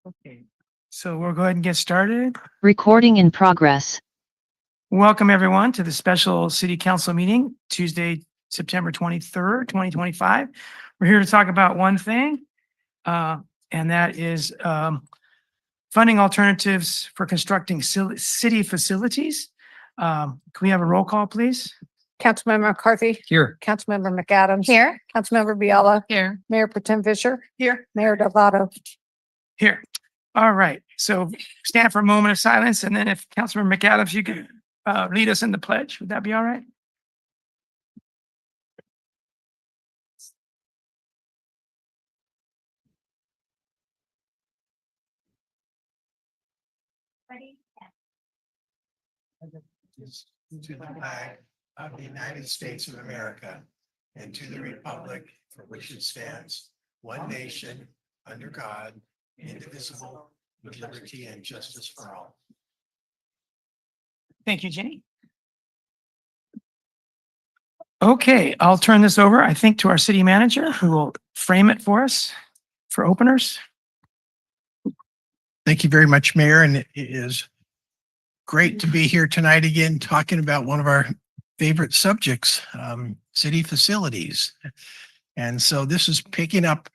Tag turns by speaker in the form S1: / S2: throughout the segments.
S1: Okay, so we'll go ahead and get started.
S2: Recording in progress.
S1: Welcome everyone to the special city council meeting, Tuesday, September 23rd, 2025. We're here to talk about one thing, and that is funding alternatives for constructing city facilities. Can we have a roll call, please?
S3: Councilmember McCarthy.
S1: Here.
S3: Councilmember McAdams.
S2: Here.
S3: Councilmember Biella.
S2: Here.
S3: Mayor Potem Fisher.
S1: Here.
S3: Mayor Delgado.
S1: Here. All right, so stand for a moment of silence, and then if Councilmember McAdams, you could lead us in the pledge, would that be all right?
S4: To the flag of the United States of America and to the republic for which it stands, one nation, under God, indivisible, with liberty and justice for all.
S1: Thank you, Jenny. Okay, I'll turn this over, I think, to our city manager, who will frame it for us for openers.
S4: Thank you very much, Mayor, and it is great to be here tonight again, talking about one of our favorite subjects, city facilities. And so this is picking up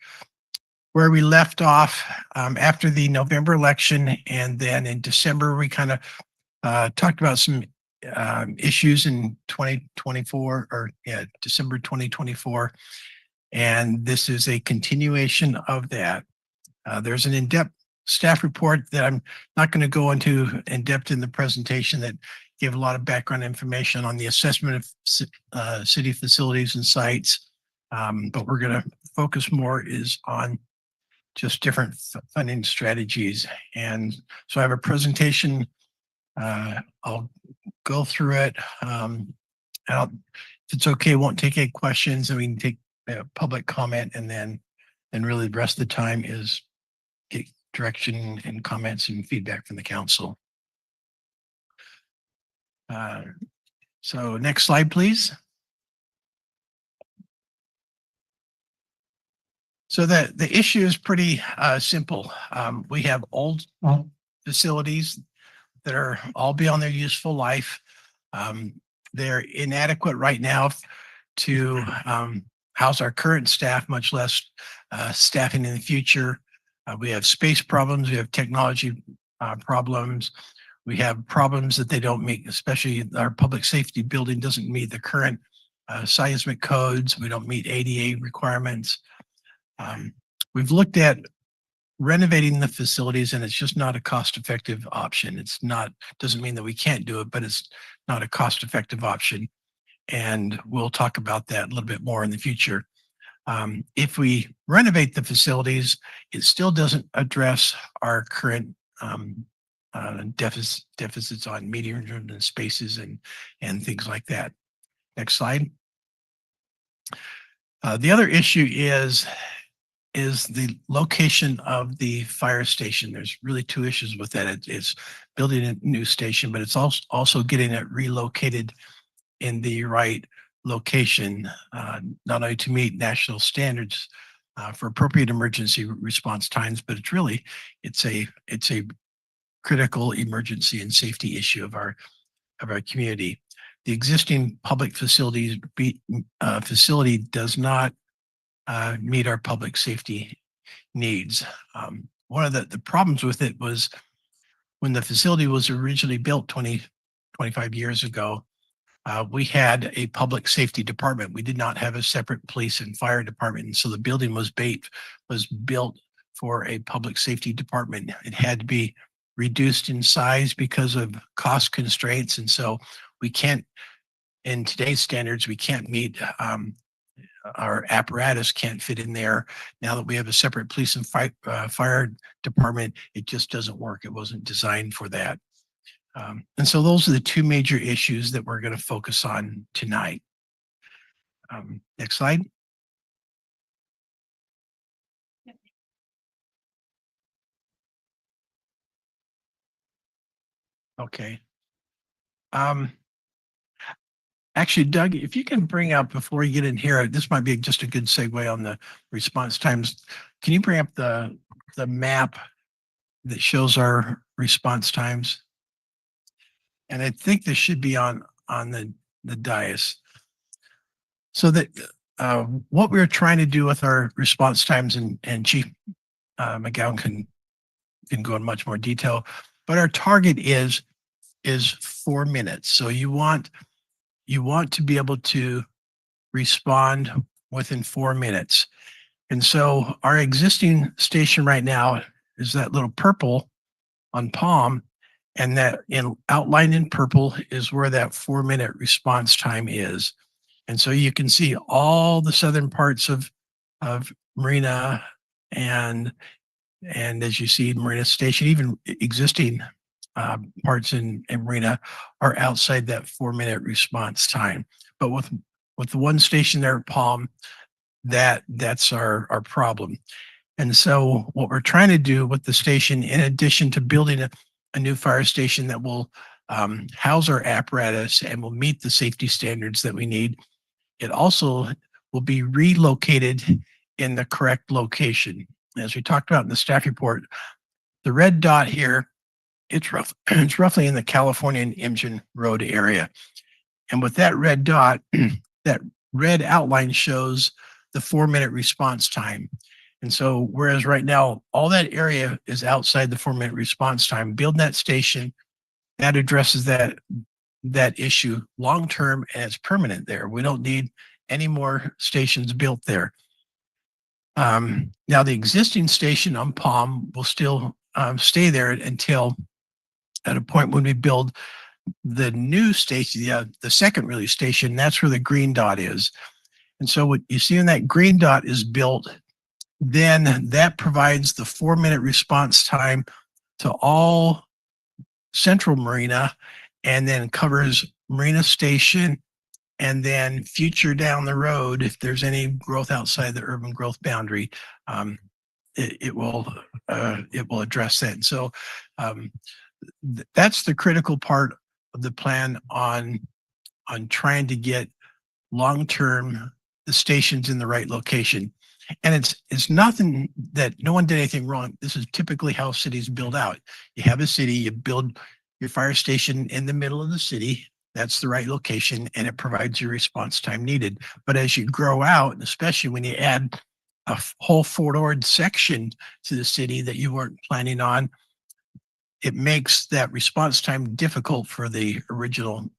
S4: where we left off after the November election. And then in December, we kind of talked about some issues in 2024 December 2024. And this is a continuation of that. There's an in-depth staff report that I'm not going to go into in depth in the presentation that gave a lot of background information on the assessment of city facilities and sites. But we're going to focus more is on just different funding strategies. And so I have a presentation. I'll go through it. If it's okay, won't take any questions, and we can take public comment, and then really the rest of the time is get direction and comments and feedback from the council. So next slide, please. So the issue is pretty simple. We have old facilities that are all beyond their useful life. They're inadequate right now to house our current staff, much less staffing in the future. We have space problems. We have technology problems. We have problems that they don't meet, especially our public safety building doesn't meet the current seismic codes. We don't meet ADA requirements. We've looked at renovating the facilities, and it's just not a cost-effective option. It's not, doesn't mean that we can't do it, but it's not a cost-effective option. And we'll talk about that a little bit more in the future. If we renovate the facilities, it still doesn't address our current deficits on meeting rooms and spaces and things like that. Next slide. The other issue is the location of the fire station. There's really two issues with that. It's building a new station, but it's also getting it relocated in the right location, not only to meet national standards for appropriate emergency response times, but it's a critical emergency and safety issue of our community. The existing public facility does not meet our public safety needs. One of the problems with it was when the facility was originally built 25 years ago, we had a public safety department. We did not have a separate police and fire department. And so the building was built for a public safety department. It had to be reduced in size because of cost constraints. And so we can't, in today's standards, we can't meet, our apparatus can't fit in there. Now that we have a separate police and fire department, it just doesn't work. It wasn't designed for that. And so those are the two major issues that we're going to focus on tonight. Next slide. Okay. Actually, Doug, if you can bring up before you get in here, this might be just a good segue on the response times. Can you bring up the map that shows our response times. And I think this should be on the dais. So that what we're trying to do with our response times, and Chief McGowan can go in much more detail, but our target is 4 minutes. So you want to be able to respond within 4 minutes. And so our existing station right now is that little purple on Palm, and that outlined in purple is where that 4 minute response time is. And so you can see all the southern parts of Marina, and as you see Marina Station, even existing parts in Marina are outside that 4 minute response time. But with the one station there at Palm, that's our problem. And so what we're trying to do with the station, in addition to building a new fire station that will house our apparatus and will meet the safety standards that we need, it also will be relocated in the correct location. As we talked about in the staff report, the red dot here, it's roughly in the California and Imgen Road area. And with that red dot, that red outline shows the 4 minute response time. And so, whereas right now, all that area is outside the 4 minute response time, building that station, that addresses that issue long term, and it's permanent there. We don't need any more stations built there. Now, the existing station on Palm will still stay there until at a point when we build the new station, the second really station. That's where the green dot is. And so what you see when that green dot is built, then that provides the 4 minute response time to all Central Marina, and then covers Marina Station, and then future down the road, if there's any growth outside the urban growth boundary, it will address that. And so that's the critical part of the plan on trying to get long-term the stations in the right location. And it's nothing that no one did anything wrong. This is typically how cities build out. You have a city, you build your fire station in the middle of the city. That's the right location, and it provides your response time needed. But as you grow out, and especially when you add a whole forward section to the city that you weren't planning on, it makes that response time difficult for the original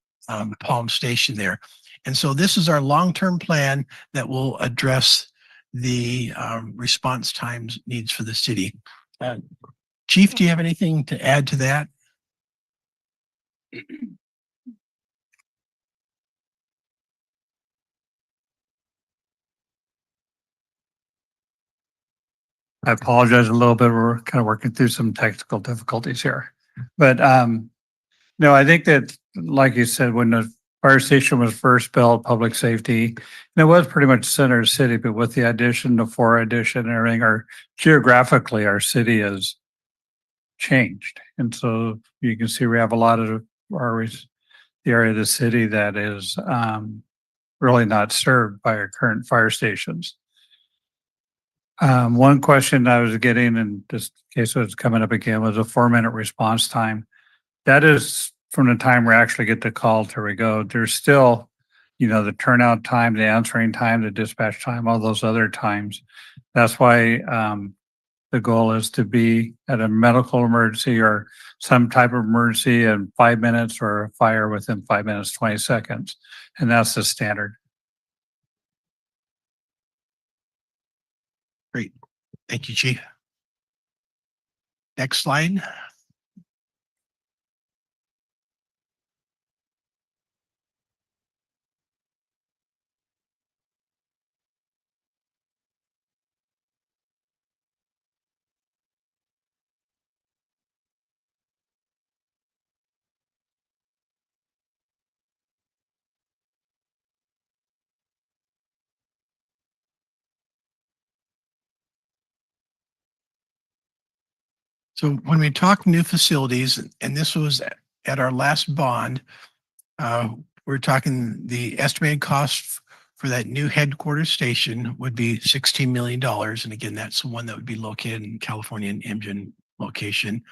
S4: Palm Station there. And so this is our long-term plan that will address the response times needs for the city. Chief, do you have anything to add to that?
S5: I apologize a little bit. We're kind of working through some technical difficulties here. But no, I think that, like you said, when the fire station was first built, public safety, and it was pretty much center of city, but with the addition, the 4 addition and everything, geographically, our city has changed. And so you can see we have a lot of the area of the city that is really not served by our current fire stations. One question I was getting, and just in case it was coming up again, was a 4 minute response time. That is from the time we actually get the call till we go. There's still, the turnout time, the answering time, the dispatch time, all those other times. That's why the goal is to be at a medical emergency or some type of emergency in 5 minutes, or a fire within 5 minutes, 20 seconds. And that's the standard.
S4: Great. Thank you, Chief. Next slide. So when we talk new facilities, and this was at our last bond, we're talking the estimated cost for that new headquarters station would be $16 million. And again, that's the one that would be located in California and Imgen location.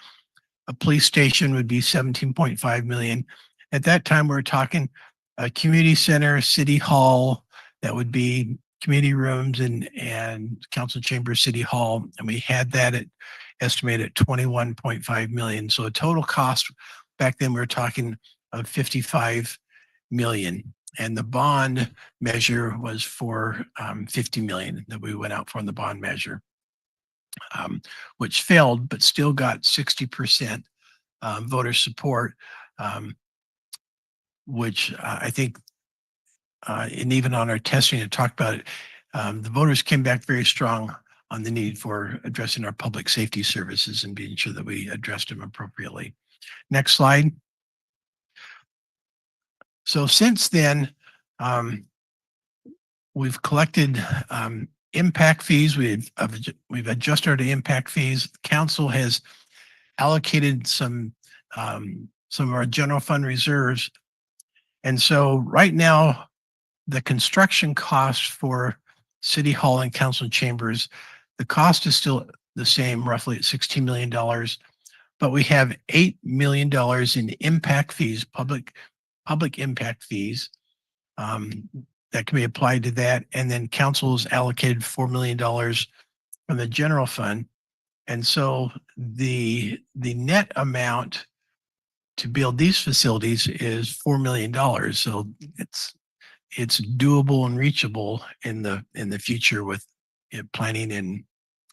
S4: A police station would be 17.5 million. At that time, we were talking a community center, city hall, that would be community rooms and council chamber, city hall. And we had that at estimated at 21.5 million. So a total cost back then we were talking of 55 million. And the bond measure was for 50 million that we went out for in the bond measure, which failed, but still got 60% voter support, which I think, and even on our testing and talked about it, the voters came back very strong on the need for addressing our public safety services and being sure that we addressed them appropriately. Next slide. So since then, we've collected impact fees. We've adjusted our impact fees. Council has allocated some of our general fund reserves. And so right now, the construction cost for City Hall and council chambers, the cost is still the same, roughly at $16 million, but we have $8 million in impact fees, public impact fees that can be applied to that. And then council's allocated $4 million from the general fund. And so the net amount to build these facilities is $4 million. So it's doable and reachable in the future with planning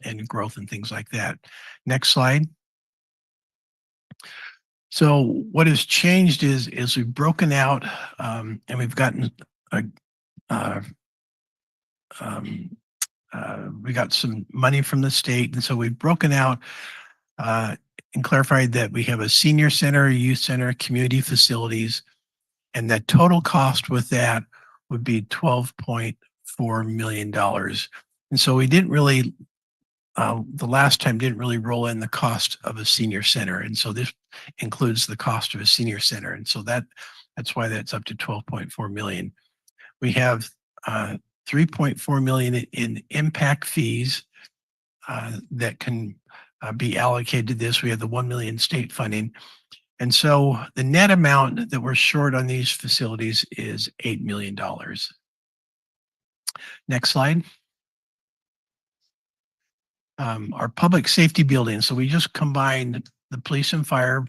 S4: and growth and things like that. Next slide. So what has changed is we've broken out and we've gotten we got some money from the state, and so we've broken out and clarified that we have a senior center, youth center, community facilities, and the total cost with that would be $12.4 million. And so we didn't really, the last time didn't really roll in the cost of a senior center. And so this includes the cost of a senior center. And so that's why that's up to 12.4 million. We have 3.4 million in impact fees that can be allocated to this. We have the 1 million state funding. And so the net amount that we're short on these facilities is $8 million. Next slide. Our public safety buildings. So we just combined the police and fire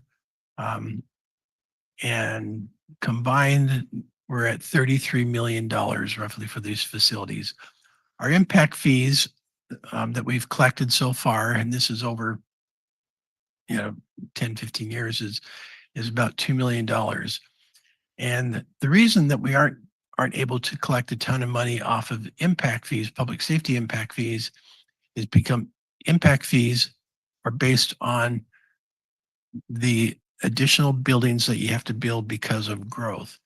S4: and combined we're at $33 million roughly for these facilities. Our impact fees that we've collected so far, and this is over 10, 15 years, is about $2 million. And the reason that we aren't able to collect a ton of money off of impact fees, public safety impact fees, is because impact fees are based on the additional buildings that you have to build because of growth.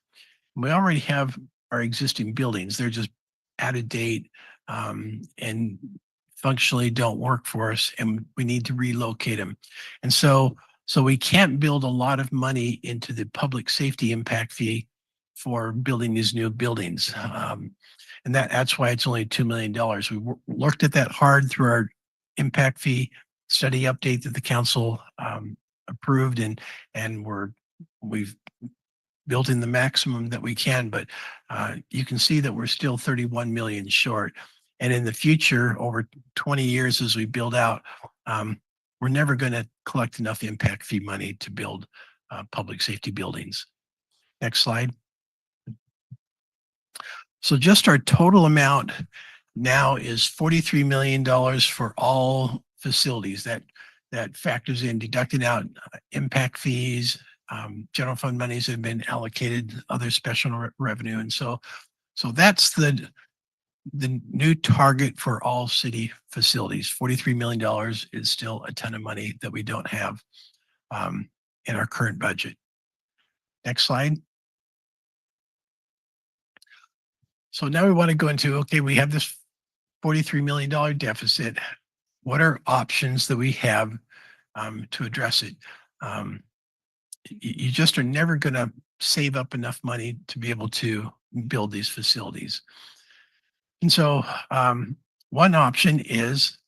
S4: We already have our existing buildings. They're just out of date and functionally don't work for us, and we need to relocate them. And so we can't build a lot of money into the public safety impact fee for building these new buildings. And that's why it's only $2 million. We looked at that hard through our impact fee study update that the council approved, and we've built in the maximum that we can, but you can see that we're still 31 million short. And in the future, over 20 years as we build out, we're never going to collect enough impact fee money to build public safety buildings. Next slide. So just our total amount now is $43 million for all facilities. That factors in deducting out impact fees, general fund monies have been allocated, other special revenue. And so that's the new target for all city facilities. $43 million is still a ton of money that we don't have in our current budget. Next slide. So now we want to go into, okay, we have this $43 million deficit. What are options that we have to address it? You just are never going to save up enough money to be able to build these facilities. And so one option is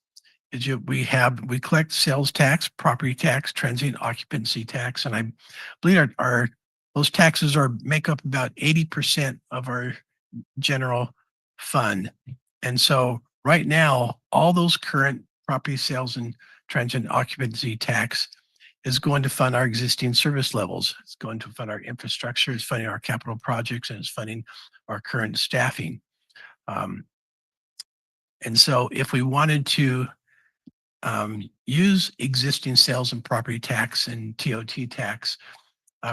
S4: we collect sales tax, property tax, transient occupancy tax, and I believe those taxes make up about 80% of our general fund. And so right now, all those current property sales and transient occupancy tax is going to fund our existing service levels. It's going to fund our infrastructure, it's funding our capital projects, and it's funding our current staffing. And so if we wanted to use existing sales and property tax and TOT tax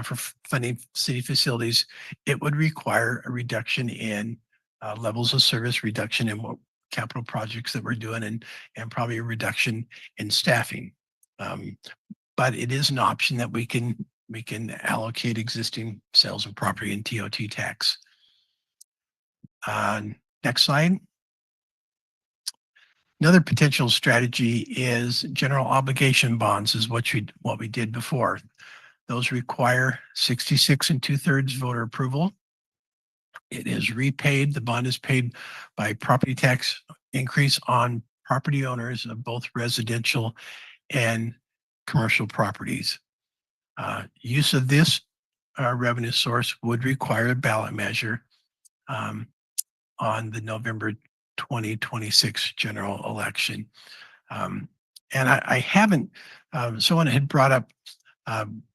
S4: for funding city facilities, it would require a reduction in levels of service, reduction in what capital projects that we're doing, and probably a reduction in staffing. But it is an option that we can allocate existing sales and property and TOT tax. Next slide. Another potential strategy is general obligation bonds, is what we did before. Those require 66 2/3 voter approval. It is repaid. The bond is paid by property tax increase on property owners of both residential and commercial properties. Use of this revenue source would require a ballot measure on the November 2026 general election. And I haven't, someone had brought up,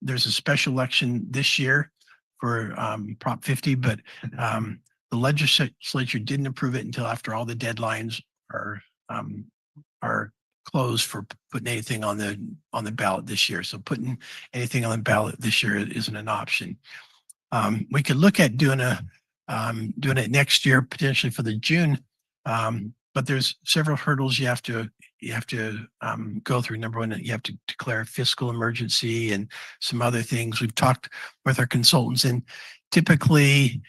S4: there's a special election this year for Prop 50, but the legislature didn't approve it until after all the deadlines are closed for putting anything on the ballot this year. So putting anything on the ballot this year isn't an option. We could look at doing it next year, potentially for the June, but there's several hurdles you have to go through. Number one, you have to declare fiscal emergency and some other things. We've talked with our consultants, and typically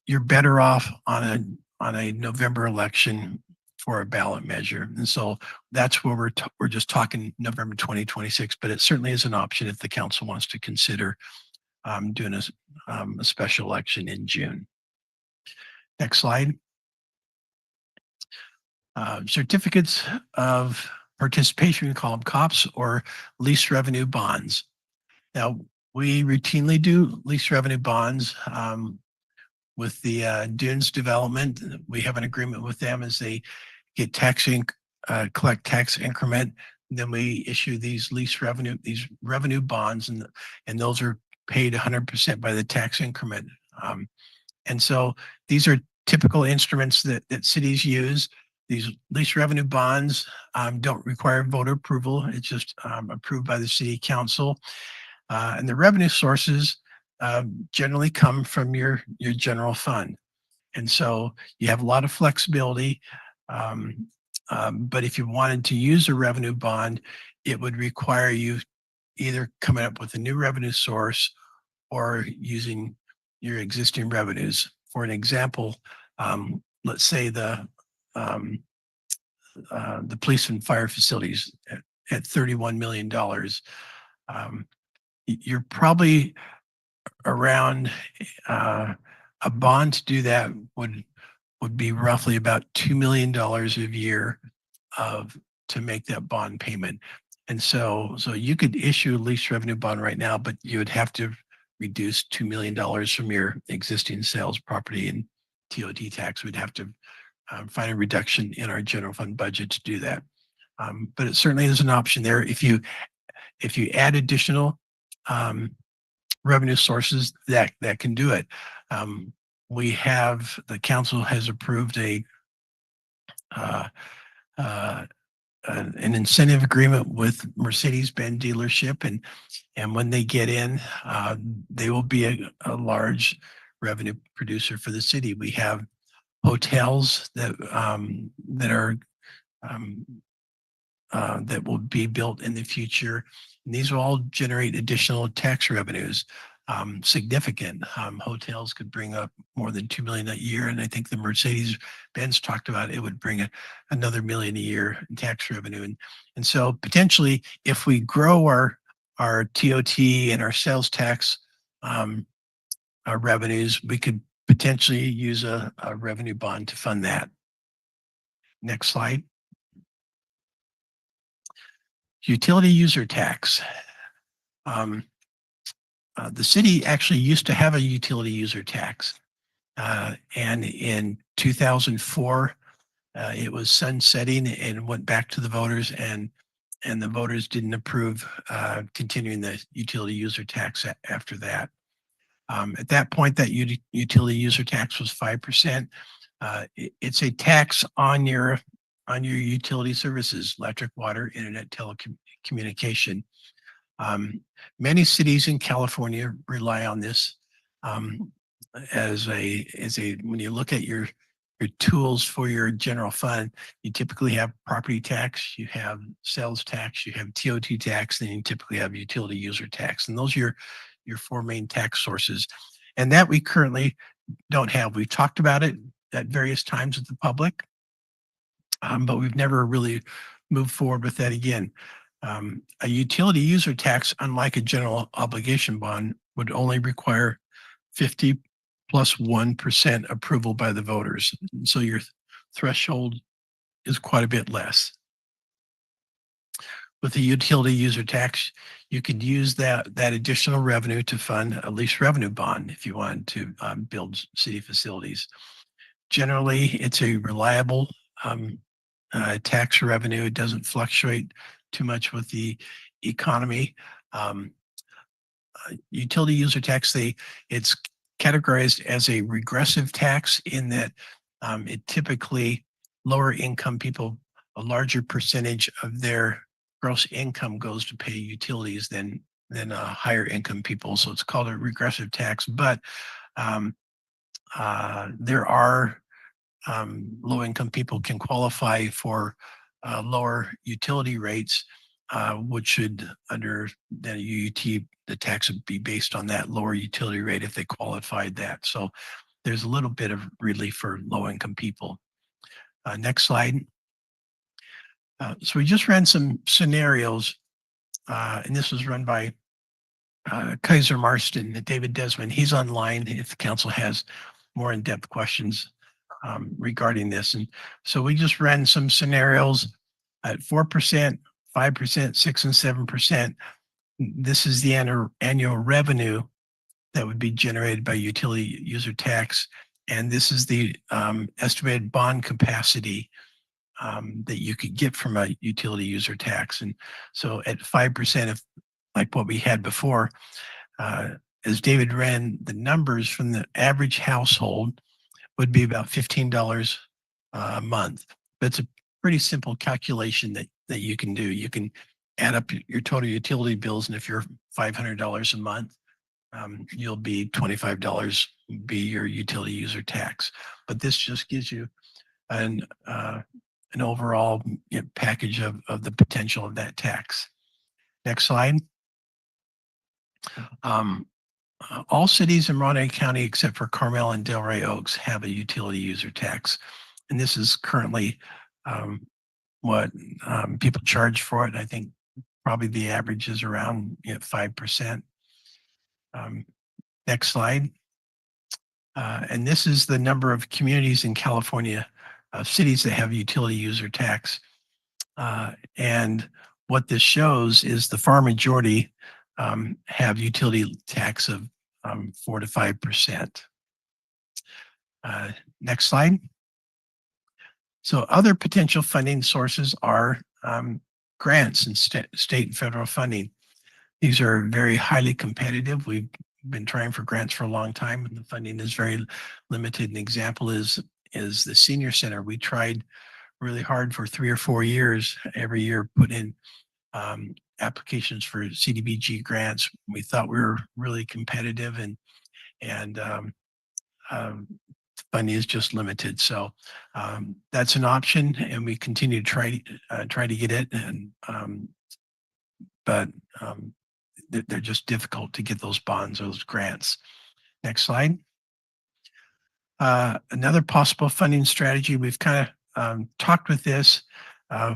S4: you're better off on a November election for a ballot measure. And so that's where we're just talking November 2026, but it certainly is an option if the council wants to consider doing a special election in June. Next slide. Certificates of participation, we call them COPS, or lease revenue bonds. Now, we routinely do lease revenue bonds with the Dunes development. We have an agreement with them as they get collect tax increment. Then we issue these revenue bonds, and those are paid 100% by the tax increment. And so these are typical instruments that cities use. These lease revenue bonds don't require voter approval. It's just approved by the city council. And the revenue sources generally come from your general fund. And so you have a lot of flexibility. But if you wanted to use a revenue bond, it would require you either coming up with a new revenue source or using your existing revenues. For an example, let's say the police and fire facilities at $31 million. You're probably around a bond to do that would be roughly about $2 million a year to make that bond payment. And so you could issue a lease revenue bond right now, but you would have to reduce $2 million from your existing sales, property, and TOD tax. We'd have to find a reduction in our general fund budget to do that. But it certainly is an option there. If you add additional revenue sources, that can do it. The council has approved an incentive agreement with Mercedes-Benz dealership, and when they get in, they will be a large revenue producer for the city. We have hotels that will be built in the future, and these will all generate additional tax revenues. Significant hotels could bring up more than $2 million a year, and I think the Mercedes-Benz talked about it would bring another $1 million a year in tax revenue. And so potentially, if we grow our TOT and our sales tax our revenues, we could potentially use a revenue bond to fund that. Next slide. Utility user tax. The city actually used to have a utility user tax. And in 2004, it was sunsetting and went back to the voters, and the voters didn't approve continuing the utility user tax after that. At that point, that utility user tax was 5%. It's a tax on your utility services, electric, water, internet, telecommunication. Many cities in California rely on this as a when you look at your tools for your general fund, you typically have property tax, you have sales tax, you have TOT tax, then you typically have utility user tax, and those are your four main tax sources. And that we currently don't have. We've talked about it at various times with the public, but we've never really moved forward with that again. A utility user tax, unlike a general obligation bond, would only require 50 plus 1% approval by the voters. So your threshold is quite a bit less. With the utility user tax, you could use that additional revenue to fund a lease revenue bond if you wanted to build city facilities. Generally, it's a reliable tax revenue. It doesn't fluctuate too much with the economy. Utility user tax, it's categorized as a regressive tax in that it typically lower income people, a larger percentage of their gross income goes to pay utilities than higher income people. So it's called a regressive tax. But there are low income people can qualify for lower utility rates, which should, under the UUT, the tax would be based on that lower utility rate if they qualified that. So there's a little bit of relief for low income people. Next slide. So we just ran some scenarios, and this was run by Kaiser Marston, David Desmond. He's online if the council has more in-depth questions regarding this. And so we just ran some scenarios at 4%, 5%, 6 and 7%. This is the annual revenue that would be generated by utility user tax. And this is the estimated bond capacity that you could get from a utility user tax. And so at 5%, if like what we had before, as David ran the numbers from the average household would be about $15 a month. That's a pretty simple calculation that you can do. You can add up your total utility bills, and if you're $500 a month, you'll be $25 be your utility user tax. But this just gives you an overall package of the potential of that tax. Next slide. All cities in Monterey County except for Carmel and Delray Oaks have a utility user tax. And this is currently what people charge for it. I think probably the average is around 5%. Next slide. And this is the number of communities in California, cities that have utility user tax. And what this shows is the far majority have utility tax of 4 to 5%. Next slide. So other potential funding sources are grants and state and federal funding. These are very highly competitive. We've been trying for grants for a long time, and the funding is very limited. An example is the senior center. We tried really hard for 3 or 4 years, every year put in applications for CDBG grants. We thought we were really competitive, and funding is just limited. So that's an option, and we continue to try to get it. And but they're just difficult to get those bonds, those grants. Next slide. Another possible funding strategy. We've kind of talked with this.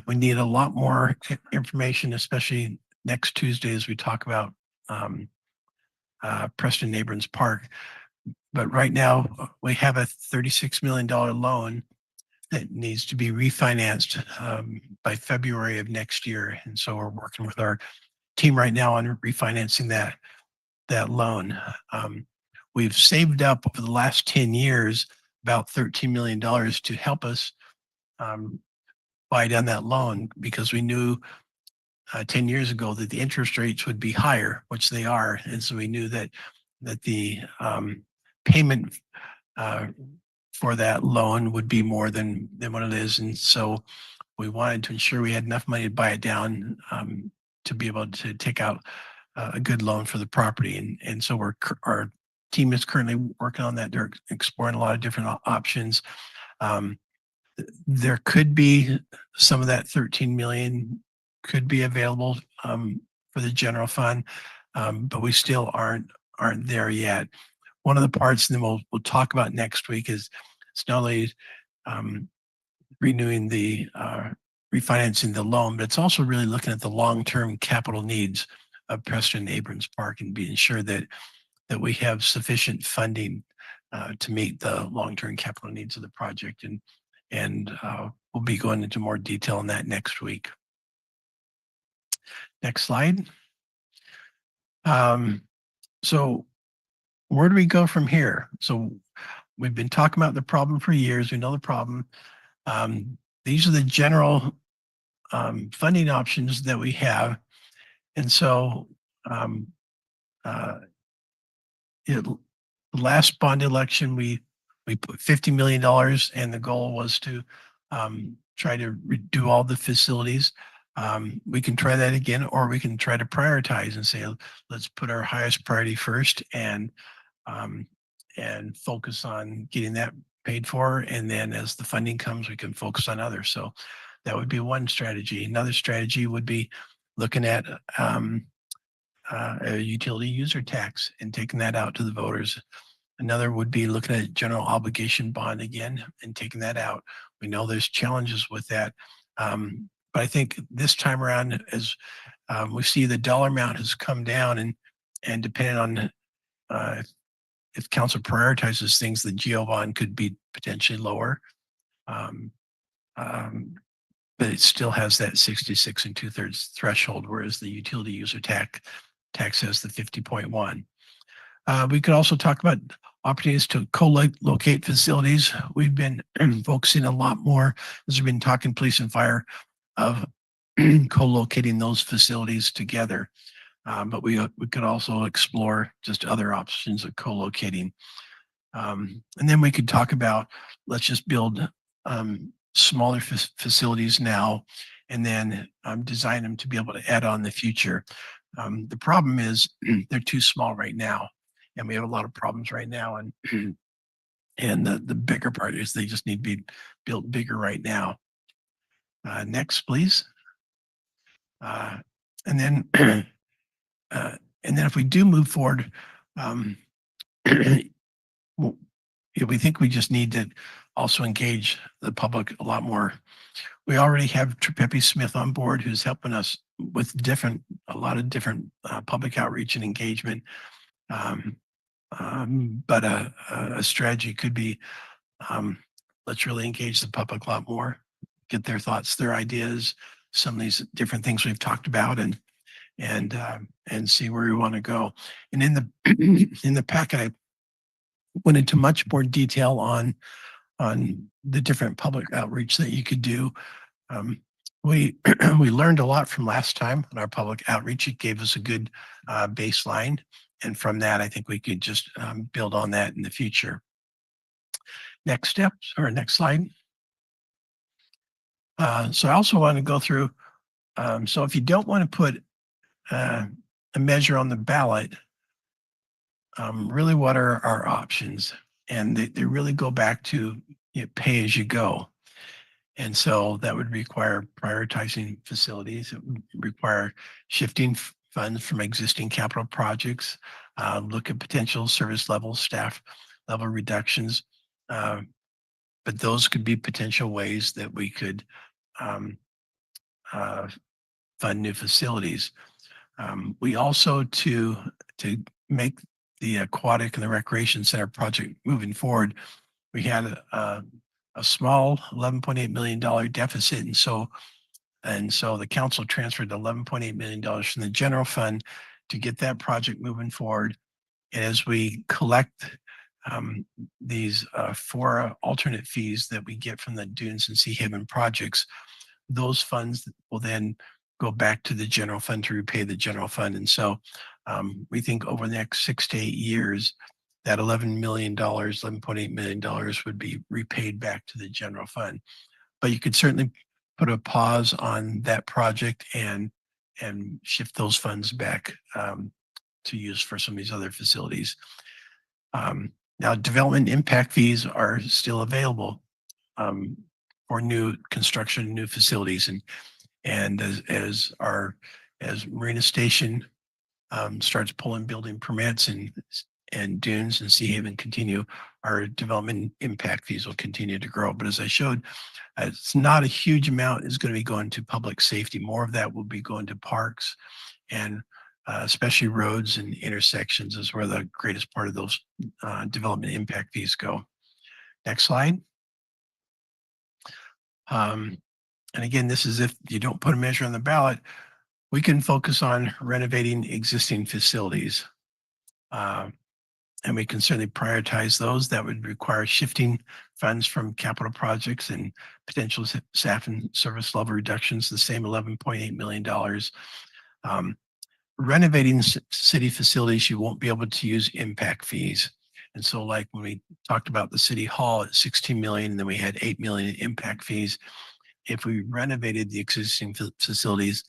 S4: We need a lot more information, especially next Tuesday as we talk about Preston Neighborhoods Park. But right now we have a $36 million loan that needs to be refinanced by February of next year. And so we're working with our team right now on refinancing that loan. We've saved up over the last 10 years about $13 million to help us buy down that loan, because we knew 10 years ago that the interest rates would be higher, which they are. And so we knew that the payment for that loan would be more than what it is. And so we wanted to ensure we had enough money to buy it down to be able to take out a good loan for the property. And so our team is currently working on that. They're exploring a lot of different options. There could be some of that 13 million could be available for the general fund, but we still aren't there yet. One of the parts, and then we'll talk about next week, is it's not only renewing the refinancing the loan, but it's also really looking at the long-term capital needs of Preston Abrams Park and being sure that we have sufficient funding to meet the long-term capital needs of the project. And we'll be going into more detail on that next week. Next slide. So where do we go from here? So we've been talking about the problem for years. We know the problem. These are the general funding options that we have. And so the last bond election, we put $50 million, and the goal was to try to redo all the facilities. We can try that again, or we can try to prioritize and say, let's put our highest priority first and focus on getting that paid for. And then as the funding comes, we can focus on others. So that would be one strategy. Another strategy would be looking at a utility user tax and taking that out to the voters. Another would be looking at general obligation bond again and taking that out. We know there's challenges with that. But I think this time around, as we see the dollar amount has come down, and depending on if council prioritizes things, the GO bond could be potentially lower. But it still has that 66 2/3 threshold, whereas the utility user tax has the 50.1. We could also talk about opportunities to co-locate facilities. We've been focusing a lot more, as we've been talking police and fire, of co-locating those facilities together. But we could also explore just other options of co-locating. And then we could talk about, let's just build smaller facilities now, and then design them to be able to add on in the future. The problem is they're too small right now, and we have a lot of problems right now. And the bigger part is they just need to be built bigger right now. Next, please. And then if we do move forward, we think we just need to also engage the public a lot more. We already have Pepe Smith on board, who's helping us with a lot of different public outreach and engagement. But a strategy could be, let's really engage the public a lot more, get their thoughts, their ideas, some of these different things we've talked about, and see where we want to go. And in the packet, I went into much more detail on the different public outreach that you could do. We learned a lot from last time on our public outreach. It gave us a good baseline, and from that, I think we could just build on that in the future. Next steps, or next slide. So I also want to go through. So if you don't want to put a measure on the ballot, really, what are our options? And they really go back to pay as you go. And so that would require prioritizing facilities. It would require shifting funds from existing capital projects, look at potential service level, staff level reductions. But those could be potential ways that we could fund new facilities. We also, to make the aquatic and the recreation center project moving forward, we had a small $11.8 million deficit. And so the council transferred $11.8 million from the general fund to get that project moving forward. And as we collect these 4 alternate fees that we get from the Dunes and Sea Haven projects, those funds will then go back to the general fund to repay the general fund. And so we think over the next 6 to 8 years, that $11.8 million would be repaid back to the general fund. But you could certainly put a pause on that project and shift those funds back to use for some of these other facilities. Now, development impact fees are still available for new construction, new facilities, and as Marina Station starts pulling building permits and Dunes and Sea Haven continue, our development impact fees will continue to grow. But as I showed, it's not a huge amount is going to be going to public safety. More of that will be going to parks and especially roads and intersections is where the greatest part of those development impact fees go. Next slide. And again, this is if you don't put a measure on the ballot, we can focus on renovating existing facilities. And we can certainly prioritize those. That would require shifting funds from capital projects and potential staff and service level reductions, the same $11.8 million. Renovating city facilities, you won't be able to use impact fees. And so like when we talked about the city hall at 16 million, and then we had 8 million in impact fees. If we renovated the existing facilities,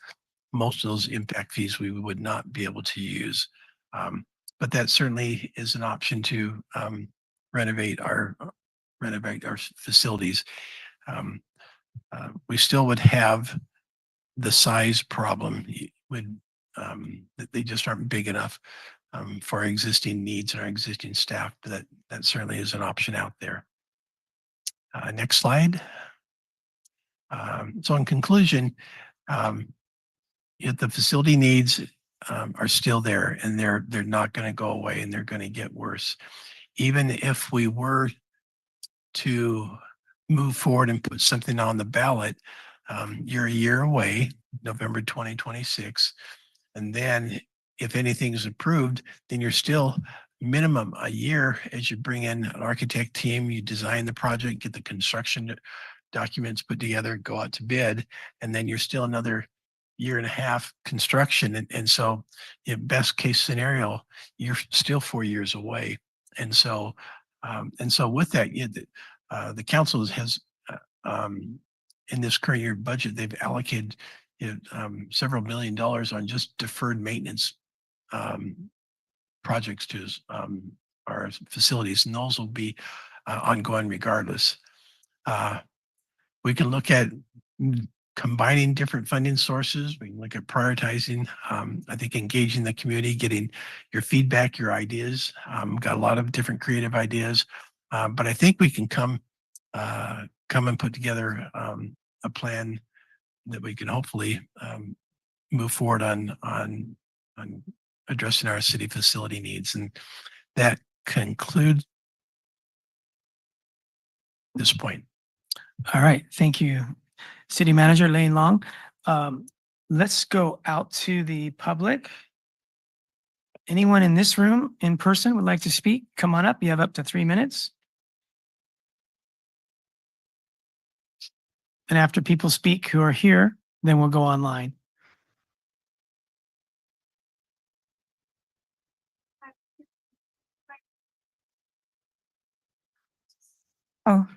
S4: most of those impact fees we would not be able to use. But that certainly is an option to renovate our facilities. We still would have the size problem. They just aren't big enough for our existing needs and our existing staff. But that certainly is an option out there. Next slide. So in conclusion, if the facility needs are still there, and they're not going to go away, and they're going to get worse. Even if we were to move forward and put something on the ballot, you're a year away, November 2026. And then if anything is approved, then you're still minimum a year as you bring in an architect team, you design the project, get the construction documents put together, go out to bid, and then you're still another year and a half construction. And so in best case scenario, you're still 4 years away. And so with that, the council has in this current year budget, they've allocated several $1 million on just deferred maintenance projects to our facilities, and those will be ongoing regardless. We can look at combining different funding sources. We can look at prioritizing. I think engaging the community, getting your feedback, your ideas. Got a lot of different creative ideas, but I think we can come and put together a plan that we can hopefully move forward on addressing our city facility needs. And that concludes this point.
S1: All right, thank you, City Manager Lane Long. Let's go out to the public. Anyone in this room in person would like to speak? Come on up. You have up to 3 minutes. And after people speak who are here, then we'll go online.
S6: Oh,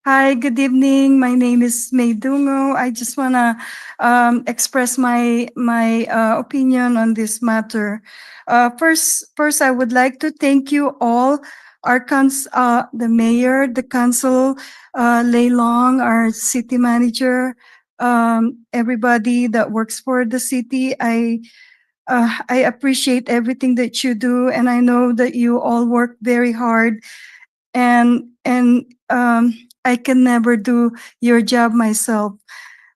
S6: hi, good evening. My name is May Dungo. I just want to express my opinion on this matter. First, I would like to thank you all, the mayor, the council, Lei Long, our city manager, everybody that works for the city. I appreciate everything that you do, and I know that you all work very hard. And I can never do your job myself.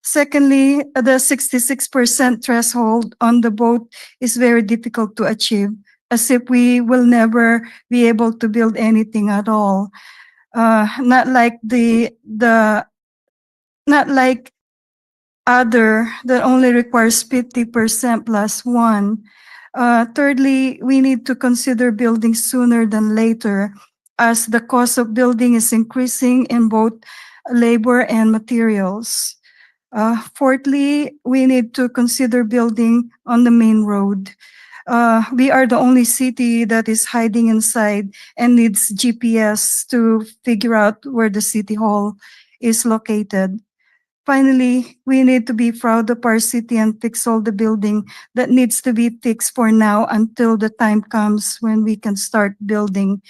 S6: Secondly, the 66% threshold on the vote is very difficult to achieve, as if we will never be able to build anything at all. not like not like other that only requires 50% plus one. Thirdly, we need to consider building sooner than later as the cost of building is increasing in both labor and materials. Fourthly, we need to consider building on the main road. We are the only city that is hiding inside and needs GPS to figure out where the city hall is located. Finally, we need to be proud of our city and fix all the building that needs to be fixed for now until the time comes when we can start building.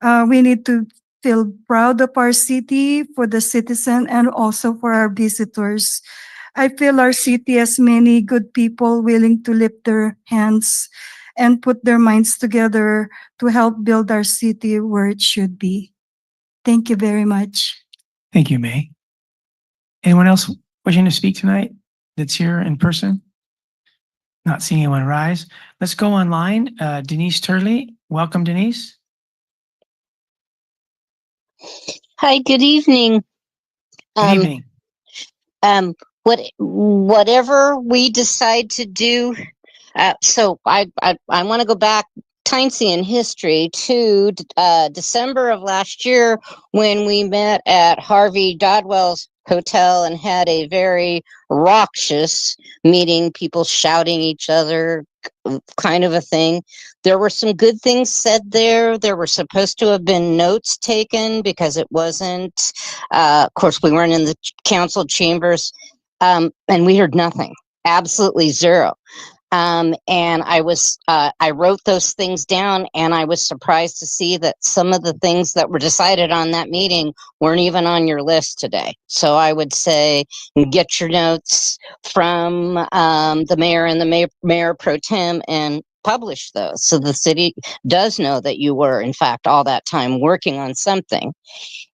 S6: We need to feel proud of our city for the citizen and also for our visitors. I feel our city has many good people willing to lift their hands and put their minds together to help build our city where it should be. Thank you very much.
S1: Thank you, May. Anyone else wishing to speak tonight that's here in person? Not seeing anyone rise. Let's go online. Denise Turley. Welcome, Denise.
S7: Hi, good evening.
S1: Good evening.
S7: Whatever we decide to do, so I want to go back tiny in history to December of last year when we met at Harvey Dodwell's hotel and had a very raucous meeting, people shouting each other, kind of a thing. There were some good things said there. There were supposed to have been notes taken because it wasn't, of course, we weren't in the council chambers, and we heard nothing, absolutely zero. And I wrote those things down, and I was surprised to see that some of the things that were decided on that meeting weren't even on your list today. So I would say get your notes from the mayor and the mayor pro tem and publish those so the city does know that you were, in fact, all that time working on something.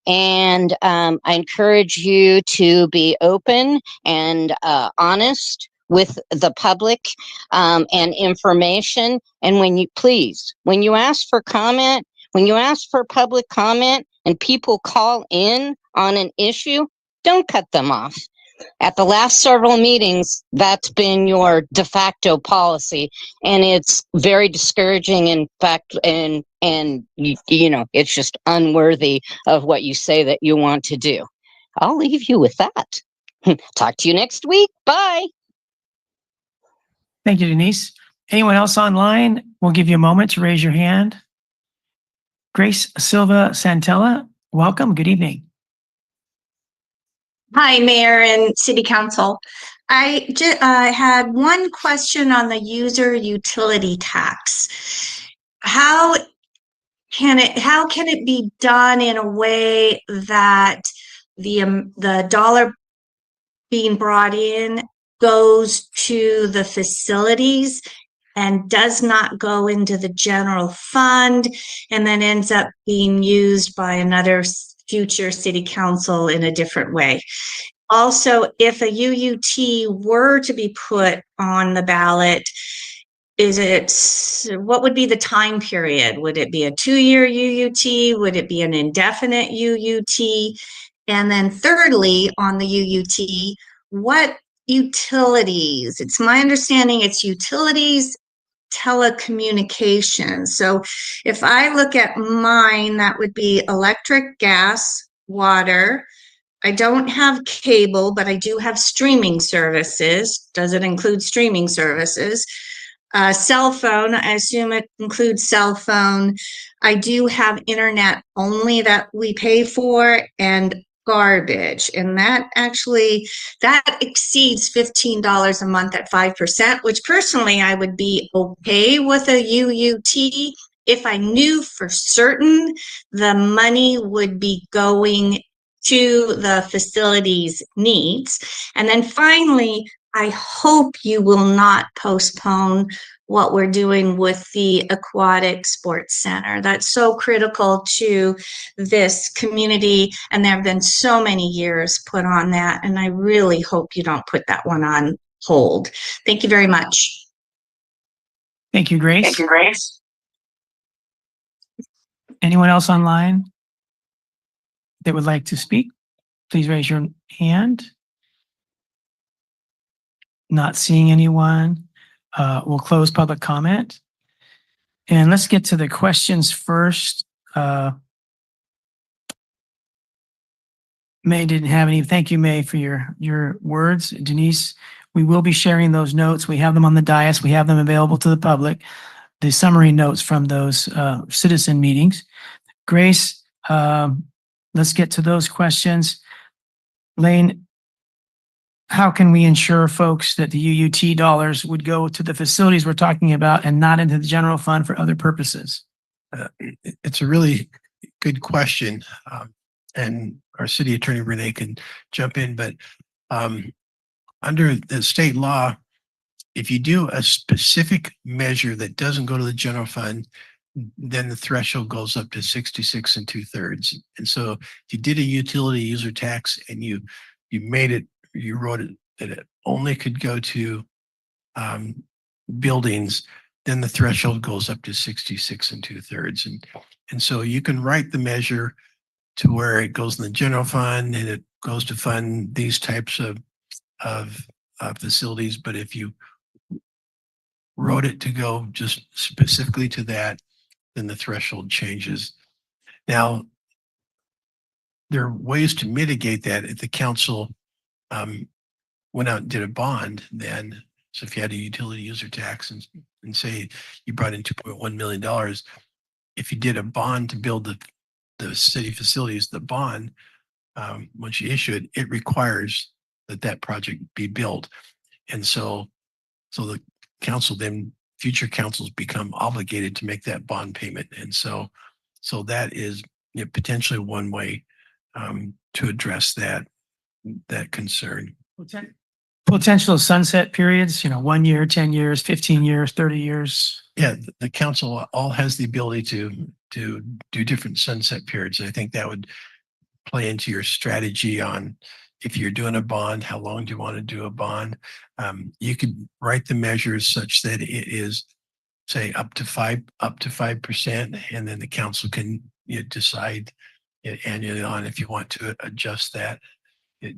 S7: And I encourage you to be open and honest with the public and information. And when you ask for comment, when you ask for public comment and people call in on an issue, don't cut them off. At the last several meetings, that's been your de facto policy, and it's very discouraging. In fact, and you know, it's just unworthy of what you say that you want to do. I'll leave you with that. Talk to you next week. Bye.
S1: Thank you, Denise. Anyone else online? We'll give you a moment to raise your hand. Grace Silva Santella, welcome. Good evening.
S8: Hi, Mayor and City Council. I had one question on the user utility tax. How can it be done in a way that the dollar being brought in goes to the facilities and does not go into the general fund and then ends up being used by another future city council in a different way? Also, if a UUT were to be put on the ballot, what would be the time period? Would it be a 2-year UUT? Would it be an indefinite UUT? And then thirdly, on the UUT, what utilities? It's my understanding it's utilities, telecommunications. So if I look at mine, that would be electric, gas, water. I don't have cable, but I do have streaming services. Does it include streaming services? Cell phone, I assume it includes cell phone. I do have internet only that we pay for, and garbage. And that exceeds $15 a month at 5%, which personally I would be okay with a UUT if I knew for certain the money would be going to the facilities needs. And then finally, I hope you will not postpone what we're doing with the aquatic sports center. That's so critical to this community, and there have been so many years put on that, and I really hope you don't put that one on hold. Thank you very much.
S1: Thank you, Grace.
S8: Thank you, Grace.
S1: Anyone else online? that would like to speak? Please raise your hand. Not seeing anyone. We'll close public comment. And let's get to the questions first. May didn't have any. Thank you, May, for your words. Denise, we will be sharing those notes. We have them on the dais. We have them available to the public. The summary notes from those citizen meetings. Grace, let's get to those questions. Lane, how can we ensure folks that the UUT dollars would go to the facilities we're talking about and not into the general fund for other purposes?
S4: It's a really good question. And our city attorney Renee can jump in, but under the state law, if you do a specific measure that doesn't go to the general fund, then the threshold goes up to 66 2/3. And so if you did a utility user tax and you wrote it that it only could go to buildings, then the threshold goes up to 66 2/3. And so you can write the measure to where it goes in the general fund and it goes to fund these types of facilities. But if you wrote it to go just specifically to that, then the threshold changes. Now, there are ways to mitigate that. If the council went out and did a bond, then, so if you had a utility user tax and say you brought in $2.1 million, if you did a bond to build the city facilities, the bond, once you issue it, it requires that project be built. And so the council, then future councils become obligated to make that bond payment. And so that is potentially one way to address that concern.
S1: Potential sunset periods, 1 year, 10 years, 15 years, 30 years.
S4: Yeah, the council all has the ability to do different sunset periods. I think that would play into your strategy on if you're doing a bond, how long do you want to do a bond? You could write the measures such that it is, say, up to 5%, and then the council can decide annually on if you want to adjust that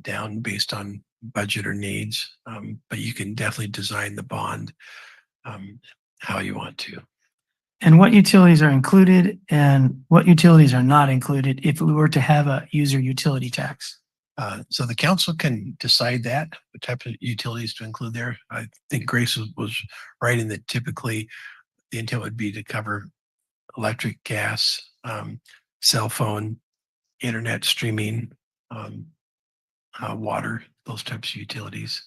S4: down based on budget or needs. But you can definitely design the bond how you want to.
S1: And what utilities are included and what utilities are not included if we were to have a user utility tax?
S4: So the council can decide that, what type of utilities to include there. I think Grace was right in that typically the intent would be to cover electric, gas, cell phone, internet streaming, water, those types of utilities.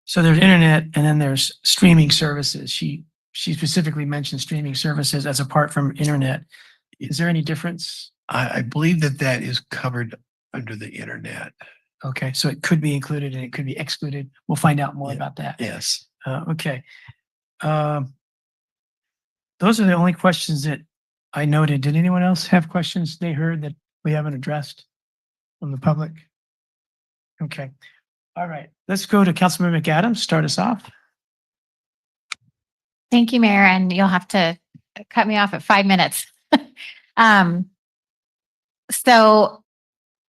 S1: So there's internet and then there's streaming services. She specifically mentioned streaming services as apart from internet. Is there any difference?
S4: I believe that is covered under the internet.
S1: Okay, so it could be included and it could be excluded. We'll find out more about that.
S4: Yes.
S1: Okay. Those are the only questions that I noted. Did anyone else have questions they heard that we haven't addressed from the public? Okay. All right. Let's go to Councilmember McAdams. Start us off.
S9: Thank you, Mayor, and you'll have to cut me off at 5 minutes. So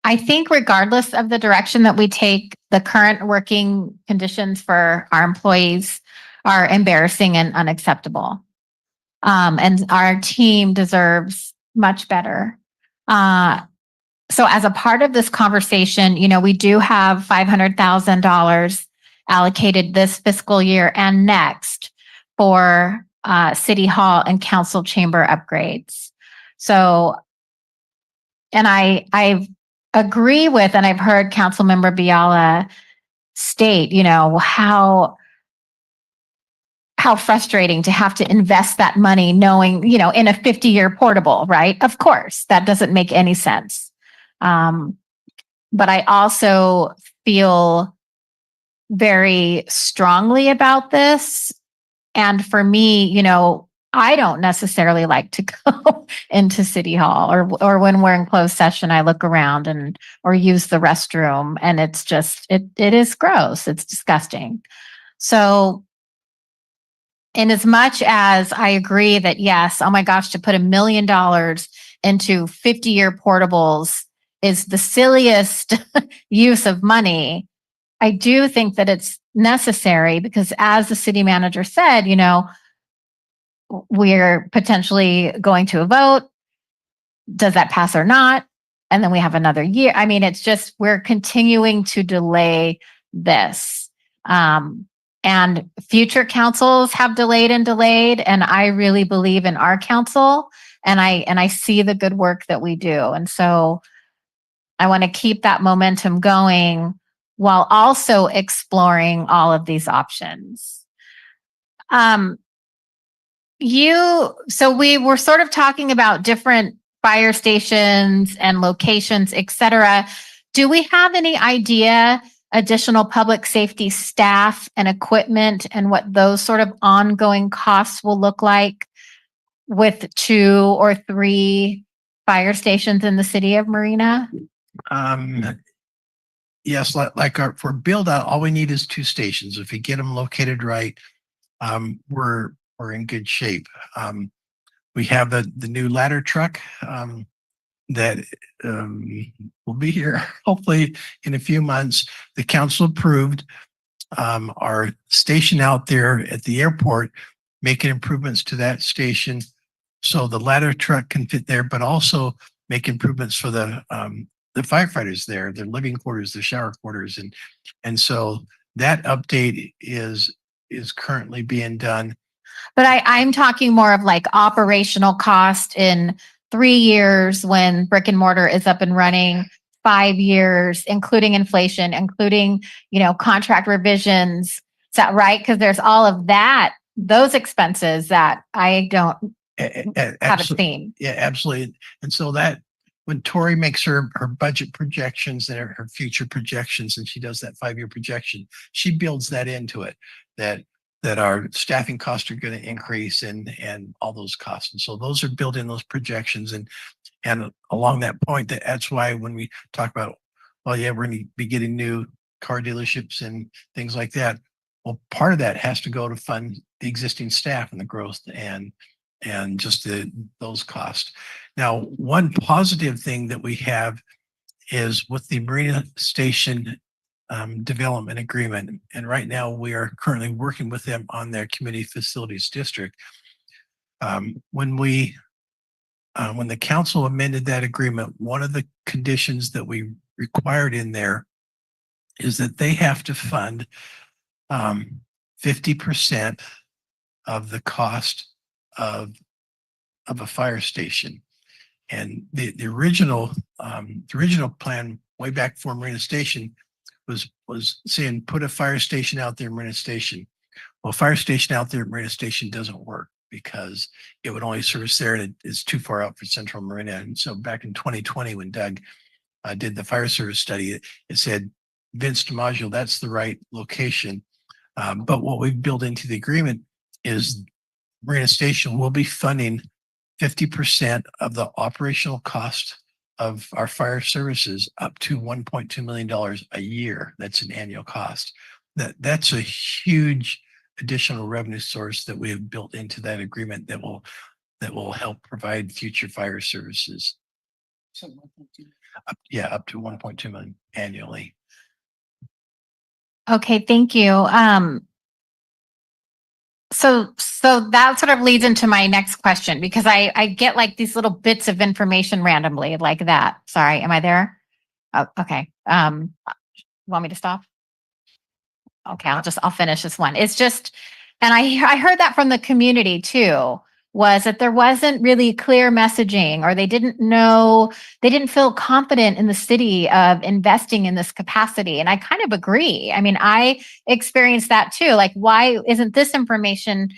S9: I think regardless of the direction that we take, the current working conditions for our employees are embarrassing and unacceptable. And our team deserves much better. So as a part of this conversation, we do have $500,000 allocated this fiscal year and next for City Hall and Council Chamber upgrades. So, and I agree with, and I've heard Councilmember Biala state, how frustrating to have to invest that money knowing, in a 50-year portable, right? Of course, that doesn't make any sense. But I also feel very strongly about this. And for me, I don't necessarily like to go into City Hall or when we're in closed session, I look around or use the restroom, and it's just, it is gross. It's disgusting. So in as much as I agree that yes, oh my gosh, to put $1 million into 50-year portables is the silliest use of money, I do think that it's necessary because as the city manager said, we're potentially going to a vote. Does that pass or not? And then we have another year. I mean, it's just, we're continuing to delay this. And future councils have delayed. And I really believe in our council, and I see the good work that we do. And so I want to keep that momentum going while also exploring all of these options. So we were sort of talking about different fire stations and locations, et cetera. Do we have any idea additional public safety staff and equipment and what those sort of ongoing costs will look like with 2 or 3 fire stations in the city of Marina?
S4: Yes, for build out, all we need is 2 stations. If we get them located right, we're in good shape. We have the new ladder truck that will be here hopefully in a few months. The council approved our station out there at the airport, making improvements to that station so the ladder truck can fit there, but also make improvements for the firefighters there, their living quarters, their shower quarters, and so that update is currently being done.
S9: But I'm talking more of like operational cost in 3 years when brick and mortar is up and running, 5 years, including inflation, including, contract revisions. Is that right? Because there's all of that, those expenses that I don't haven't seen.
S4: Yeah, absolutely. And so that when Tori makes her budget projections and her future projections, and she does that 5-year projection, she builds that into it, that our staffing costs are going to increase and all those costs. And so those are built in those projections. And along that point, that's why when we talk about, well, yeah, we're going to be getting new car dealerships and things like that. Well, part of that has to go to fund the existing staff and the growth and just those costs. Now, one positive thing that we have is with the Marina Station development agreement. And right now we are currently working with them on their community facilities district. When the council amended that agreement, one of the conditions that we required in there is that they have to fund 50% of the cost of a fire station. And the original plan way back for Marina Station was saying put a fire station out there, Marina Station. Well, fire station out there at Marina Station doesn't work because it would only service there and it's too far out for Central Marina. And so back in 2020, when Doug did the fire service study, it said, Vince DiMaggio, that's the right location. But what we've built into the agreement is Marina Station will be funding 50% of the operational cost of our fire services up to $1.2 million a year. That's an annual cost. That's a huge additional revenue source that we have built into that agreement that will help provide future fire services. Up to 1.2 million annually.
S9: Okay, thank you. So that sort of leads into my next question, because I get like these little bits of information randomly like that. Sorry, am I there? Oh, okay. Want me to stop? Okay, I'll finish this one. It's just, and I heard that from the community too, was that there wasn't really clear messaging, or they didn't feel confident in the city of investing in this capacity. And I kind of agree. I mean, I experienced that too. Like, why isn't this information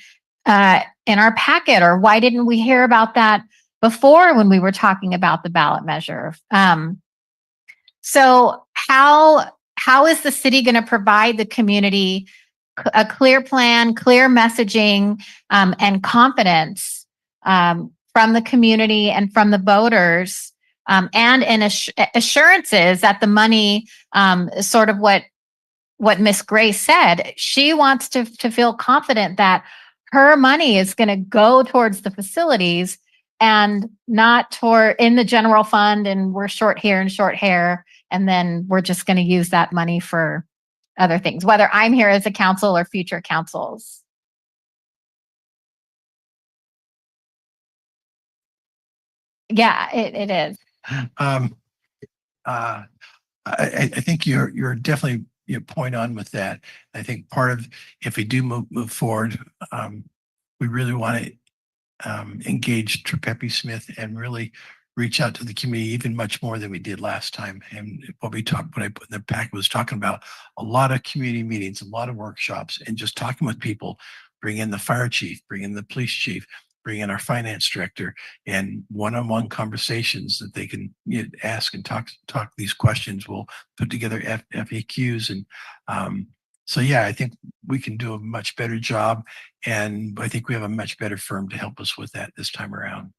S9: in our packet, or why didn't we hear about that before when we were talking about the ballot measure? So how is the city going to provide the community a clear plan, clear messaging, and confidence from the community and from the voters, and assurances that the money, sort of what Miss Gray said, she wants to feel confident that her money is going to go towards the facilities and not in the general fund, and we're short here and short hair, and then we're just going to use that money for other things, whether I'm here as a council or future councils. Yeah, it is.
S4: Um, I think you're definitely point on with that. I think part of if we do move forward, we really want to engage Trepepe Smith and really reach out to the community even much more than we did last time. And what I put in the packet was talking about a lot of community meetings, a lot of workshops, and just talking with people. Bring in the fire chief, bring in the police chief, bring in our finance director, and one-on-one conversations that they can ask and talk these questions. We'll put together FAQs, and so yeah, I think we can do a much better job, and I think we have a much better firm to help us with that this time around.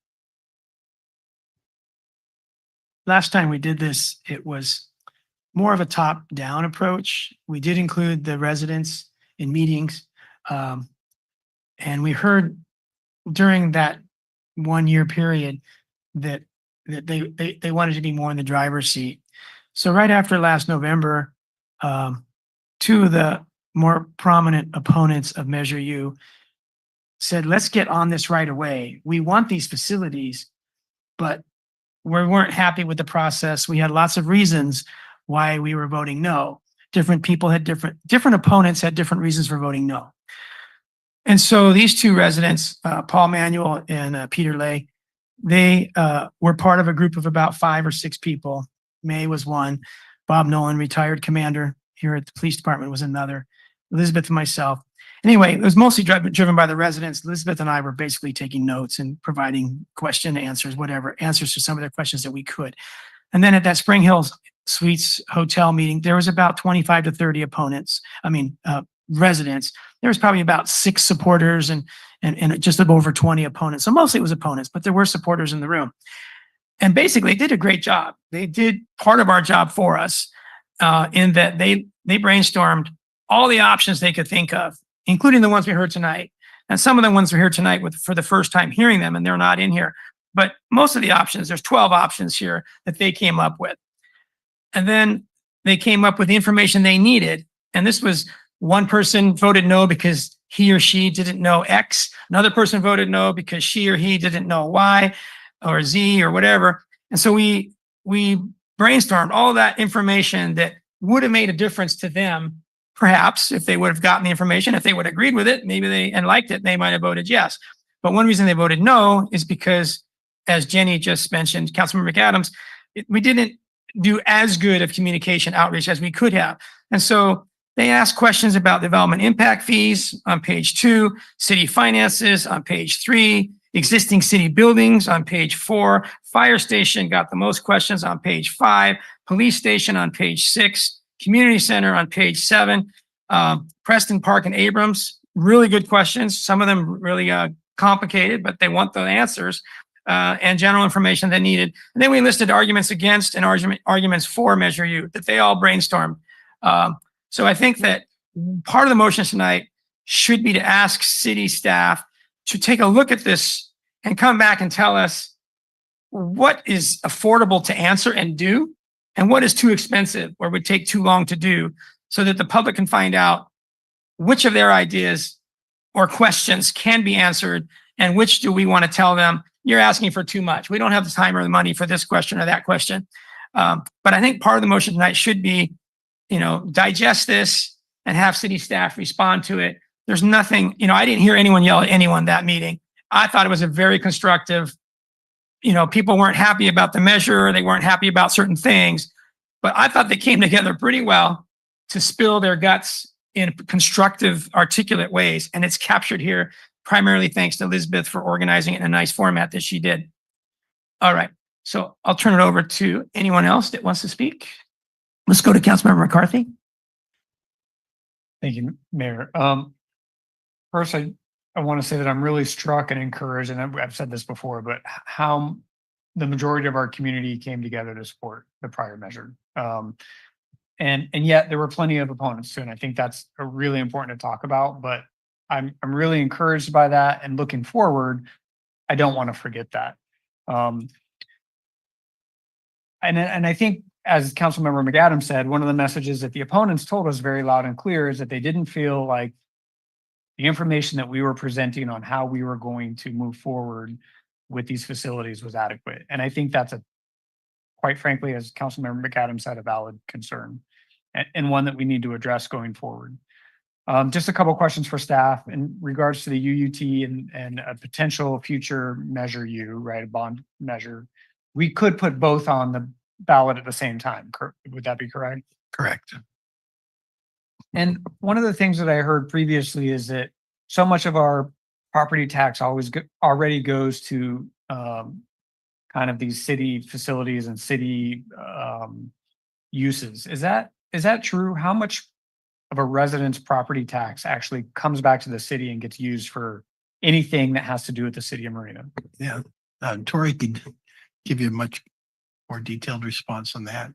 S1: Last time we did this, it was more of a top-down approach. We did include the residents in meetings. And we heard during that 1 year period that they wanted to be more in the driver's seat. So right after last November, two of the more prominent opponents of Measure U said, let's get on this right away. We want these facilities, but we weren't happy with the process. We had lots of reasons why we were voting no. Different people had different opponents had different reasons for voting no. And so these two residents, Paul Manuel and Peter Lay, they were part of a group of about 5 or 6 people. May was one. Bob Nolan, retired commander here at the police department, was another. Elizabeth and myself. Anyway, it was mostly driven by the residents. Elizabeth and I were basically taking notes and providing question answers, whatever, answers to some of their questions that we could. And then at that Spring Hills Suites hotel meeting, there was about 25 to 30 residents. There was probably about 6 supporters and just over 20 opponents. So mostly it was opponents, but there were supporters in the room. And basically, they did a great job. They did part of our job for us in that they brainstormed all the options they could think of, including the ones we heard tonight. And some of the ones we're here tonight for the first time hearing them, and they're not in here. But most of the options, there's 12 options here that they came up with. And then they came up with the information they needed. And this was one person voted no because he or she didn't know X. Another person voted no because she or he didn't know Y or Z or whatever. And so we brainstormed all that information that would have made a difference to them. Perhaps if they would have gotten the information, if they would have agreed with it, maybe and liked it, they might have voted yes. But one reason they voted no is because, as Jenny just mentioned, Councilmember McAdams, we didn't do as good of communication outreach as we could have. And so they asked questions about development impact fees on page 2, city finances on page 3, existing city buildings on page 4, fire station got the most questions on page 5, police station on page 6, community center on page 7, Preston Park and Abrams, really good questions. Some of them really complicated, but they want the answers and general information they needed. And then we listed arguments against and arguments for Measure U that they all brainstormed. So I think that part of the motion tonight should be to ask city staff to take a look at this and come back and tell us what is affordable to answer and do, and what is too expensive or would take too long to do, so that the public can find out which of their ideas or questions can be answered and which do we want to tell them, you're asking for too much. We don't have the time or the money for this question or that question. But I think part of the motion tonight should be, digest this and have city staff respond to it. There's nothing, I didn't hear anyone yell at anyone that meeting. I thought it was a very constructive, people weren't happy about the measure. They weren't happy about certain things, but I thought they came together pretty well to spill their guts in constructive, articulate ways. And it's captured here, primarily thanks to Elizabeth for organizing it in a nice format that she did. All right. So I'll turn it over to anyone else that wants to speak. Let's go to Councilmember McCarthy.
S5: Thank you, Mayor. First, I want to say that I'm really struck and encouraged, and I've said this before, but how the majority of our community came together to support the prior measure. And yet there were plenty of opponents too, and I think that's really important to talk about, but I'm really encouraged by that, and looking forward, I don't want to forget that. Um, and I think, as Councilmember McAdams said, one of the messages that the opponents told us very loud and clear is that they didn't feel like the information that we were presenting on how we were going to move forward with these facilities was adequate. And I think that's quite frankly, as Councilmember McAdams said, a valid concern and one that we need to address going forward. Just a couple questions for staff in regards to the UUT and a potential future measure U, right, a bond measure. We could put both on the ballot at the same time. Would that be correct?
S4: Correct.
S5: And one of the things that I heard previously is that so much of our property tax already goes to kind of these city facilities and city uses. Is that true? How much of a resident's property tax actually comes back to the city and gets used for anything that has to do with the city of Marina?
S4: Yeah. Tori could give you a much more detailed response on that.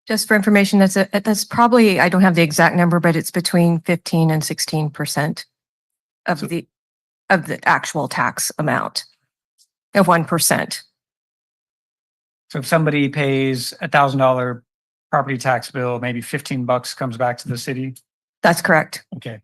S10: Just for information, that's probably, I don't have the exact number, but it's between 15 and 16% of the actual tax amount of 1%.
S5: So if somebody pays $1,000 property tax bill, maybe $15 comes back to the city.
S10: That's correct.
S5: Okay.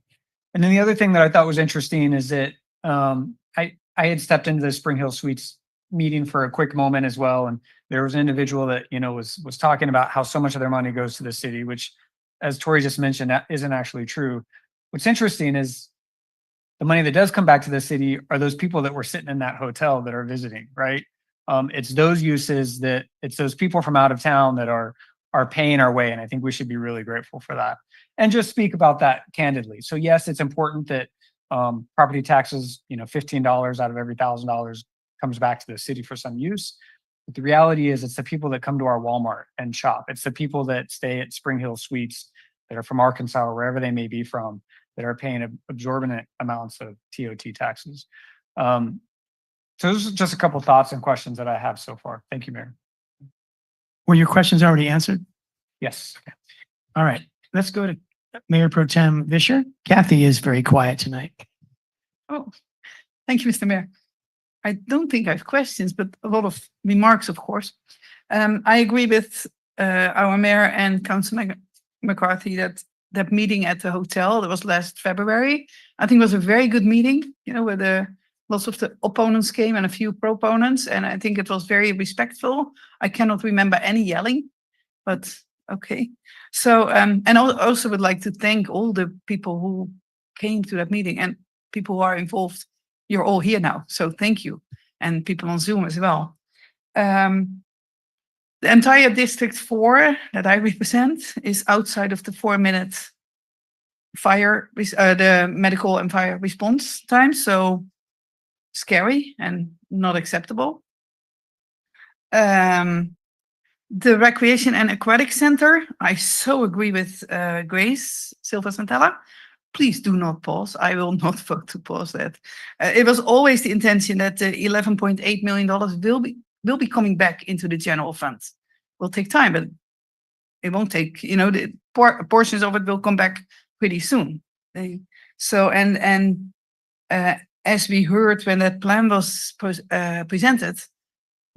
S5: And then the other thing that I thought was interesting is that I had stepped into the Spring Hill Suites meeting for a quick moment as well, and there was an individual that was talking about how so much of their money goes to the city, which, as Tori just mentioned, that isn't actually true. What's interesting is the money that does come back to the city are those people that were sitting in that hotel that are visiting, right? It's those uses it's those people from out of town that are paying our way, and I think we should be really grateful for that. And just speak about that candidly. So yes, it's important that property taxes, $15 out of every $1,000 comes back to the city for some use. But the reality is it's the people that come to our Walmart and shop. It's the people that stay at Spring Hill Suites that are from Arkansas or wherever they may be from that are paying exorbitant amounts of TOT taxes. So those are just a couple thoughts and questions that I have so far. Thank you, Mayor.
S1: Were your questions already answered?
S5: Yes.
S1: All right, let's go to Mayor Pro Tem Vischer. Kathy is very quiet tonight.
S11: Oh, thank you, Mr. Mayor. I don't think I have questions, but a lot of remarks, of course. I agree with our mayor and Councilman McCarthy that meeting at the hotel that was last February, I think was a very good meeting, where lots of the opponents came and a few proponents, and I think it was very respectful. I cannot remember any yelling, but okay. So, and I also would like to thank all the people who came to that meeting and people who are involved. You're all here now, so thank you. And people on Zoom as well. The entire District 4 that I represent is outside of the 4-minute the medical and fire response time, so scary and not acceptable. The Recreation and Aquatic Center, I so agree with Grace Silva Santella. Please do not pause. I will not vote to pause that. It was always the intention that the $11.8 million will be coming back into the general fund. Will take time, but it won't take, the portions of it will come back pretty soon. As we heard when that plan was presented,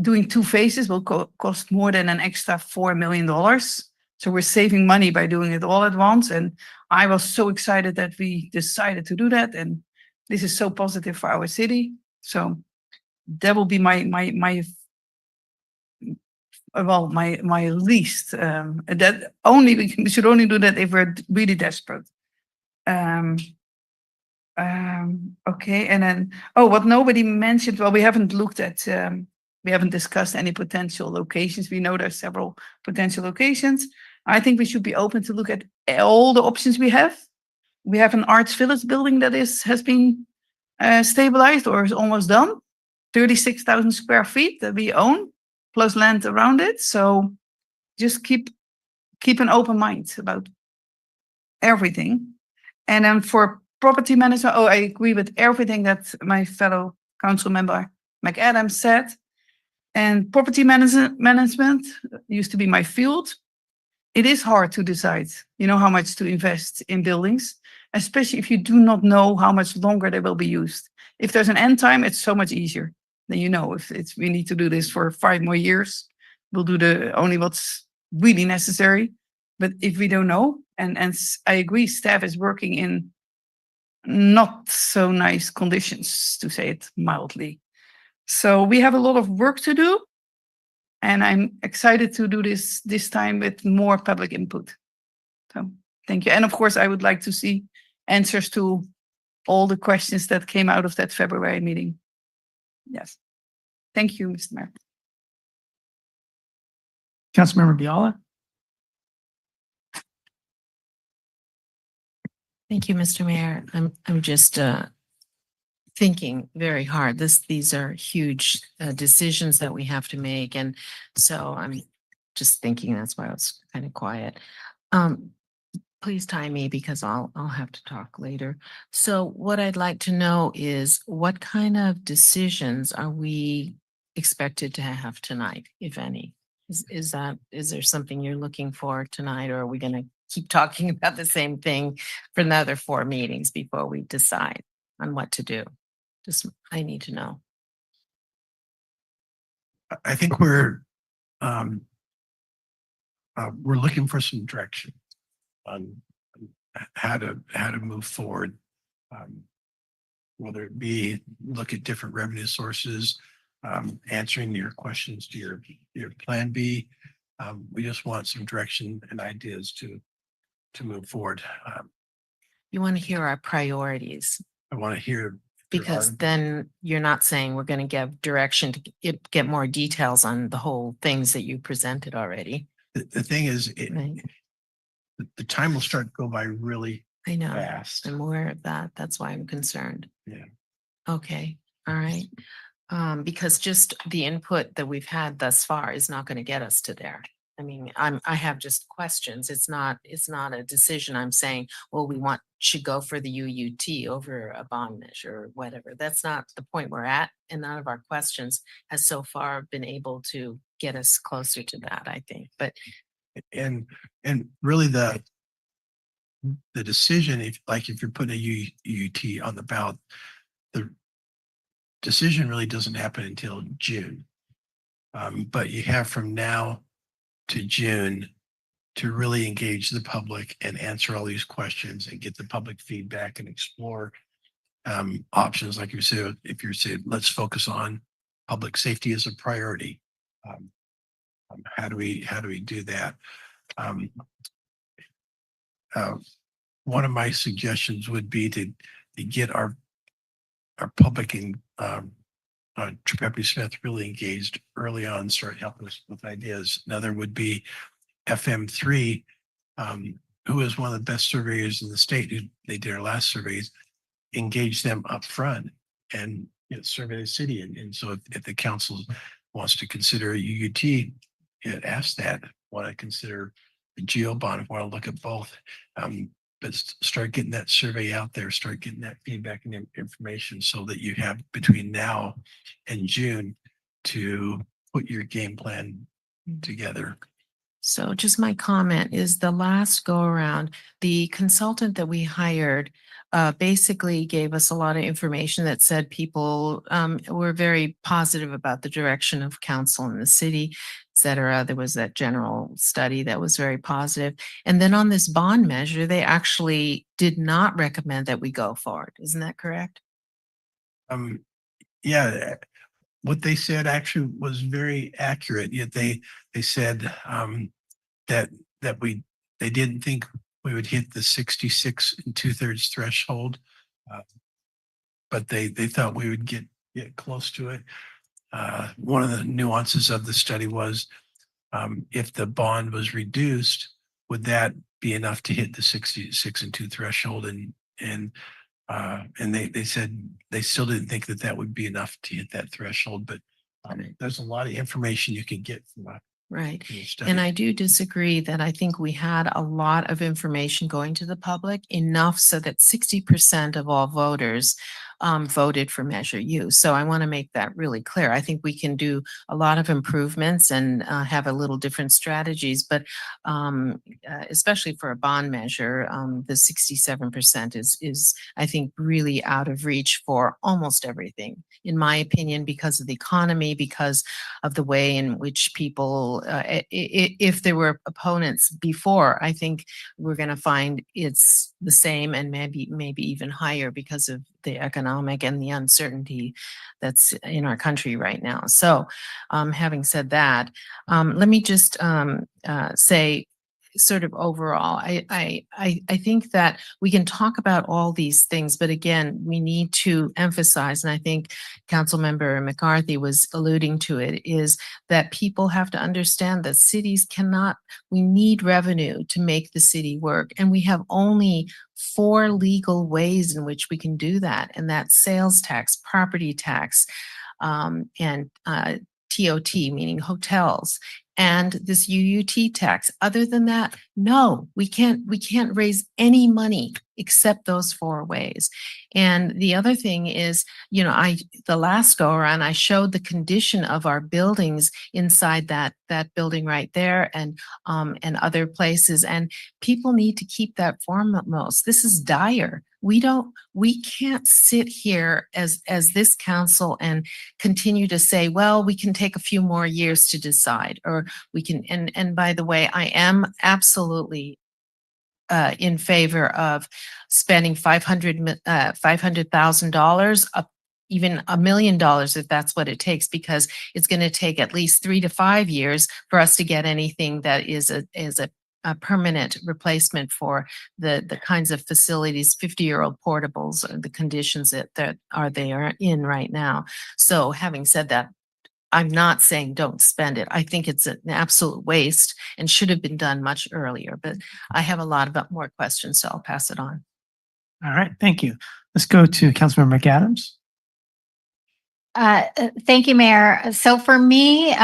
S11: doing 2 phases will cost more than an extra $4 million. So we're saving money by doing it all at once. And I was so excited that we decided to do that. And this is so positive for our city. So that will be my least. That only we should only do that if we're really desperate. Okay. And then, what nobody mentioned, well, we haven't looked at, we haven't discussed any potential locations. We know there's several potential locations. I think we should be open to look at all the options we have. We have an Arts Village building that has been stabilized or is almost done. 36,000 square feet that we own, plus land around it. So just keep an open mind about everything. And then for property management, I agree with everything that my fellow council member McAdams said. And property management used to be my field. It is hard to decide, how much to invest in buildings, especially if you do not know how much longer they will be used. If there's an end time, it's so much easier. Then if we need to do this for 5 more years, we'll do only what's really necessary. But if we don't know, and I agree, staff is working in not so nice conditions, to say it mildly. So we have a lot of work to do. And I'm excited to do this time with more public input. So thank you. And of course, I would like to see answers to all the questions that came out of that February meeting. Yes. Thank you, Mr. Mayor.
S1: Councilmember Biala.
S12: Thank you, Mr. Mayor. I'm just thinking very hard. These are huge decisions that we have to make. And so I'm just thinking that's why I was kind of quiet. Please time me because I'll have to talk later. So what I'd like to know is what kind of decisions are we expected to have tonight, if any? Is there something you're looking for tonight, or are we going to keep talking about the same thing for another 4 meetings before we decide on what to do? I need to know.
S4: I think we're looking for some direction on how to move forward. Whether it be look at different revenue sources, answering your questions to your plan B. We just want some direction and ideas to move forward.
S12: You want to hear our priorities,
S4: I want to hear.
S12: because then you're not saying we're going to give direction to get more details on the whole things that you presented already.
S4: The thing is,
S12: Right.
S4: the time will start to go by really
S12: I know.
S4: fast.
S12: I'm aware of that. That's why I'm concerned.
S4: Yeah.
S12: Okay. All right. Because just the input that we've had thus far is not going to get us to there. I mean, I have just questions. It's not a decision. I'm saying, well, should go for the UUT over a bond measure or whatever. That's not the point we're at. And none of our questions has so far been able to get us closer to that, I think. But
S4: And really the decision, if you're putting a UUT on the ballot, the decision really doesn't happen until June. But you have from now to June to really engage the public and answer all these questions and get the public feedback and explore options. Like you said, if you're saying, let's focus on public safety as a priority. How do we do that? One of my suggestions would be to get our public and Trip Smith really engaged early on, start helping us with ideas. Another would be FM3, who is one of the best surveyors in the state. Who they did our last surveys, engage them up front and survey the city. And so if the council wants to consider a UUT, ask that. Want to consider a geo bond? Want to look at both? But start getting that survey out there, start getting that feedback and information so that you have between now and June to put your game plan together.
S12: so just my comment is the last go around, the consultant that we hired basically gave us a lot of information that said people were very positive about the direction of council in the city, et cetera. There was that general study that was very positive. And then on this bond measure, they actually did not recommend that we go forward. Isn't that correct?
S4: Yeah, what they said actually was very accurate. Yet they said that they didn't think we would hit the 66 2/3 threshold, but they thought we would get close to it. One of the nuances of the study was if the bond was reduced, would that be enough to hit the 66 2 threshold? And they said they still didn't think that would be enough to hit that threshold. But there's a lot of information you can get from a
S12: Right.
S4: study.
S12: And I do disagree that I think we had a lot of information going to the public, enough so that 60% of all voters voted for Measure U. So I want to make that really clear. I think we can do a lot of improvements and have a little different strategies, but especially for a bond measure, the 67% is, I think, really out of reach for almost everything, in my opinion, because of the economy, because of the way in which people, if there were opponents before, I think we're going to find it's the same and maybe even higher because of the economic and the uncertainty that's in our country right now. So having said that, let me just say, sort of overall, I think that we can talk about all these things, but again, we need to emphasize, and I think Councilmember McCarthy was alluding to it, is that people have to understand that cities cannot, we need revenue to make the city work. And we have only 4 legal ways in which we can do that. And that's sales tax, property tax, and TOT, meaning hotels, and this UUT tax. Other than that, no, we can't raise any money except those 4 ways. And the other thing is, the last go around, I showed the condition of our buildings inside that building right there, and other places. And people need to keep that foremost. This is dire. We can't sit here as this council and continue to say, well, we can take a few more years to decide, or we can, and by the way, I am absolutely in favor of spending $500,000, up even $1 million if that's what it takes, because it's going to take at least 3 to 5 years for us to get anything that is a permanent replacement for the kinds of facilities, 50-year-old portables, the conditions that they are in right now. So having said that, I'm not saying don't spend it. I think it's an absolute waste and should have been done much earlier, but I have a lot of more questions, so I'll pass it on.
S1: All right, thank you. Let's go to Councilmember McAdams.
S9: Thank you, Mayor. So for me,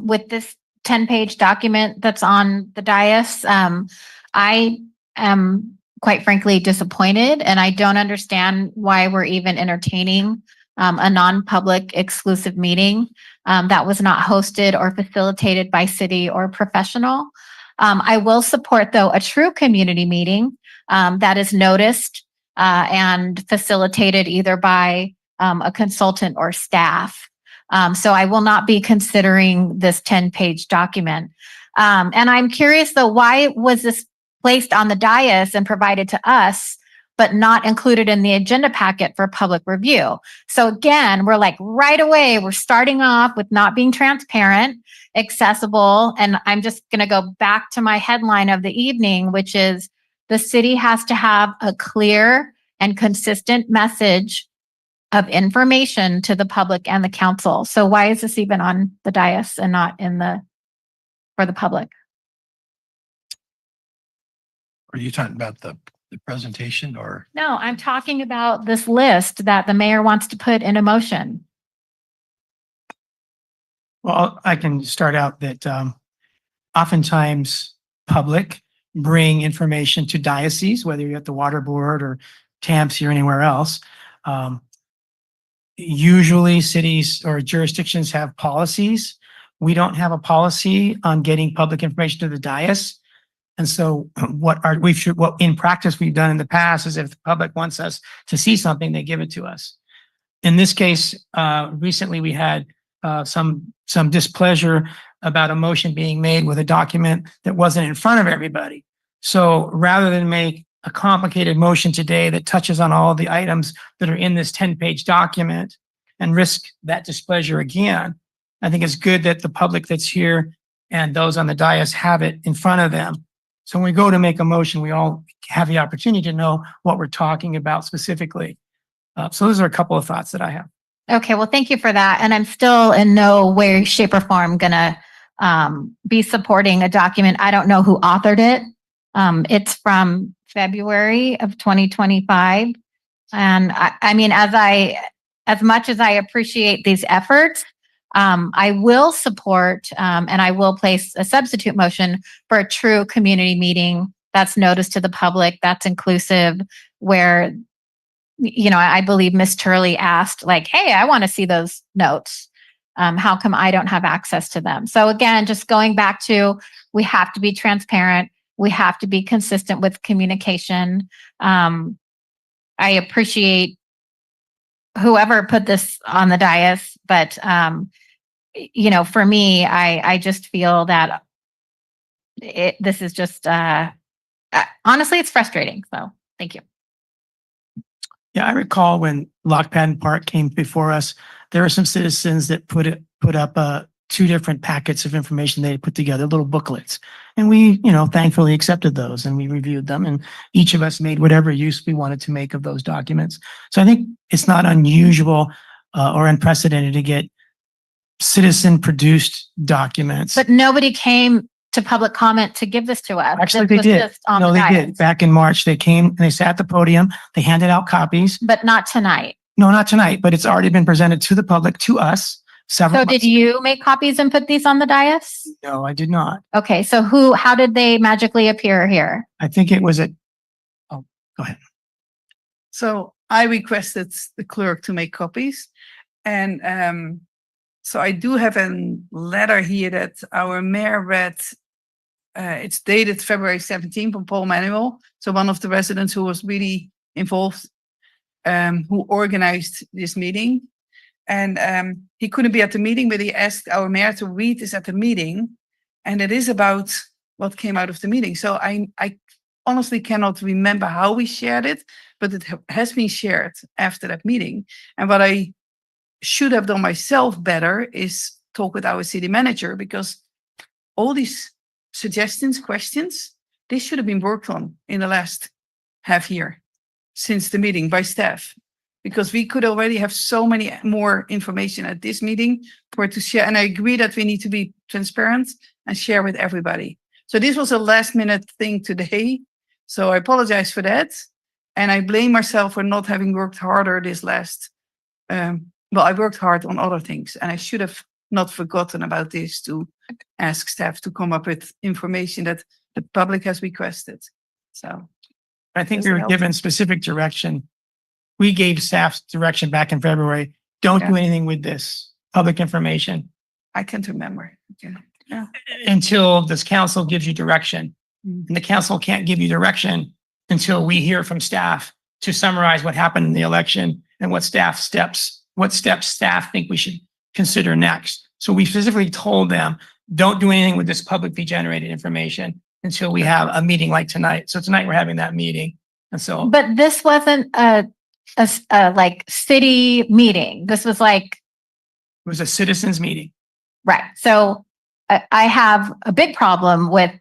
S9: with this 10-page document that's on the dais, I am quite frankly disappointed, and I don't understand why we're even entertaining a non-public exclusive meeting that was not hosted or facilitated by city or professional. I will support, though, a true community meeting that is noticed and facilitated either by a consultant or staff. So I will not be considering this 10-page document. And I'm curious, though, why was this placed on the dais and provided to us, but not included in the agenda packet for public review? So again, we're like right away, we're starting off with not being transparent, accessible. And I'm just going to go back to my headline of the evening, which is the city has to have a clear and consistent message of information to the public and the council. So why is this even on the dais and not for the public?
S4: Are you talking about the presentation, or?
S9: No, I'm talking about this list that the mayor wants to put in a motion.
S1: Well, I can start out that oftentimes public bring information to dioceses, whether you're at the water board or TAMPS or anywhere else. Usually cities or jurisdictions have policies. We don't have a policy on getting public information to the dais. And so what in practice we've done in the past is if the public wants us to see something, they give it to us. In this case, recently we had some displeasure about a motion being made with a document that wasn't in front of everybody. So rather than make a complicated motion today that touches on all the items that are in this 10-page document and risk that displeasure again, I think it's good that the public that's here and those on the dais have it in front of them. So when we go to make a motion, we all have the opportunity to know what we're talking about specifically. So those are a couple of thoughts that I have.
S9: Okay, well, thank you for that. And I'm still in no way, shape, or form gonna be supporting a document. I don't know who authored it. It's from February of 2025. And I mean, as much as I appreciate these efforts, I will support and I will place a substitute motion for a true community meeting that's noticed to the public, that's inclusive, where I believe Miss Turley asked like, hey, I want to see those notes. How come I don't have access to them? So again, just going back to, we have to be transparent. We have to be consistent with communication. I appreciate whoever put this on the dais, but for me, I just feel that this is just honestly, it's frustrating. So thank you.
S1: Yeah, I recall when Lock Patent Park came before us, there were some citizens that put up two different packets of information they put together, little booklets. And we, thankfully accepted those and we reviewed them, and each of us made whatever use we wanted to make of those documents. So I think it's not unusual or unprecedented to get citizen produced documents.
S9: But nobody came to public comment to give this to us.
S1: Actually,
S9: This
S1: they
S9: was
S1: did.
S9: just on
S1: No,
S9: the
S1: they
S9: dais.
S1: did. Back in March, they came and they sat at the podium. They handed out copies.
S9: But not tonight.
S1: No, not tonight, but it's already been presented to the public, to us. Several
S9: So did
S1: months
S9: you make copies and put these on the dais?
S1: ago. No, I did not.
S9: Okay, so how did they magically appear here?
S1: I think it was go ahead.
S11: So I requested the clerk to make copies. And so I do have a letter here that our mayor read. It's dated February 17th from Paul Manuel. So one of the residents who was really involved, who organized this meeting. And he couldn't be at the meeting, but he asked our mayor to read this at the meeting. And it is about what came out of the meeting. So I honestly cannot remember how we shared it, but it has been shared after that meeting. And what I should have done myself better is talk with our city manager, because all these suggestions, questions, they should have been worked on in the last half year since the meeting by staff, because we could already have so many more information at this meeting for it to share. And I agree that we need to be transparent and share with everybody. So this was a last minute thing today. So I apologize for that. And I blame myself for not having worked harder this last, I worked hard on other things, and I should have not forgotten about this to ask staff to come up with information that the public has requested. So
S1: I think
S11: Does
S1: we
S11: it
S1: were
S11: help?
S1: given specific direction. We gave staff direction back in February. Don't do
S11: Yeah.
S1: anything with this public information
S11: I can't remember. Yeah.
S1: until this council gives you direction.
S11: Mm.
S1: And the council can't give you direction until we hear from staff to summarize what happened in the election and what steps staff think we should consider next. So we specifically told them, don't do anything with this publicly generated information until we have a meeting like tonight. So tonight we're having that meeting. And so,
S9: But this wasn't a like city meeting. This was like,
S1: it was a citizens meeting.
S9: right. So I have a big problem with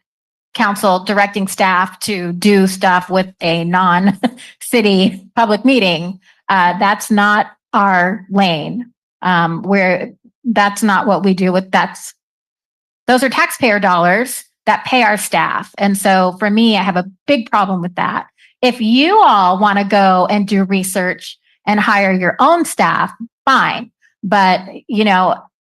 S9: council directing staff to do stuff with a non-city public meeting. That's not our lane. That's not what we do with those are taxpayer dollars that pay our staff. And so for me, I have a big problem with that. If you all want to go and do research and hire your own staff, fine. But,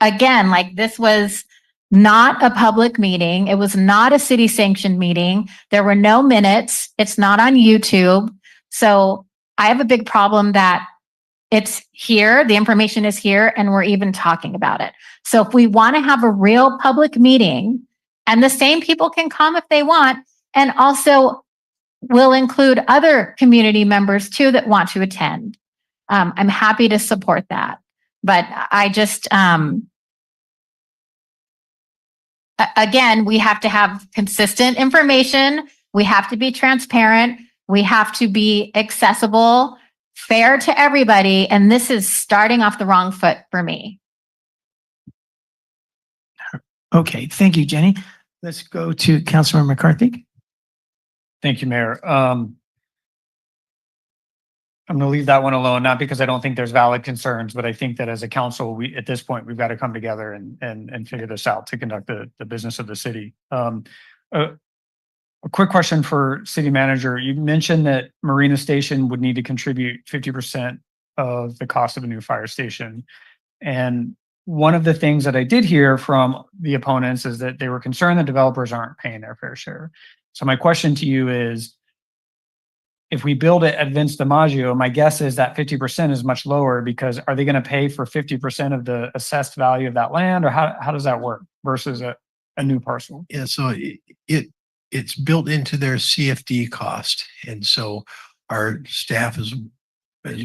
S9: again, like this was not a public meeting. It was not a city sanctioned meeting. There were no minutes. It's not on YouTube. So I have a big problem that it's here, the information is here, and we're even talking about it. So if we want to have a real public meeting, and the same people can come if they want, and also we'll include other community members too that want to attend. I'm happy to support that. But I just, again, we have to have consistent information. We have to be transparent. We have to be accessible, fair to everybody. And this is starting off the wrong foot for me.
S1: Okay, thank you, Jenny. Let's go to Councilor McCarthy.
S5: Thank you, Mayor. I'm going to leave that one alone, not because I don't think there's valid concerns, but I think that as a council, at this point, we've got to come together and figure this out to conduct the business of the city. A quick question for city manager. You mentioned that Marina Station would need to contribute 50% of the cost of a new fire station. And one of the things that I did hear from the opponents is that they were concerned that developers aren't paying their fair share. So my question to you is, if we build it at Vince DiMaggio, my guess is that 50% is much lower because are they going to pay for 50% of the assessed value of that land, or how does that work versus a new parcel?
S4: Yeah, so it's built into their CFD cost. And so our staff is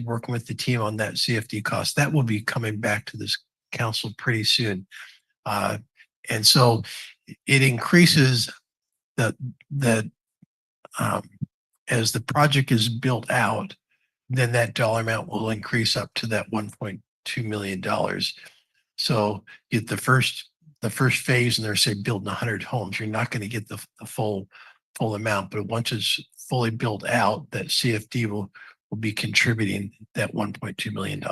S4: working with the team on that CFD cost. That will be coming back to this council pretty soon. And so it increases the as the project is built out, then that dollar amount will increase up to that $1.2 million. So get the first phase, and they're say building 100 homes. You're not going to get the full amount, but once it's fully built out, that CFD will be contributing that $1.2 million.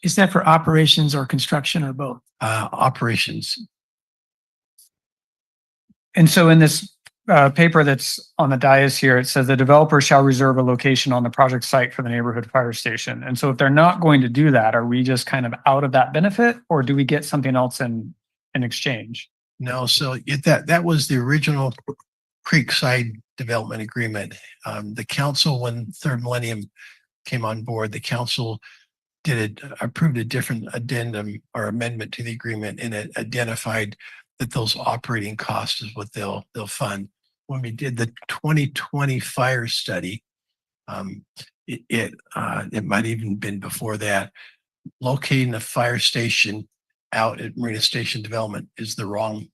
S1: Is that for operations or construction or both?
S4: Operations.
S5: And so in this paper that's on the dais here, it says the developer shall reserve a location on the project site for the neighborhood fire station. And so if they're not going to do that, are we just kind of out of that benefit, or do we get something else in exchange?
S4: No, so that was the original Creekside development agreement. The council, when Third Millennium came on board, the council approved a different addendum or amendment to the agreement, and it identified that those operating costs is what they'll fund. When we did the 2020 fire study, it might even been before that, locating a fire station out at Marina Station Development is the wrong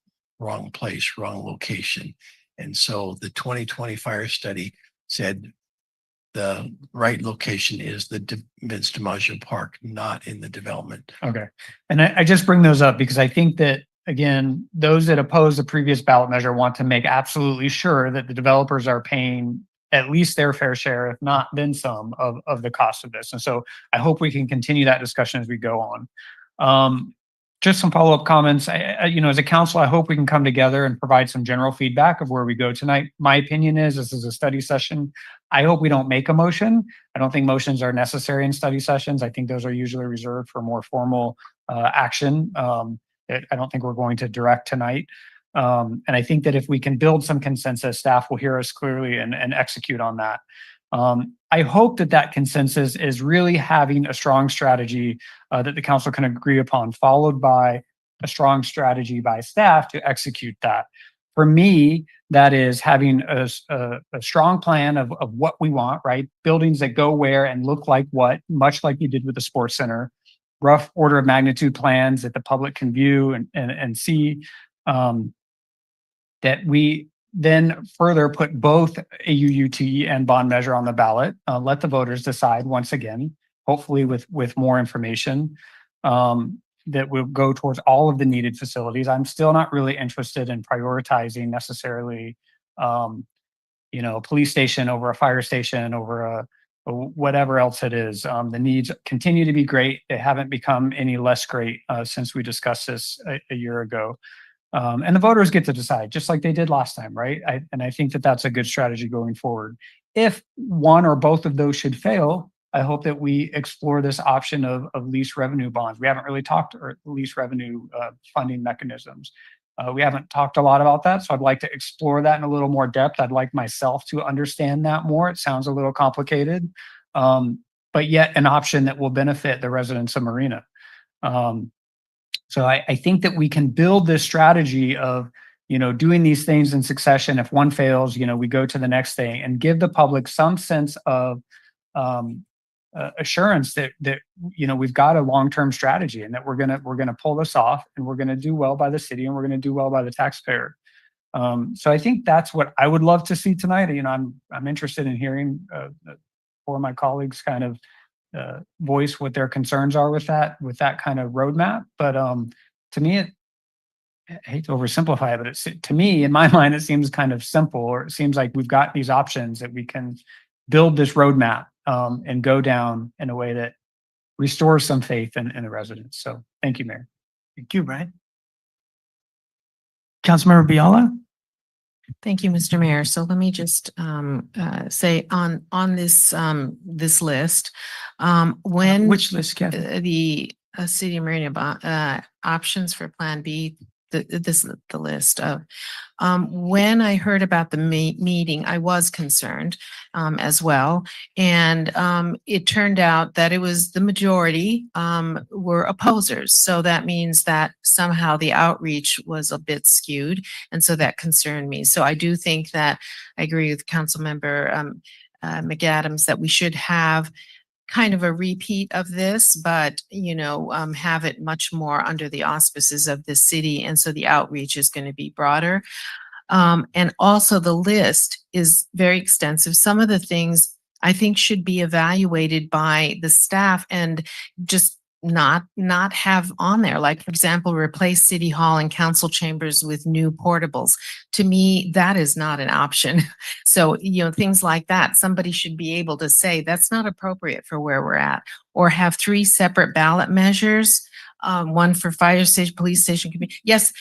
S4: place, wrong location. And so the 2020 fire study said the right location is the Vince DiMaggio Park, not in the development.
S5: Okay. And I just bring those up because I think that, again, those that oppose the previous ballot measure want to make absolutely sure that the developers are paying at least their fair share, if not then some, of the cost of this. And so I hope we can continue that discussion as we go on. Just some follow-up comments. As a council, I hope we can come together and provide some general feedback of where we go tonight. My opinion is this is a study session. I hope we don't make a motion. I don't think motions are necessary in study sessions. I think those are usually reserved for more formal action. I don't think we're going to direct tonight. And I think that if we can build some consensus, staff will hear us clearly and execute on that. I hope that consensus is really having a strong strategy that the council can agree upon, followed by a strong strategy by staff to execute that. For me, that is having a strong plan of what we want, right? Buildings that go where and look like what, much like you did with the sports center. Rough order of magnitude plans that the public can view and see, that we then further put both AUUT and bond measure on the ballot. Let the voters decide once again, hopefully with more information, that will go towards all of the needed facilities. I'm still not really interested in prioritizing necessarily, a police station over a fire station over whatever else it is. The needs continue to be great. They haven't become any less great since we discussed this a year ago. And the voters get to decide, just like they did last time, right? I think that's a good strategy going forward. If one or both of those should fail, I hope that we explore this option of lease revenue bonds. We haven't really talked or lease revenue funding mechanisms. We haven't talked a lot about that, so I'd like to explore that in a little more depth. I'd like myself to understand that more. It sounds a little complicated, but yet an option that will benefit the residents of Marina. So I think that we can build this strategy of, doing these things in succession. If one fails, we go to the next thing and give the public some sense of assurance that we've got a long-term strategy and that we're gonna pull this off and we're gonna do well by the city and we're gonna do well by the taxpayer. So I think that's what I would love to see tonight. I'm interested in hearing for my colleagues kind of voice what their concerns are with that kind of roadmap. But to me, I hate to oversimplify it, but to me, in my mind, it seems kind of simple, or it seems like we've got these options that we can build this roadmap and go down in a way that restores some faith in the residents. So thank you, Mayor.
S1: Thank you, Brian. Councilmember Biala?
S12: Thank you, Mr. Mayor. So let me just say on this list, when
S1: Which list, Kathy?
S12: the City of Marina options for Plan B the list of. When I heard about the meeting, I was concerned as well. And it turned out that it was the majority were opposers. So that means that somehow the outreach was a bit skewed. And so that concerned me. So I do think that I agree with Councilmember McAdams that we should have kind of a repeat of this, but have it much more under the auspices of the city. And so the outreach is going to be broader. And also the list is very extensive. Some of the things I think should be evaluated by the staff and just not have on there. Like, for example, replace city hall and council chambers with new portables. To me, that is not an option. So, things like that, somebody should be able to say that's not appropriate for where we're at, or have 3 separate ballot measures. One for fire station, police station. Yes,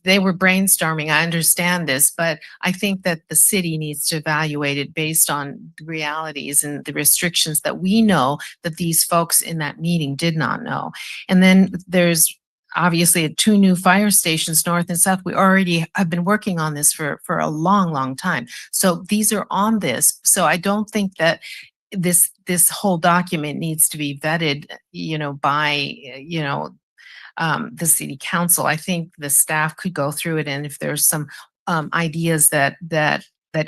S12: they were brainstorming. I understand this, but I think that the city needs to evaluate it based on the realities and the restrictions that we know that these folks in that meeting did not know. And then there's obviously 2 new fire stations, north and south. We already have been working on this for a long, long time. So these are on this. So I don't think that this whole document needs to be vetted, by, the city council. I think the staff could go through it, and if there's some ideas that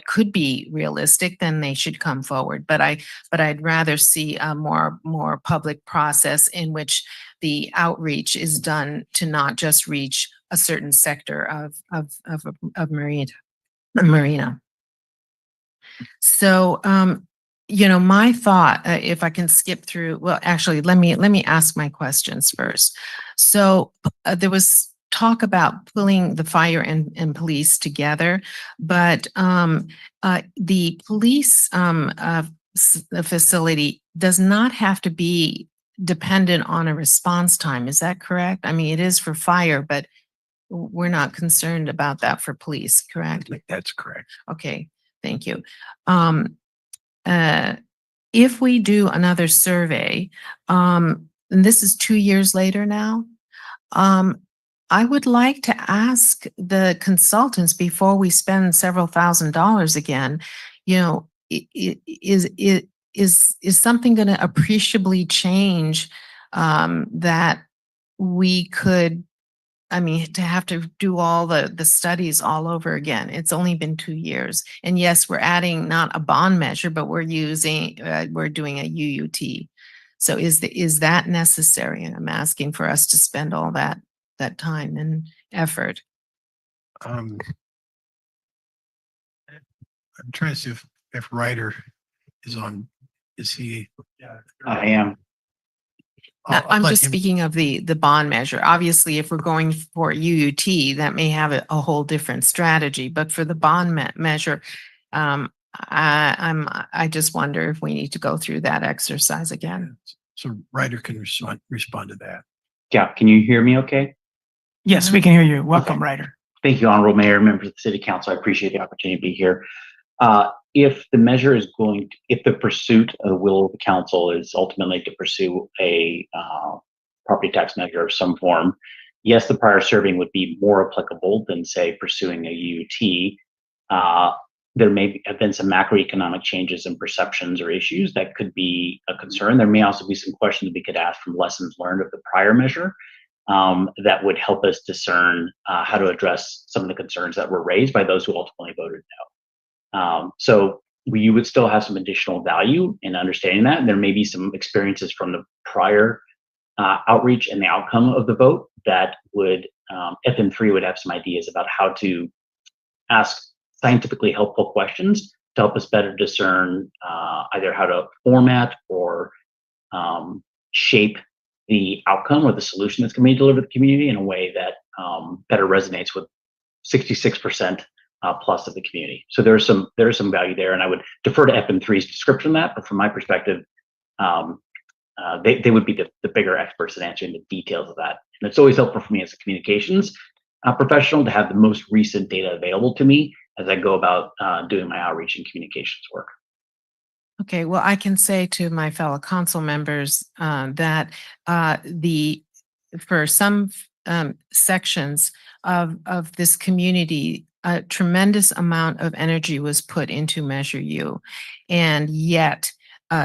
S12: could be realistic, then they should come forward. But I'd rather see a more public process in which the outreach is done to not just reach a certain sector of Marina. So, my thought, if I can skip through, well, actually, let me ask my questions first. So there was talk about pulling the fire and police together, but the police facility does not have to be dependent on a response time. Is that correct? I mean, it is for fire, but we're not concerned about that for police, correct?
S4: That's correct.
S12: Okay, thank you. If we do another survey, and this is 2 years later now, I would like to ask the consultants before we spend several $1,000s again, is something going to appreciably change that we could, to have to do all the studies all over again. It's only been 2 years. And yes, we're adding not a bond measure, but we're doing a UUT. So is that necessary? And I'm asking for us to spend all that time and effort.
S4: I'm trying to see if Ryder is on. Is he?
S13: Yeah, I am.
S12: I'm just speaking of the bond measure. Obviously, if we're going for UUT, that may have a whole different strategy. But for the bond measure, I just wonder if we need to go through that exercise again.
S4: So Ryder can respond to that.
S13: Yeah, can you hear me okay?
S1: Yes, we can hear you. Welcome, Ryder.
S13: Thank you, Honorable Mayor, members of the City Council. I appreciate the opportunity to be here. If the measure is if the pursuit of the will of the council is ultimately to pursue a property tax measure of some form, yes, the prior serving would be more applicable than, say, pursuing a UUT. There may have been some macroeconomic changes in perceptions or issues that could be a concern. There may also be some questions we could ask from lessons learned of the prior measure that would help us discern how to address some of the concerns that were raised by those who ultimately voted no. So you would still have some additional value in understanding that. And there may be some experiences from the prior outreach and the outcome of the vote that would, FM3 would have some ideas about how to ask scientifically helpful questions to help us better discern either how to format or shape the outcome or the solution that's going to be delivered to the community in a way that better resonates with 66% plus of the community. So there's some value there, and I would defer to FM3's description of that. But from my perspective, they would be the bigger experts in answering the details of that. And it's always helpful for me as a communications professional to have the most recent data available to me as I go about doing my outreach and communications work.
S12: Okay, well, I can say to my fellow council members that for some sections of this community, a tremendous amount of energy was put into Measure U. And yet,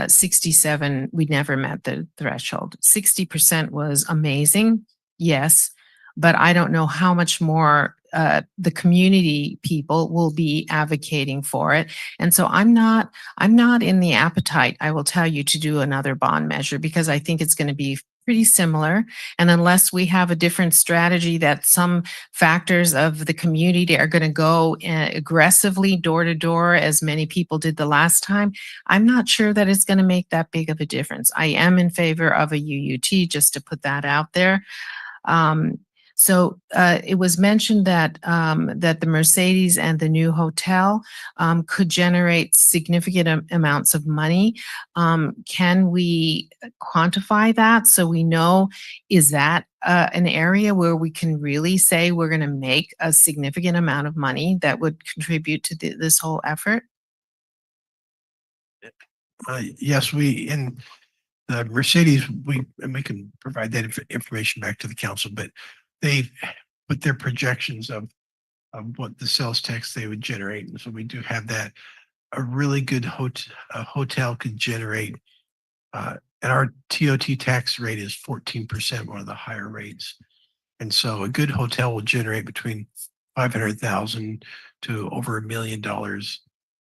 S12: 67, we never met the threshold. 60% was amazing, yes, but I don't know how much more the community people will be advocating for it. And so I'm not in the appetite, I will tell you, to do another bond measure, because I think it's going to be pretty similar. And unless we have a different strategy, that some factors of the community are going to go aggressively door to door, as many people did the last time, I'm not sure that it's going to make that big of a difference. I am in favor of a UUT, just to put that out there. So it was mentioned that that the Mercedes and the new hotel could generate significant amounts of money. Can we quantify that so we know, is that an area where we can really say we're going to make a significant amount of money that would contribute to this whole effort?
S4: Yes, in the Mercedes, we can provide that information back to the council, but they put their projections of what the sales tax they would generate. And so we do have that. A really good hotel could generate, and our TOT tax rate is 14%, one of the higher rates. And so a good hotel will generate between 500,000 to over $1 million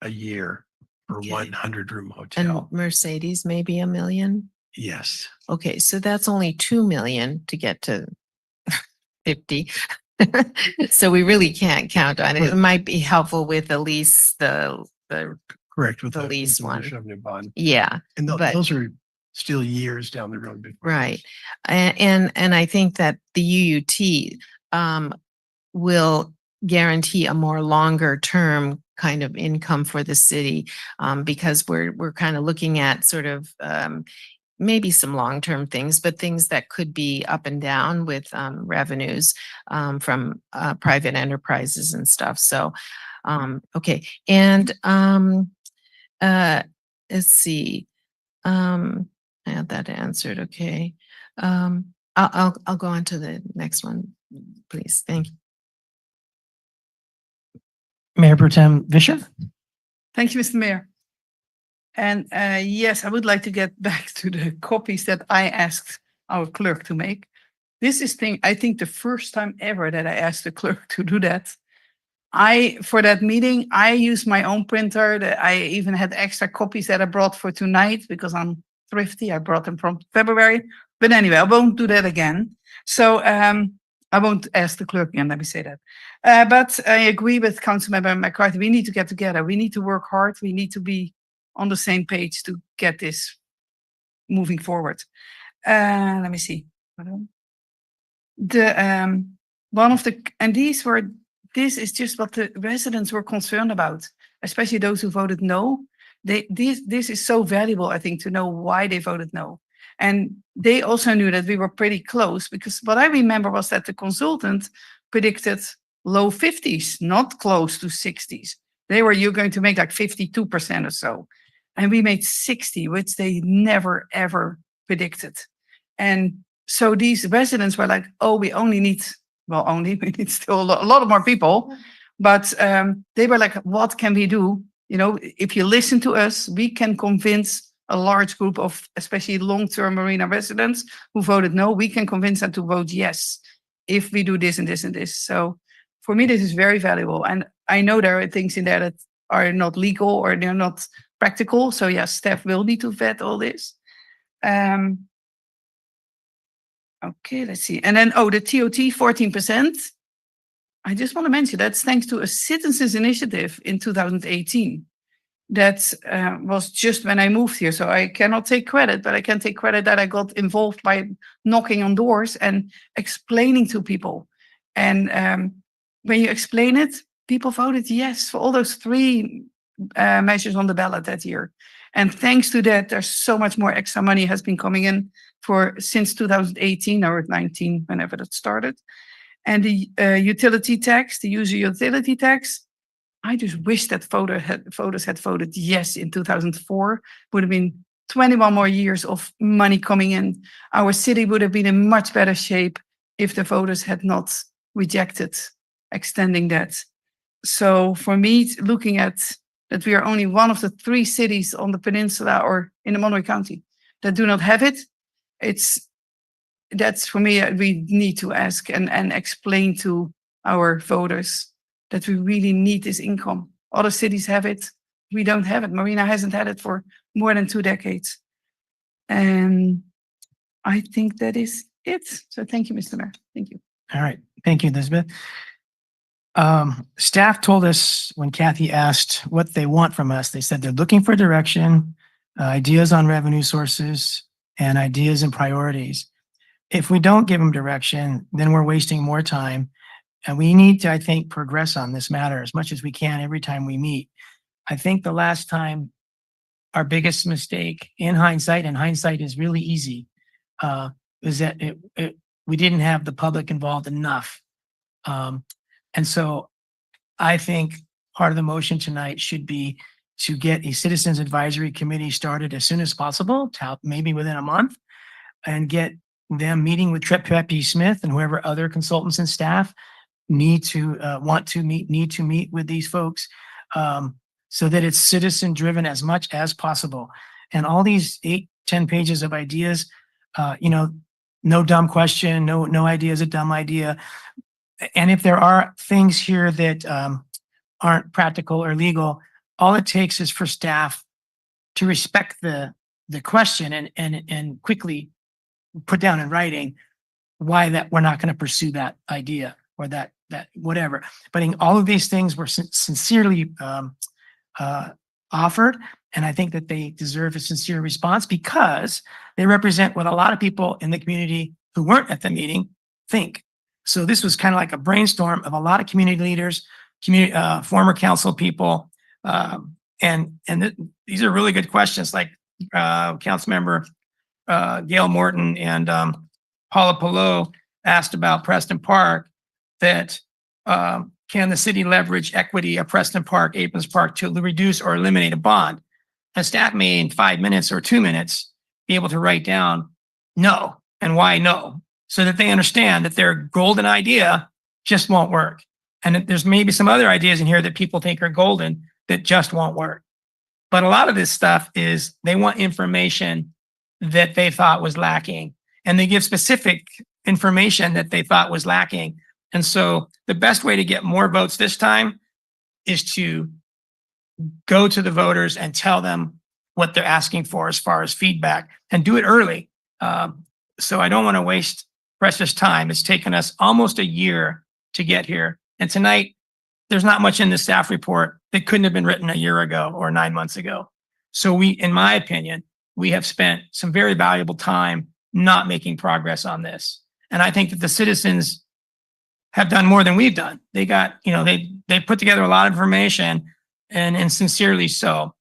S4: a year for
S12: Okay.
S4: 100-room
S12: And
S4: hotel.
S12: Mercedes maybe $1 million?
S4: Yes.
S12: Okay, so that's only 2 million to get to 50. So we really can't count on it. It might be helpful with the lease, the
S4: Correct. With
S12: the lease one.
S4: revenue bond.
S12: Yeah,
S4: And
S12: but-
S4: those are still years down the road. before
S12: right.
S4: those.
S12: And I think that the UUT will guarantee a more longer term kind of income for the city, because we're kind of looking at sort of maybe some long-term things, but things that could be up and down with revenues from private enterprises and stuff. So, okay. And let's see. I had that answered. Okay. I'll go on to the next one, please. Thank you.
S1: Mayor Pro Tem Vischer?
S11: Thank you, Mr. Mayor. And yes, I would like to get back to the copies that I asked our clerk to make. This is I think the first time ever that I asked the clerk to do that. For that meeting, I used my own printer. I even had extra copies that I brought for tonight because I'm thrifty. I brought them from February. But anyway, I won't do that again. So I won't ask the clerk again, let me say that. But I agree with Councilmember McCarthy. We need to get together. We need to work hard. We need to be on the same page to get this moving forward. Let me see. This is just what the residents were concerned about, especially those who voted no. This is so valuable, I think, to know why they voted no. And they also knew that we were pretty close, because what I remember was that the consultant predicted low 50s, not close to 60s. You're going to make like 52% or so. And we made 60, which they never, ever predicted. And so these residents were like, oh, we need still a lot of more people. But they were like, what can we do? You know, if you listen to us, we can convince a large group of especially long-term Marina residents who voted no, we can convince them to vote yes if we do this and this and this. So for me, this is very valuable. And I know there are things in there that are not legal or they're not practical. So yes, staff will need to vet all this. Okay, let's see. And then, the TOT 14%. I just want to mention that's thanks to a citizens initiative in 2018. That was just when I moved here. So I cannot take credit, but I can take credit that I got involved by knocking on doors and explaining to people. And when you explain it, people voted yes for all those 3 measures on the ballot that year. And thanks to that, there's so much more extra money has been coming in since 2018 or 19, whenever that started. And the utility tax, the user utility tax, I just wish that voters had voted yes in 2004. Would have been 21 more years of money coming in. Our city would have been in much better shape. if the voters had not rejected extending that. So for me, looking at that we are only one of the 3 cities on the peninsula or in the Monterey County that do not have it, that's for me, we need to ask and explain to our voters that we really need this income. Other cities have it. We don't have it. Marina hasn't had it for more than 2 decades. And I think that is it. So thank you, Mr. Mayor. Thank you.
S1: All right. Thank you, Elizabeth. Staff told us when Kathy asked what they want from us, they said they're looking for direction, ideas on revenue sources, and ideas and priorities. If we don't give them direction, then we're wasting more time. And we need to, I think, progress on this matter as much as we can every time we meet. I think the last time our biggest mistake in hindsight, and hindsight is really easy, is that we didn't have the public involved enough. And so I think part of the motion tonight should be to get a citizens advisory committee started as soon as possible, maybe within a month, and get them meeting with Pepe Smith and whoever other consultants and staff need to meet with these folks, so that it's citizen driven as much as possible. And all these 8-10 pages of ideas, no dumb question, no idea is a dumb idea. And if there are things here that aren't practical or legal, all it takes is for staff to respect the question and quickly put down in writing why that we're not going to pursue that idea or that whatever. But in all of these things were sincerely offered, and I think that they deserve a sincere response because they represent what a lot of people in the community who weren't at the meeting think. So this was kind of like a brainstorm of a lot of community leaders, former council people, and these are really good questions. Like Councilmember Gail Morton and Paula Pelot asked about Preston Park, that can the city leverage equity of Preston Park, Aprons Park to reduce or eliminate a bond? And staff may in 5 minutes or 2 minutes be able to write down no and why no, so that they understand that their golden idea just won't work. And that there's maybe some other ideas in here that people think are golden that just won't work. But a lot of this stuff is they want information that they thought was lacking, and they give specific information that they thought was lacking. And so the best way to get more votes this time is to go to the voters and tell them what they're asking for as far as feedback, and do it early. So I don't want to waste precious time. It's taken us almost a year to get here. And tonight, there's not much in the staff report that couldn't have been written a year ago or 9 months ago. So in my opinion, we have spent some very valuable time not making progress on this. And I think that the citizens have done more than we've done. They got, they put together a lot of information, and sincerely so.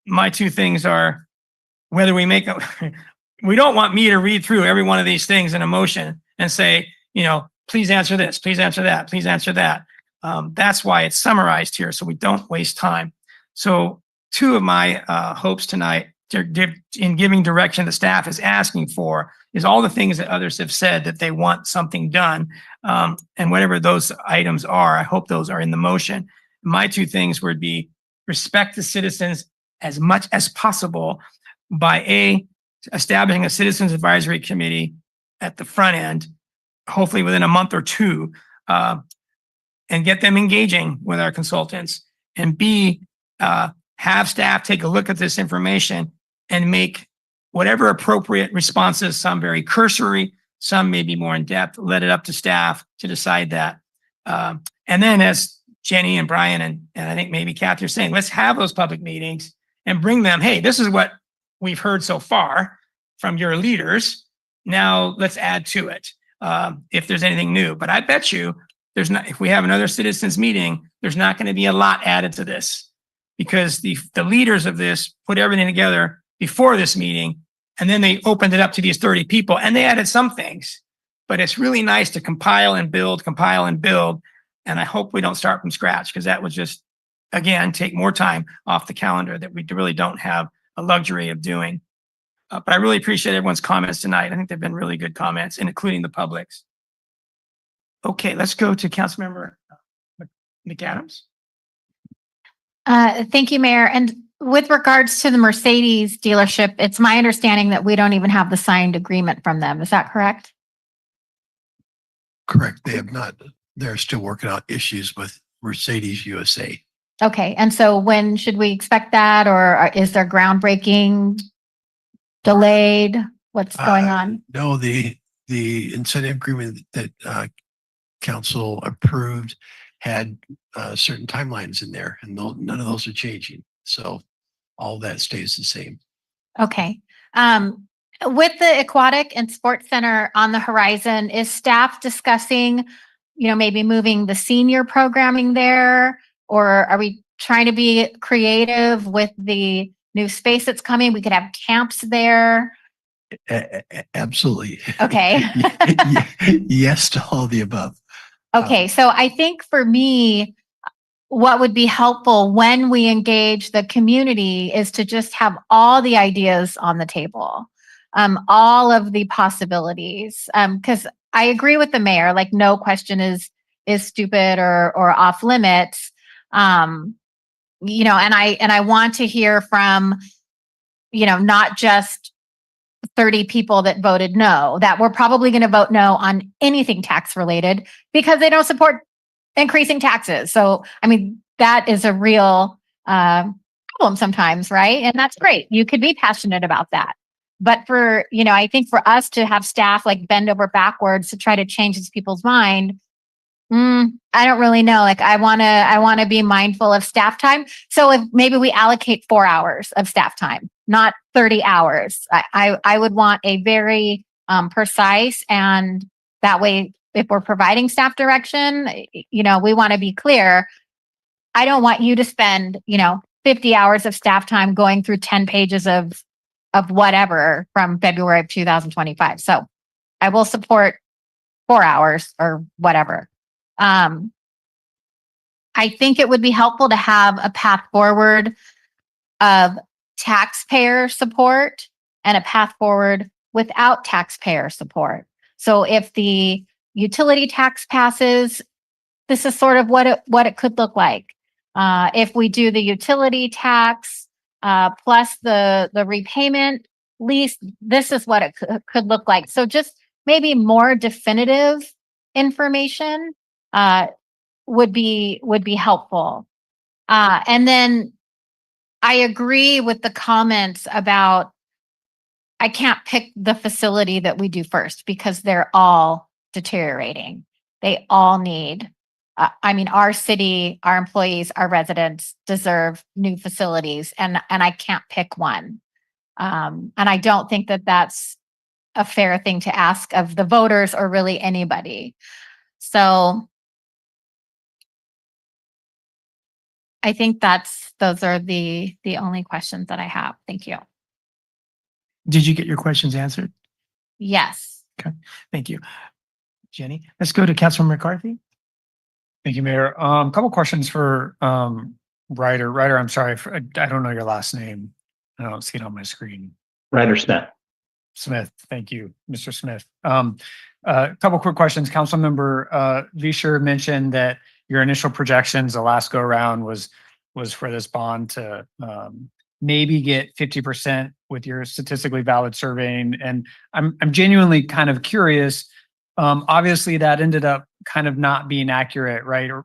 S1: My 2 things are whether we make we don't want me to read through every one of these things in a motion and say, please answer this, please answer that, please answer that. That's why it's summarized here, so we don't waste time. So 2 of my hopes tonight in giving direction the staff is asking for is all the things that others have said that they want something done. And whatever those items are, I hope those are in the motion. My 2 things would be respect the citizens as much as possible by establishing a citizens advisory committee at the front end, hopefully within a month or 2, and get them engaging with our consultants, and B, have staff take a look at this information and make whatever appropriate responses, some very cursory, some maybe more in depth, let it up to staff to decide that. And then as Jenny and Brian and I think maybe Kathy are saying, let's have those public meetings and bring them, hey, this is what we've heard so far from your leaders. Now let's add to it if there's anything new. But I bet you if we have another citizens meeting, there's not going to be a lot added to this, because the leaders of this put everything together before this meeting, and then they opened it up to these 30 people, and they added some things. But it's really nice to compile and build. And I hope we don't start from scratch, because that would just, again, take more time off the calendar that we really don't have a luxury of doing. But I really appreciate everyone's comments tonight. I think they've been really good comments, and including the public's. Okay, let's go to Councilmember McAdams.
S9: Thank you, Mayor. And with regards to the Mercedes dealership, it's my understanding that we don't even have the signed agreement from them. Is that correct?
S4: Correct. They have not. They're still working out issues with Mercedes USA.
S9: Okay. And so when should we expect that? Or is there groundbreaking delayed? What's going on?
S4: No, the incentive agreement that council approved had certain timelines in there, and none of those are changing. So all that stays the same.
S9: Okay. With the aquatic and sports center on the horizon, is staff discussing, maybe moving the senior programming there? Or are we trying to be creative with the new space that's coming? We could have camps there.
S4: Absolutely.
S9: Okay.
S4: Yes to all the above.
S9: Okay. So I think for me, what would be helpful when we engage the community is to just have all the ideas on the table, all of the possibilities. Because I agree with the mayor, like no question is stupid or off limits. And I want to hear from, not just 30 people that voted no, that we're probably going to vote no on anything tax related because they don't support increasing taxes. So, I mean, that is a real problem sometimes, right? And that's great. You could be passionate about that. But for, I think for us to have staff like bend over backwards to try to change these people's mind, I don't really know. Like I want to be mindful of staff time. So if maybe we allocate 4 hours of staff time, not 30 hours, I would want a very precise, and that way, if we're providing staff direction, we want to be clear. I don't want you to spend, 50 hours of staff time going through 10 pages of whatever from February of 2025. So I will support 4 hours or whatever. I think it would be helpful to have a path forward of taxpayer support and a path forward without taxpayer support. So if the utility tax passes, this is sort of what it could look like. If we do the utility tax plus the repayment lease, this is what it could look like. So just maybe more definitive information would be helpful. And then I agree with the comments about I can't pick the facility that we do first because they're all deteriorating. They all need, our city, our employees, our residents deserve new facilities, and I can't pick one. And I don't think that that's a fair thing to ask of the voters or really anybody. So I think those are the only questions that I have. Thank you.
S1: Did you get your questions answered?
S9: Yes.
S1: Okay, thank you. Jenny, let's go to Councilman McCarthy.
S5: Thank you, Mayor. A couple questions for Ryder. Ryder, I'm sorry, I don't know your last name. I don't see it on my screen.
S13: Ryder Smith.
S5: Smith, thank you, Mr. Smith. A couple quick questions. Councilmember Vischer mentioned that your initial projections the last go around was for this bond to maybe get 50% with your statistically valid surveying. And I'm genuinely kind of curious. Obviously that ended up kind of not being accurate, right? Or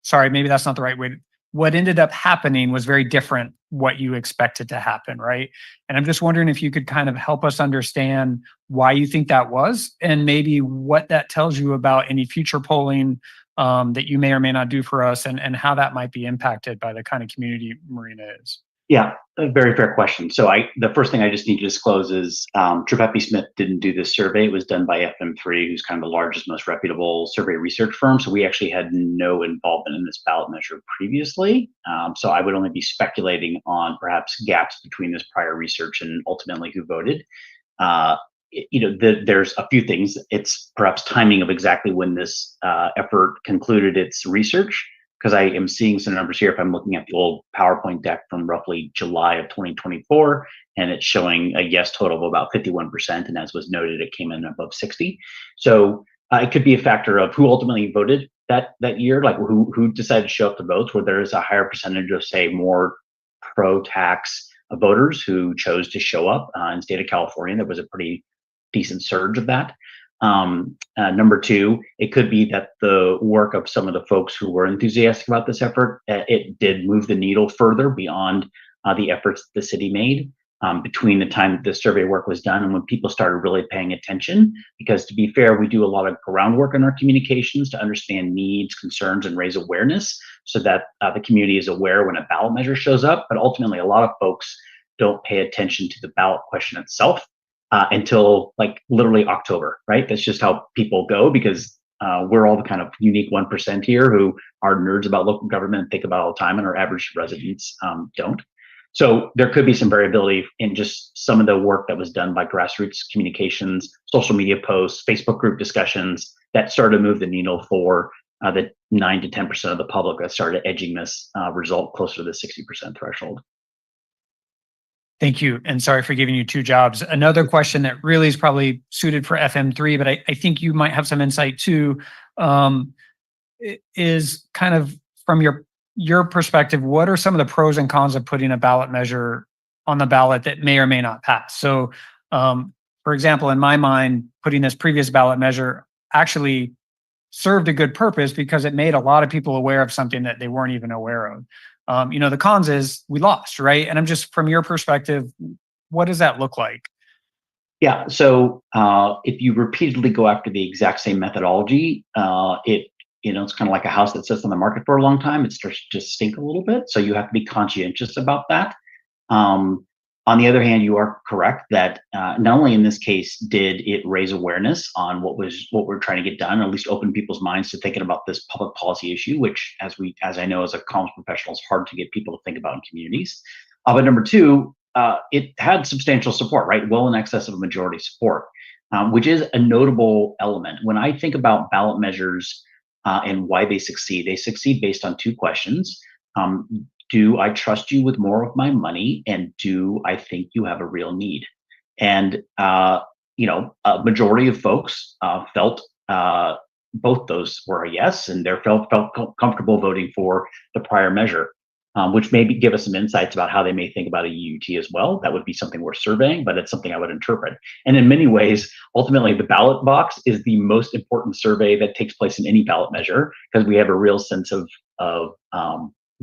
S5: sorry, maybe that's not the right way. What ended up happening was very different what you expected to happen, right? And I'm just wondering if you could kind of help us understand why you think that was, and maybe what that tells you about any future polling that you may or may not do for us, and how that might be impacted by the kind of community Marina is.
S13: Yeah, a very fair question. So the first thing I just need to disclose is Trippi Smith didn't do this survey. It was done by FM3, who's kind of the largest, most reputable survey research firm. So we actually had no involvement in this ballot measure previously. So I would only be speculating on perhaps gaps between this prior research and ultimately who voted. There's a few things. It's perhaps timing of exactly when this effort concluded its research. because I am seeing some numbers here. If I'm looking at the old PowerPoint deck from roughly July of 2024, and it's showing a yes total of about 51%. And as was noted, it came in above 60. So it could be a factor of who ultimately voted that year, like who decided to show up to vote, where there is a higher percentage of, say, more pro-tax voters who chose to show up. In the state of California, there was a pretty decent surge of that. Number two, it could be that the work of some of the folks who were enthusiastic about this effort, it did move the needle further beyond the efforts the city made between the time that the survey work was done and when people started really paying attention. Because to be fair, we do a lot of groundwork in our communications to understand needs, concerns, and raise awareness so that the community is aware when a ballot measure shows up. But ultimately, a lot of folks don't pay attention to the ballot question itself until like literally October, right? That's just how people go, because we're all the kind of unique 1% here who are nerds about local government and think about it all the time, and our average residents don't. So there could be some variability in just some of the work that was done by grassroots communications, social media posts, Facebook group discussions that started to move the needle for the 9 to 10% of the public that started edging this result closer to the 60% threshold.
S1: Thank you. And sorry for giving you two jobs. Another question that really is probably suited for FM3, but I think you might have some insight too, is kind of from your perspective, what are some of the pros and cons of putting a ballot measure on the ballot that may or may not pass? So, for example, in my mind, putting this previous ballot measure actually served a good purpose because it made a lot of people aware of something that they weren't even aware of. The cons is we lost, right? And I'm just, from your perspective, what does that look like?
S13: Yeah, so if you repeatedly go after the exact same methodology, it's kind of like a house that sits on the market for a long time. It starts to stink a little bit. So you have to be conscientious about that. On the other hand, you are correct that not only in this case did it raise awareness on what we're trying to get done, or at least open people's minds to thinking about this public policy issue, which, as I know as a comms professional, is hard to get people to think about in communities. But number two, it had substantial support, right? Well in excess of a majority support, which is a notable element. When I think about ballot measures and why they succeed based on two questions. Do I trust you with more of my money? And do I think you have a real need? And, a majority of folks felt both those were a yes, and they felt comfortable voting for the prior measure, which maybe give us some insights about how they may think about a UUT as well. That would be something we're surveying, but it's something I would interpret. And in many ways, ultimately, the ballot box is the most important survey that takes place in any ballot measure, because we have a real sense of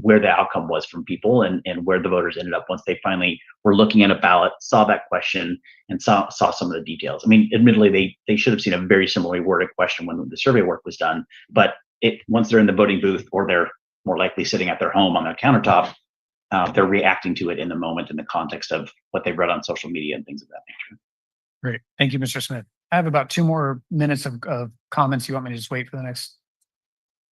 S13: where the outcome was from people and where the voters ended up once they finally were looking at a ballot, saw that question, and saw some of the details. I mean, admittedly, they should have seen a very similarly worded question when the survey work was done, but once they're in the voting booth, or they're more likely sitting at their home on their countertop, they're reacting to it in the moment in the context of what they've read on social media and things of that nature.
S1: Great. Thank you, Mr. Smith. I have about 2 more minutes of comments. You want me to just wait for the next?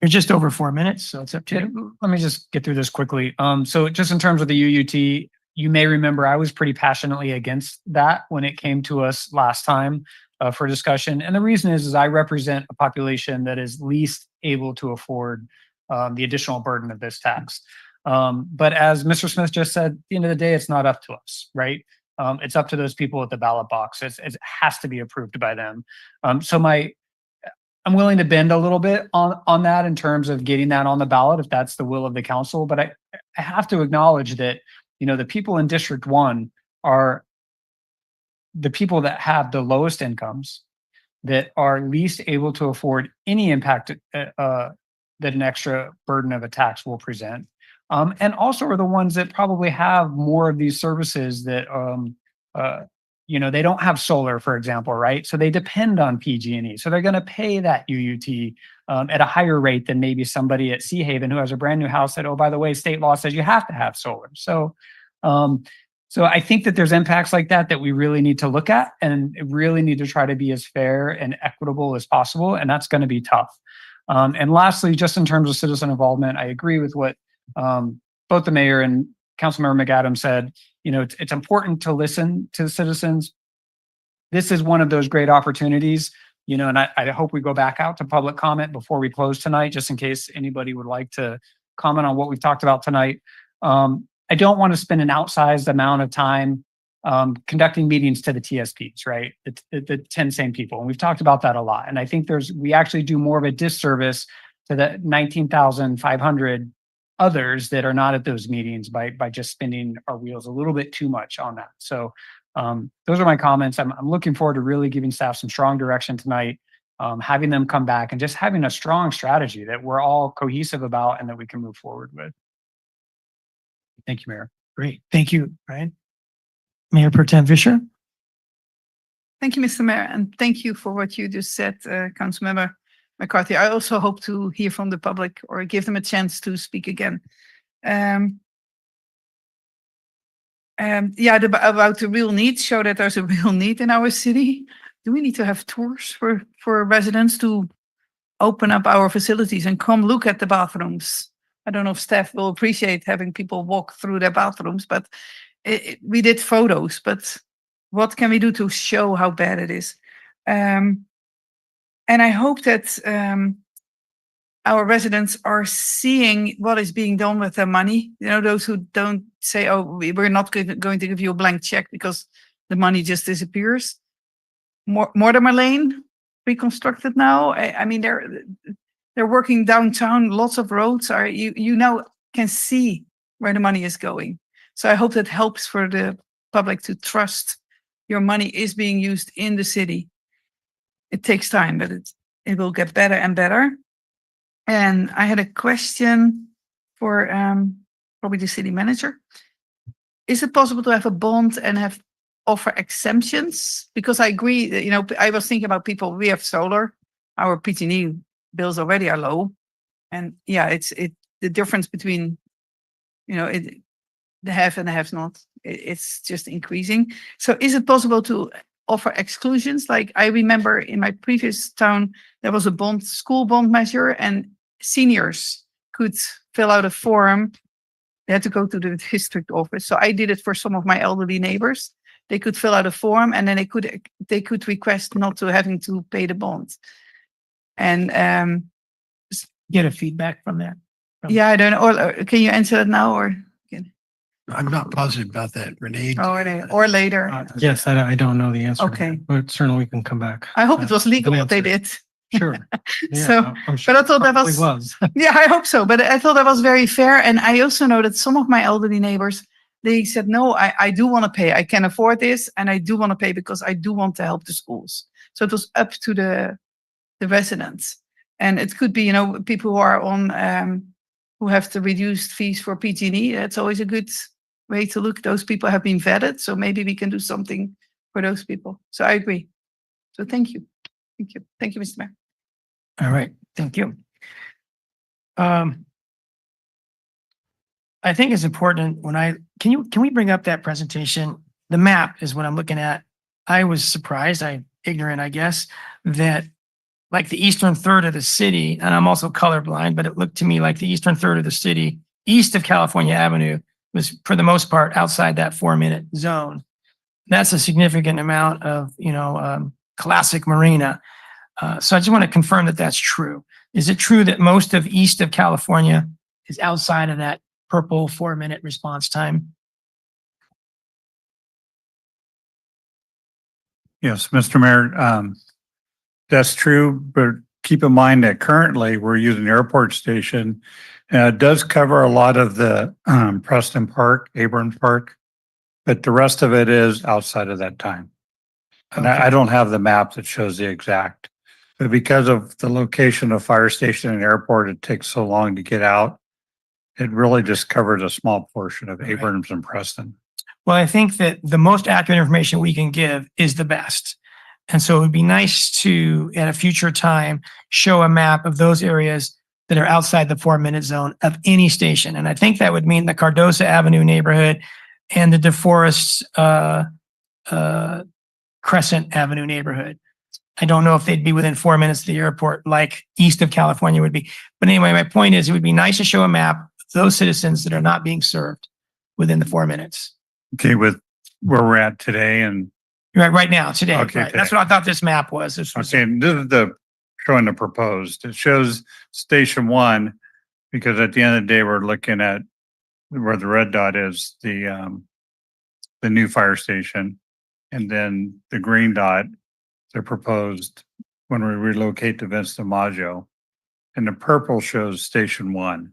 S1: You're just over 4 minutes, so it's up to you. Let me just get through this quickly. So just in terms of the UUT, you may remember I was pretty passionately against that when it came to us last time for discussion. And the reason is I represent a population that is least able to afford the additional burden of this tax. But as Mr. Smith just said, at the end of the day, it's not up to us, right? It's up to those people at the ballot box. It has to be approved by them. So I'm willing to bend a little bit on that in terms of getting that on the ballot if that's the will of the council. But I have to acknowledge that, the people in District 1 are the people that have the lowest incomes, that are least able to afford any impact that an extra burden of a tax will present. And also are the ones that probably have more of these services that, they don't have solar, for example, right? So they depend on PG&E. So they're going to pay that UUT at a higher rate than maybe somebody at Sea Haven who has a brand new house that, oh, by the way, state law says you have to have solar. So I think that there's impacts like that we really need to look at and really need to try to be as fair and equitable as possible. And that's going to be tough. And lastly, just in terms of citizen involvement, I agree with what both the mayor and Councilmember McAdams said. It's important to listen to citizens. This is one of those great opportunities
S5: you know, and I hope we go back out to public comment before we close tonight, just in case anybody would like to comment on what we've talked about tonight. I don't want to spend an outsized amount of time conducting meetings to the TSPs, right? The 10 same people. And we've talked about that a lot. And I think we actually do more of a disservice to the 19,500 others that are not at those meetings by just spinning our wheels a little bit too much on that. So those are my comments. I'm looking forward to really giving staff some strong direction tonight, having them come back and just having a strong strategy that we're all cohesive about and that we can move forward with. Thank you, Mayor.
S1: Great. Thank you, Brian. Mayor Pro Tem Fisher.
S11: Thank you, Mr. Mayor, and thank you for what you just said, Councilmember McCarthy. I also hope to hear from the public or give them a chance to speak again. Yeah, about the real need, show that there's a real need in our city. Do we need to have tours for residents to open up our facilities and come look at the bathrooms? I don't know if staff will appreciate having people walk through their bathrooms, but we did photos, but what can we do to show how bad it is? And I hope that our residents are seeing what is being done with their money. You know, those who don't say, oh, we're not going to give you a blank check because the money just disappears. Mortimer Lane, reconstructed now. I mean, they're working downtown. Lots of roads are, you now can see where the money is going. So I hope that helps for the public to trust your money is being used in the city. It takes time, but it will get better and better. And I had a question for probably the city manager. Is it possible to have a bond and offer exemptions? Because I agree that, you know, I was thinking about people, we have solar, our PG&E bills already are low. And yeah, the difference between, you know, the have and the have not, it's just increasing. So is it possible to offer exclusions? Like I remember in my previous town, there was a school bond measure, and seniors could fill out a form. They had to go to the district office. So I did it for some of my elderly neighbors. They could fill out a form and then they could request not to having to pay the bond. And
S1: Get a feedback from that.
S11: yeah, I don't know. Or can you answer that now or?
S4: I'm not positive about that, Renee.
S11: Or later.
S14: Yes, I don't know the answer.
S11: Okay.
S14: But certainly we can come back.
S11: I hope it was legal what they did.
S14: Sure. Yeah,
S11: So,
S14: I'm sure
S11: but I thought that
S14: probably
S11: was. Yeah, I hope so. But I thought that was very fair. And I also know that some of my elderly neighbors, they said, no, I do want to pay. I can afford this. And I do want to pay because I do want to help the schools. So it was up to the residents. And it could be, you know, people who are on, who have the reduced fees for PG&E. That's always a good way to look. Those people have been vetted. So maybe we can do something for those people. So I agree. So thank you. Thank you. Thank you, Mr. Mayor.
S1: All right, thank you. I think it's important can we bring up that presentation? The map is what I'm looking at. I was surprised, ignorant, I guess, that like the eastern third of the city, and I'm also colorblind, but it looked to me like the eastern third of the city, east of California Avenue, was for the most part outside that 4-minute zone. That's a significant amount of, you know, classic Marina. So I just want to confirm that that's true. Is it true that most of east of California is outside of that purple 4-minute response time?
S5: Yes, Mr. Mayor, that's true, but keep in mind that currently we're using the airport station. It does cover a lot of the Preston Park, Abrams Park, but the rest of it is outside of that time. And I don't have the map that shows the exact, but because of the location of fire station and airport, it takes so long to get out. It really just covers a small portion of Abrams and Preston.
S1: Well, I think that the most accurate information we can give is the best. And so it would be nice to, at a future time, show a map of those areas that are outside the 4-minute zone of any station. And I think that would mean the Cardoza Avenue neighborhood and the DeForest Crescent Avenue neighborhood. I don't know if they'd be within 4 minutes of the airport like east of California would be. But anyway, my point is it would be nice to show a map of those citizens that are not being served within the 4 minutes.
S5: Okay, with where we're at today and
S1: right now, today,
S5: Okay,
S1: right? That's
S5: today.
S1: what I thought this map was. This was,
S5: Okay, this is the showing the proposed. It shows station one, because at the end of the day, we're looking at where the red dot is, the new fire station. And then the green dot, the proposed when we relocate to Vista. And the purple shows station one.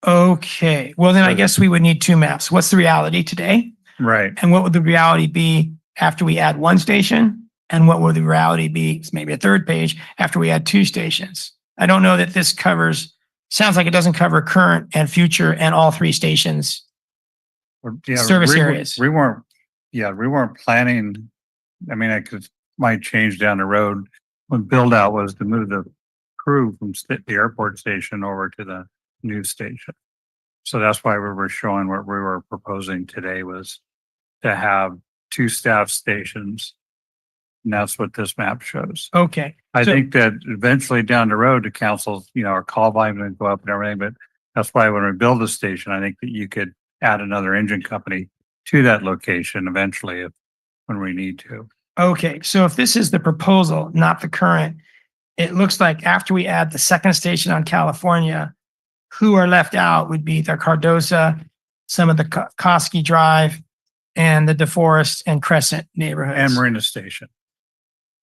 S1: okay, well, then I guess we would need two maps. What's the reality today?
S5: Right.
S1: And what would the reality be after we add one station? And what would the reality be, it's maybe a third page, after we add two stations? I don't know that this covers, sounds like it doesn't cover current and future and all three stations.
S5: Yeah,
S1: Service
S5: we
S1: areas.
S5: We weren't planning. I mean, might change down the road. When build out was to move the crew from the airport station over to the new station. So that's why we were showing what we were proposing today was to have two staff stations. And that's what this map shows.
S1: Okay.
S5: I
S1: So-
S5: think that eventually down the road, the council, our call volume will go up and everything, but that's why when we build a station, I think that you could add another engine company to that location eventually when we need to.
S1: Okay, so if this is the proposal, not the current, it looks like after we add the second station on California, who are left out would be the Cardoza, some of the Koski Drive, and the DeForest and Crescent neighborhoods.
S5: And Marina Station.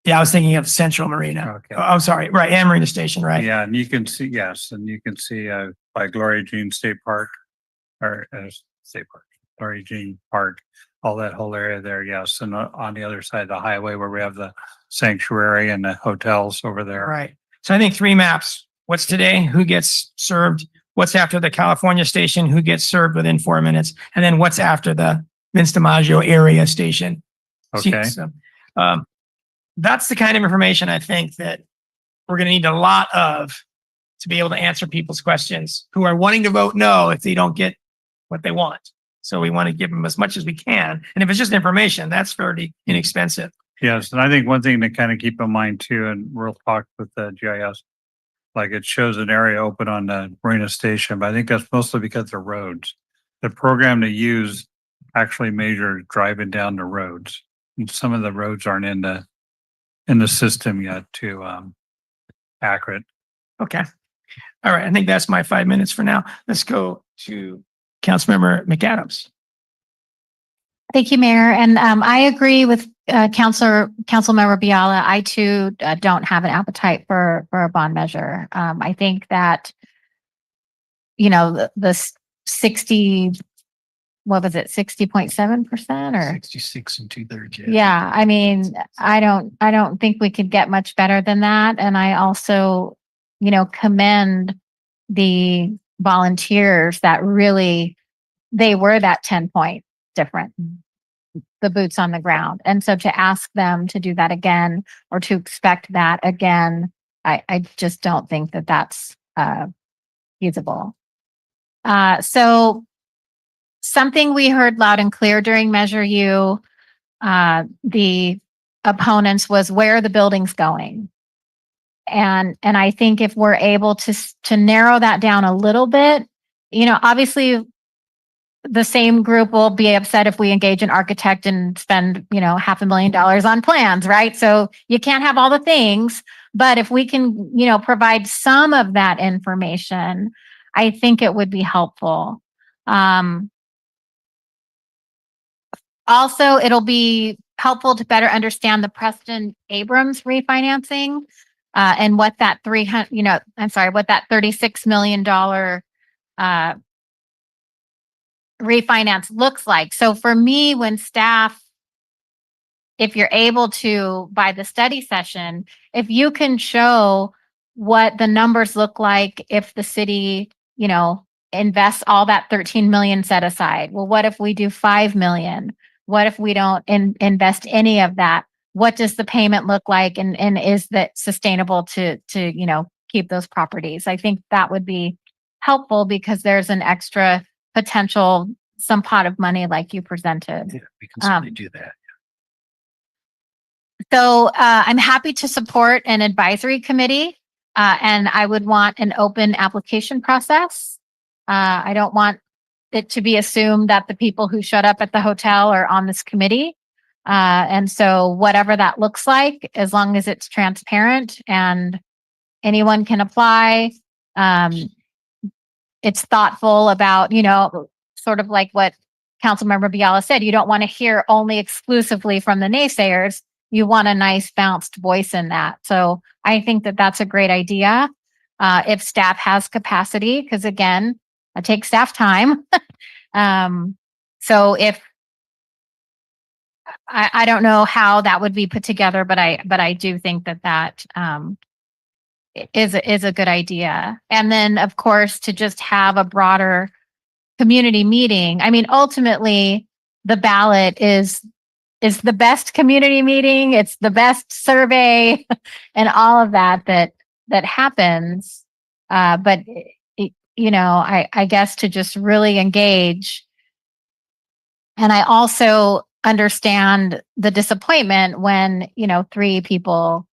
S1: Yeah, I was thinking of Central Marina.
S5: Okay.
S1: Oh, I'm sorry, right, and Marina Station, right?
S5: Yeah, and you can see, yes, and you can see by Gloria Jean State Park or State Park, Gloria Jean Park, all that whole area there, yes. And on the other side of the highway where we have the sanctuary and the hotels over there.
S1: Right. So I think three maps. What's today? Who gets served? What's after the California station? Who gets served within 4 minutes? And then what's after the Vince area station?
S5: Okay.
S1: So, that's the kind of information I think that we're going to need a lot of to be able to answer people's questions who are wanting to vote no if they don't get what they want. So we want to give them as much as we can. And if it's just information, that's fairly inexpensive.
S5: Yes, and I think one thing to kind of keep in mind too, and we'll talk with the GIS, like it shows an area open on the Marina Station, but I think that's mostly because of roads. The program to use actually measures driving down the roads. And some of the roads aren't in the system yet to accurate.
S1: Okay. All right. I think that's my 5 minutes for now. Let's go to Councilmember McAdams.
S9: Thank you, Mayor. And I agree with Councilmember Biala. I too don't have an appetite for a bond measure. I think that, the 60, what was it, 60.7% or?
S4: 66 and 2/3.
S9: Yeah, I mean, I don't think we could get much better than that. And I also, commend the volunteers that really, they were that 10-point difference, the boots on the ground. And so to ask them to do that again or to expect that again, I just don't think that that's feasible. So something we heard loud and clear during Measure U, the opponents, was where are the buildings going? And I think if we're able to narrow that down a little bit, obviously the same group will be upset if we engage an architect and spend, $500,000 on plans, right? So you can't have all the things, but if we can, provide some of that information, I think it would be helpful. Also, it'll be helpful to better understand the Preston Abrams refinancing and what that $36 million refinance looks like. So for me, when staff, if you're able to, by the study session, if you can show what the numbers look like if the city, invests all that 13 million set aside. Well, what if we do 5 million? What if we don't invest any of that? What does the payment look like? And is that sustainable to keep those properties? I think that would be helpful because there's an extra potential, some pot of money like you presented.
S4: Yeah, we can certainly do that.
S9: So I'm happy to support an advisory committee and I would want an open application process. I don't want it to be assumed that the people who showed up at the hotel are on this committee. And so whatever that looks like, as long as it's transparent and anyone can apply, it's thoughtful about, sort of like what Councilmember Biala said, you don't want to hear only exclusively from the naysayers. You want a nice balanced voice in that. So I think that that's a great idea. If staff has capacity, because again, it takes staff time. So if I don't know how that would be put together, but I do think that is a good idea. And then of course to just have a broader community meeting. I mean, ultimately the ballot is the best community meeting. It's the best survey and all of that happens. But I guess to just really engage. And I also understand the disappointment when, 3 people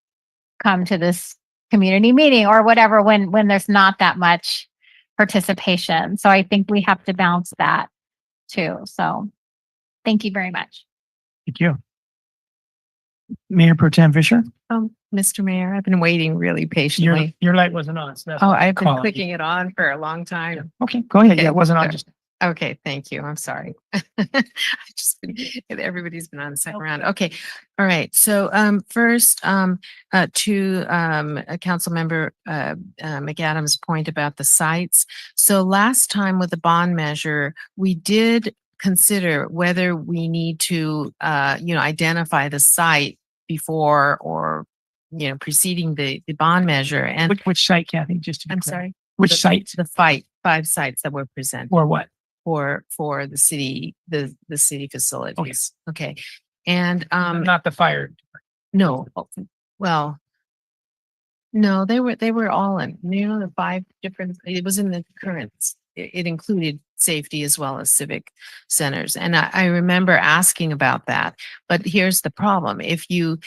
S9: come to this community meeting or whatever, when there's not that much participation. So I think we have to balance that too. So thank you very much.
S1: Thank you. Mayor Pro Tem Fisher,
S12: Mr. Mayor, I've been waiting really patiently.
S1: your light wasn't on. So that's
S12: Oh,
S1: why I'm
S12: I've been
S1: calling you.
S12: clicking it on for a long time.
S1: Okay, go ahead.
S12: Okay,
S1: Yeah, it wasn't on.
S12: sure.
S1: Just
S12: Okay, thank you. I'm sorry. Everybody's been on the second round. Okay. All right. So first to Councilmember McAdams' point about the sites. So last time with the bond measure, we did consider whether we need to identify the site before or preceding the bond measure. And
S1: which site, Kathy? Just to be
S12: I'm
S1: clear.
S12: sorry.
S1: Which
S12: the,
S1: site?
S12: The 5 sites that were presented
S1: Or what?
S12: for the city, the city facilities. Okay. And
S1: Not the fire.
S12: no, well, no, they were all in, the 5 different, it was in the currents. It included safety as well as civic centers. And I remember asking about that, but here's the problem. If you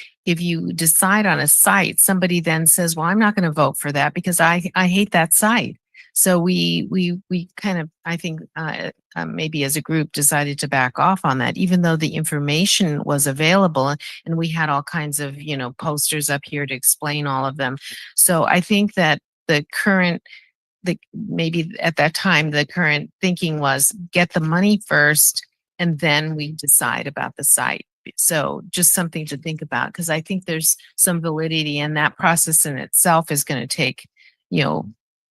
S12: decide on a site, somebody then says, well, I'm not going to vote for that because I hate that site. So we kind of, I think, maybe as a group decided to back off on that, even though the information was available and we had all kinds of, posters up here to explain all of them. So I think that maybe at that time, the current thinking was get the money first and then we decide about the site. So just something to think about, because I think there's some validity and that process in itself is going to take,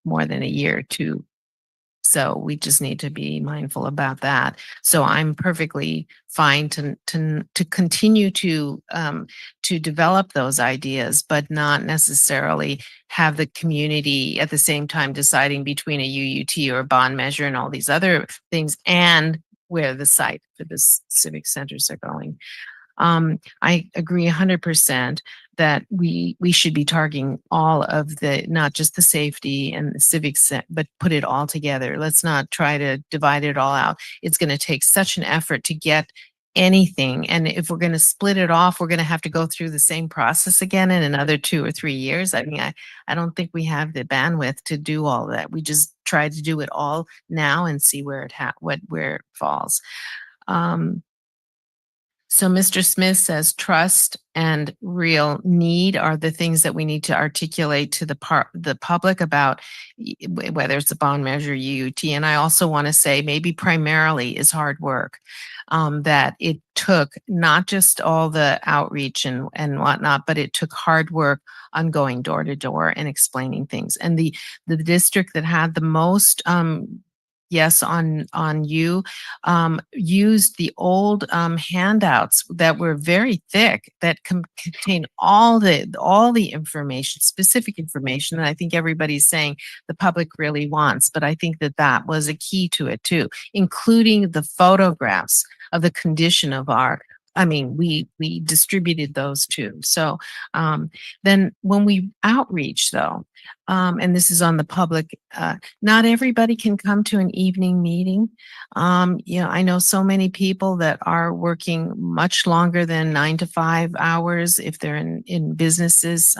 S12: more than a year or 2. So we just need to be mindful about that. So I'm perfectly fine to continue to develop those ideas, but not necessarily have the community at the same time deciding between a UUT or a bond measure and all these other things and where the site for the civic centers are going. I agree 100% that we should be targeting all of not just the safety and the civic, but put it all together. Let's not try to divide it all out. It's going to take such an effort to get anything. And if we're going to split it off, we're going to have to go through the same process again in another 2 or 3 years. I mean, I don't think we have the bandwidth to do all that. We just try to do it all now and see where it falls. So Mr. Smith says trust and real need are the things that we need to articulate to the public about whether it's a bond measure, UUT. And I also want to say maybe primarily is hard work, that it took not just all the outreach and whatnot, but it took hard work on going door to door and explaining things. And the district that had the most yes, on you, used the old handouts that were very thick that contain all the information, specific information that I think everybody's saying the public really wants. But I think that was a key to it too, including the photographs of the condition of we distributed those too. So then when we outreach though, and this is on the public, not everybody can come to an evening meeting. I know so many people that are working much longer than 9 to 5 hours if they're in businesses,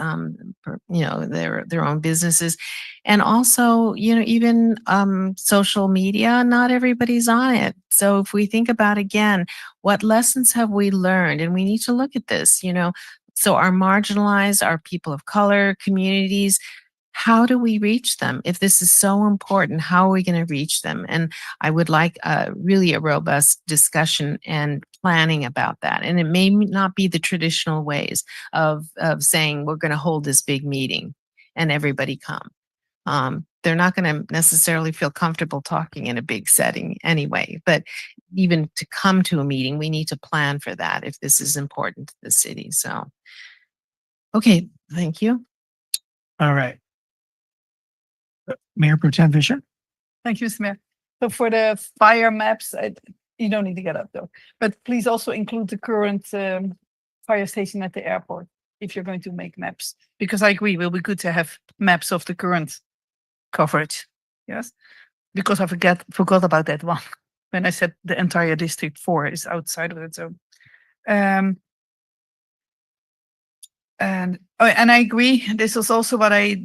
S12: their own businesses. And also, even social media, not everybody's on it. So if we think about, again, what lessons have we learned? And we need to look at this, so our marginalized, our people of color communities, how do we reach them? If this is so important, how are we going to reach them? And I would like really a robust discussion and planning about that. And it may not be the traditional ways of saying we're going to hold this big meeting and everybody come. They're not going to necessarily feel comfortable talking in a big setting anyway. But even to come to a meeting, we need to plan for that if this is important to the city. So, okay, thank you.
S1: All right. Mayor Pro Tem Fisher?
S11: Thank you, Mr. Mayor. So for the fire maps, you don't need to get up though, but please also include the current fire station at the airport if you're going to make maps, because I agree, it will be good to have maps of the current coverage. Yes, because I forgot about that one when I said the entire District 4 is outside of it. So, and I agree. This was also what I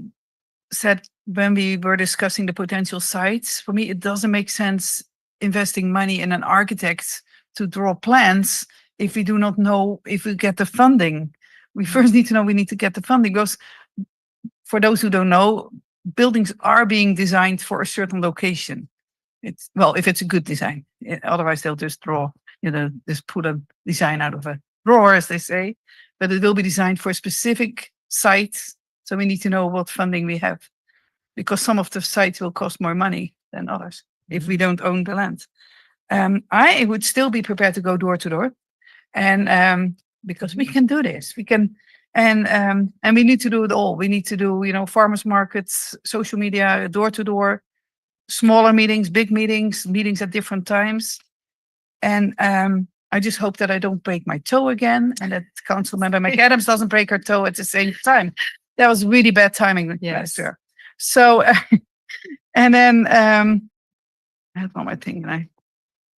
S11: said when we were discussing the potential sites. For me, it doesn't make sense investing money in an architect to draw plans if we do not know if we get the funding. We first need to know we need to get the funding, because for those who don't know, buildings are being designed for a certain location. If it's a good design. Otherwise they'll just just put a design out of a drawer, as they say, but it will be designed for a specific site. So we need to know what funding we have, because some of the sites will cost more money than others if we don't own the land. I would still be prepared to go door to door, and because we can do this, we can, and we need to do it all. We need to do, farmers markets, social media, door to door, smaller meetings, big meetings, meetings at different times. And I just hope that I don't break my toe again, and that Council Member McAdams doesn't break her toe at the same time. That was really bad timing last year. So, and then I had one more thing.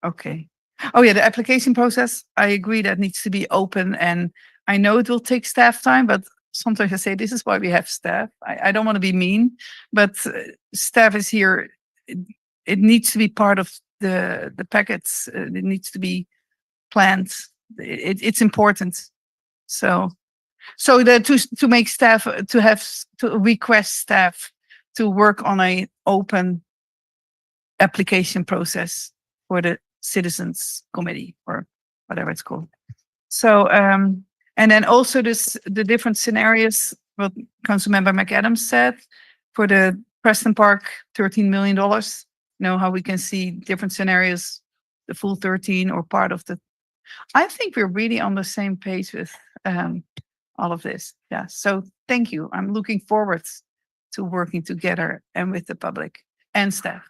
S11: Okay. Oh yeah, the application process. I agree that needs to be open, and I know it will take staff time, but sometimes I say this is why we have staff. I don't want to be mean, but staff is here. It needs to be part of the packets. It needs to be planned. It's important. So to make staff, to request staff to work on a open application process for the citizens committee or whatever it's called. So and then also the different scenarios, what Councilmember McAdams said for the Preston Park, $13 million. How we can see different scenarios, the full 13 or part of the. I think we're really on the same page with all of this. Yeah. So thank you. I'm looking forward to working together and with the public and staff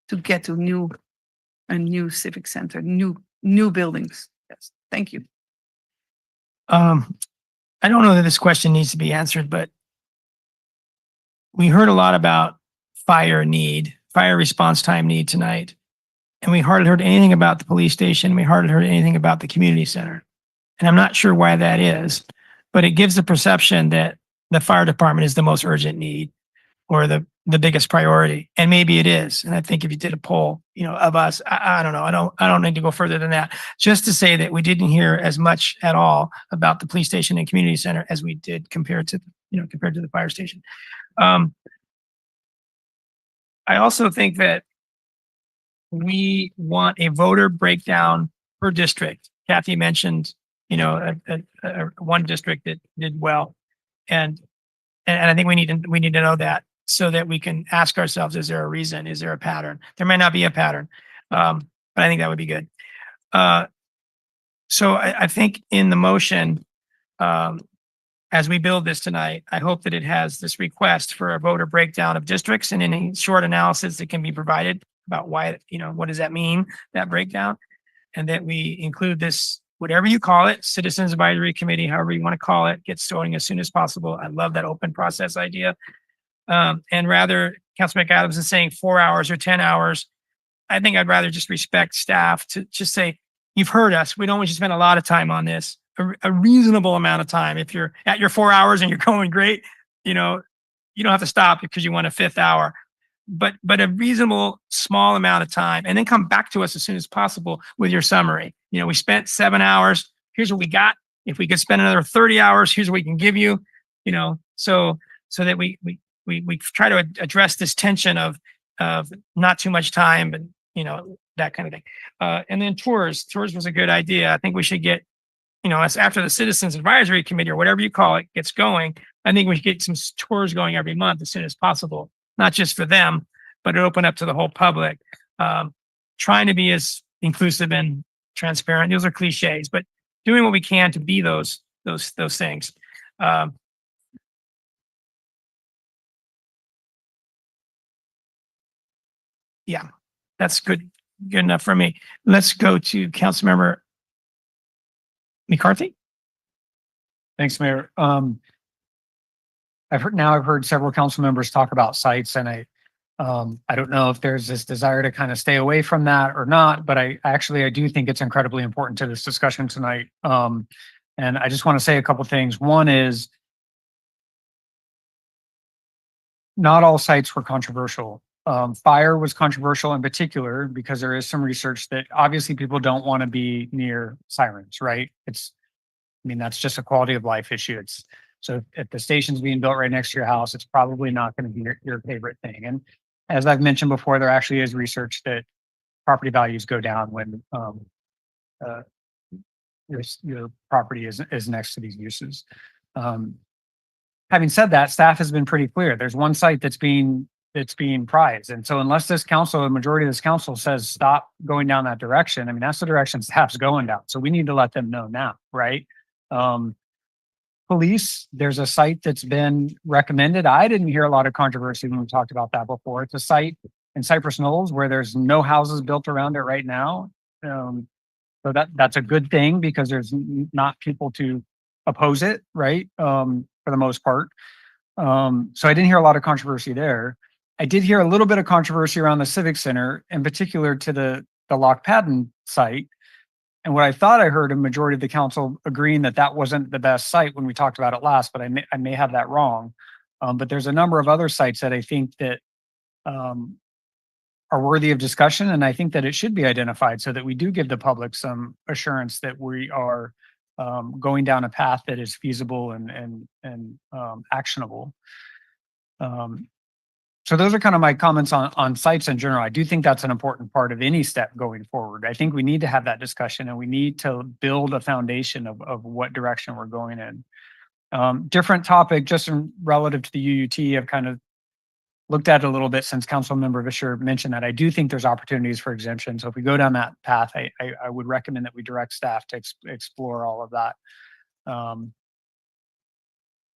S11: to get to a new civic center, new buildings. Yes. Thank you.
S1: I don't know that this question needs to be answered, but we heard a lot about fire response time need tonight. And we hardly heard anything about the police station. We hardly heard anything about the community center. And I'm not sure why that is, but it gives the perception that the fire department is the most urgent need or the biggest priority. And maybe it is. And I think if you did a poll, of us, I don't know. I don't need to go further than that. Just to say that we didn't hear as much at all about the police station and community center as we did compared to the fire station. I also think that we want a voter breakdown per district. Kathy mentioned, one district that did well, and I think we need to know that so that we can ask ourselves: is there a reason? Is there a pattern? There might not be a pattern, but I think that would be good. So I think in the motion, as we build this tonight, I hope that it has this request for a voter breakdown of districts and any short analysis that can be provided about why, what does that mean, that breakdown, and that we include this, whatever you call it, Citizens Advisory Committee, however you want to call it, get starting as soon as possible. I love that open process idea. And rather, Councilman McAdams is saying 4 hours or 10 hours. I think I'd rather just respect staff to just say, you've heard us. We don't want you to spend a lot of time on this. A reasonable amount of time. If you're at your 4 hours and you're going great, you know, you don't have to stop because you want a fifth hour, but a reasonable small amount of time, and then come back to us as soon as possible with your summary. You know, we spent 7 hours. Here's what we got. If we could spend another 30 hours, here's what we can give you, you know, so that we try to address this tension of not too much time, and, you know, that kind of thing. And then tours was a good idea. I think we should get, you know, as after the Citizens Advisory Committee or whatever you call it gets going, I think we should get some tours going every month as soon as possible, not just for them, but it open up to the whole public. Trying to be as inclusive and transparent. Those are cliches, but doing what we can to be those things. Yeah, that's good enough for me. Let's go to Councilmember McCarthy.
S5: Thanks, Mayor. I've heard several council members talk about sites, and I don't know if there's this desire to kind of stay away from that or not, but I do think it's incredibly important to this discussion tonight. And I just want to say a couple things. One is, not all sites were controversial. Fire was controversial in particular because there is some research that obviously people don't want to be near sirens, right? That's just a quality of life issue. So if the station's being built right next to your house, it's probably not going to be your favorite thing. And as I've mentioned before, there actually is research that property values go down when your property is next to these uses. Having said that, staff has been pretty clear. There's one site that's being prized. And so unless this council, a majority of this council says stop going down that direction, that's the direction staff's going down. So we need to let them know now, right? Police, there's a site that's been recommended. I didn't hear a lot of controversy when we talked about that before. It's a site in Cypress Knolls where there's no houses built around it right now. So that's a good thing because there's not people to oppose it, right? For the most part. So I didn't hear a lot of controversy there. I did hear a little bit of controversy around the Civic Center, in particular to the Lock Padden site. And what I thought I heard a majority of the council agreeing that wasn't the best site when we talked about it last, but I may have that wrong. But there's a number of other sites that I think that are worthy of discussion, and I think that it should be identified so that we do give the public some assurance that we are going down a path that is feasible and actionable. So those are kind of my comments on sites in general. I do think that's an important part of any step going forward. I think we need to have that discussion, and we need to build a foundation of what direction we're going in. Different topic, just relative to the UUT, I've kind of looked at it a little bit since Councilmember Vischer mentioned that. I do think there's opportunities for exemption. So if we go down that path, I would recommend that we direct staff to explore all of that.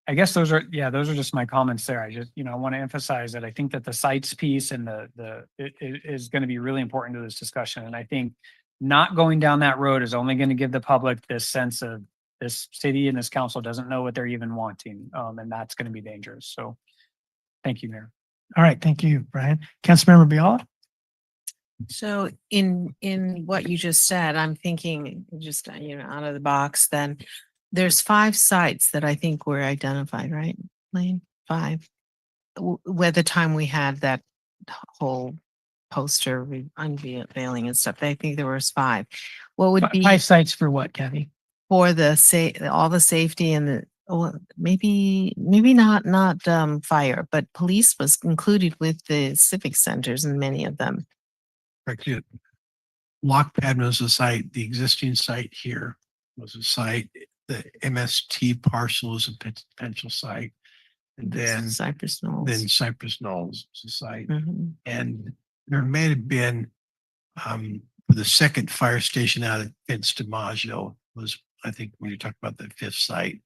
S5: I guess those are just my comments there. I just, I want to emphasize that I think that the sites piece and it is going to be really important to this discussion. And I think not going down that road is only going to give the public this sense of this city and this council doesn't know what they're even wanting. And that's going to be dangerous. So thank you, Mayor.
S1: All right. Thank you, Brian. Councilmember Biala.
S12: So in what you just said, I'm thinking just, out of the box, then there's 5 sites that I think were identified, right, Lane? 5. Where the time we had that whole poster unveiling and stuff, I think there was 5. What would be
S1: 5 sites for what, Kathy?
S12: for all the safety and the maybe not fire, but police was included with the civic centers and many of them.
S4: Correct. Lock Padden was a site. The existing site here was a site. The MST parcel is a potential site. And then
S12: Cypress Knolls.
S4: Then Cypress Knolls is a site.
S12: Mhm.
S4: And there may have been for the second fire station out at Vince DiMaggio was, I think, when you talk about the 5th site.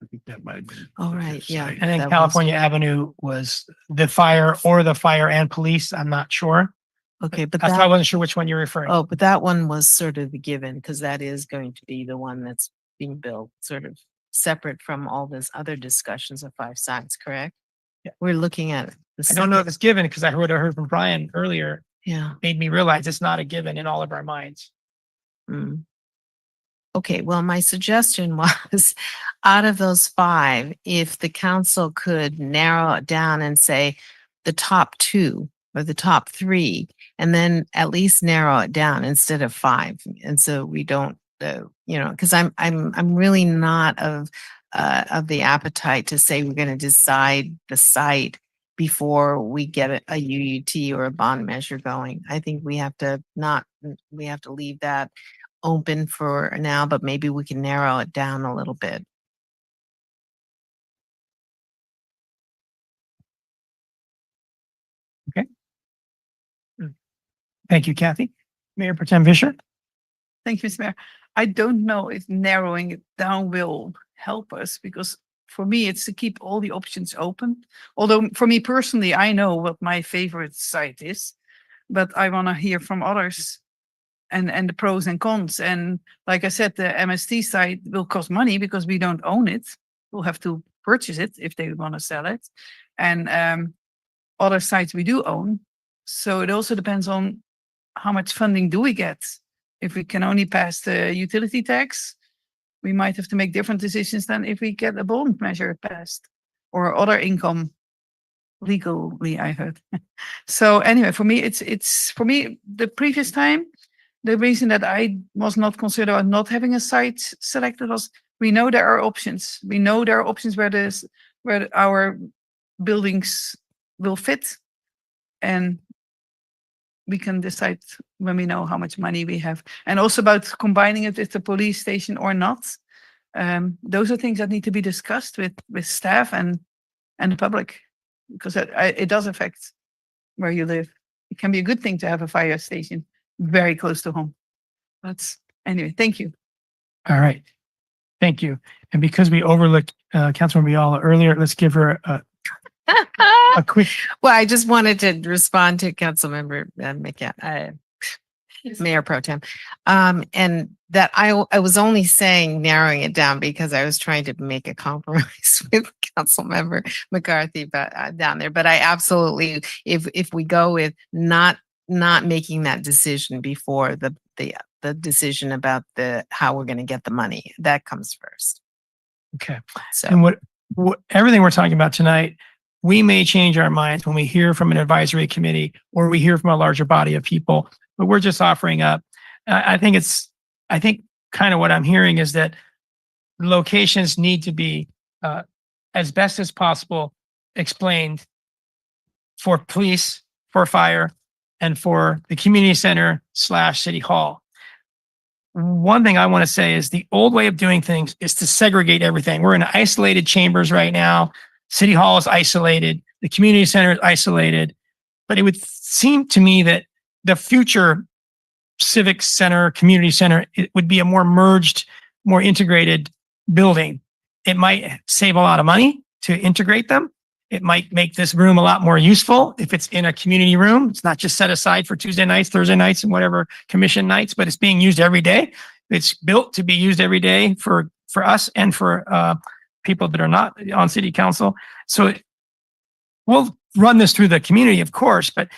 S4: I think that might have been.
S12: Oh,
S4: the
S12: right.
S4: 5th
S12: Yeah.
S4: site.
S1: And then
S12: That
S1: California Avenue was the fire and police. I'm not sure.
S12: Okay, but
S1: That's why I wasn't sure which one you're referring to.
S12: oh, but that one was sort of the given because that is going to be the one that's being built sort of separate from all this other discussions of 5 sites, correct?
S1: Yeah.
S12: We're looking at
S1: I don't know if it's given because I heard from Brian earlier,
S12: Yeah.
S1: made me realize it's not a given in all of our minds.
S12: Mm. Okay, well, my suggestion was out of those five, if the council could narrow it down and say the top two or the top three, and then at least narrow it down instead of five. And so we don't, because I'm really not of the appetite to say we're going to decide the site before we get a UUT or a bond measure going. I think we have to leave that open for now, but maybe we can narrow it down a little bit.
S1: Thank you, Kathy. Mayor Pro Tem Fisher?
S11: Thank you, Mr. Mayor. I don't know if narrowing it down will help us because for me, it's to keep all the options open. Although for me personally, I know what my favorite site is, but I want to hear from others and the pros and cons. And like I said, the MST site will cost money because we don't own it. We'll have to purchase it if they want to sell it. And other sites we do own. So it also depends on how much funding do we get. If we can only pass the utility tax, we might have to make different decisions than if we get a bond measure passed or other income legally, I heard. So anyway, for me, it's for me, the previous time, the reason that I was not concerned about not having a site selected was we know there are options. We know there are options where our buildings will fit, and we can decide when we know how much money we have. And also about combining it with the police station or not. Those are things that need to be discussed with staff and the public, because it does affect where you live. It can be a good thing to have a fire station very close to home. Anyway, thank you.
S1: All right. Thank you. And because we overlooked Councilmember Biala earlier, let's give her a quick.
S12: Well, I just wanted to respond to Councilmember Mayor Pro Tem. And that I was only saying narrowing it down because I was trying to make a compromise with Councilmember McCarthy down there. But I absolutely, if we go with not making that decision before the decision about how we're going to get the money, that comes first.
S1: Okay.
S12: So
S1: And what everything we're talking about tonight, we may change our minds when we hear from an advisory committee or we hear from a larger body of people, but we're just offering up. I think kind of what I'm hearing is that locations need to be as best as possible explained for police, for fire, and for the community center / city hall. One thing I want to say is the old way of doing things is to segregate everything. We're in isolated chambers right now. City Hall is isolated. The community center is isolated. But it would seem to me that the future civic center, community center, it would be a more merged, more integrated building. It might save a lot of money to integrate them. It might make this room a lot more useful if it's in a community room. It's not just set aside for Tuesday nights, Thursday nights, and whatever commission nights, but it's being used every day. It's built to be used every day for us and for people that are not on city council. So we'll run this through the community, of course, but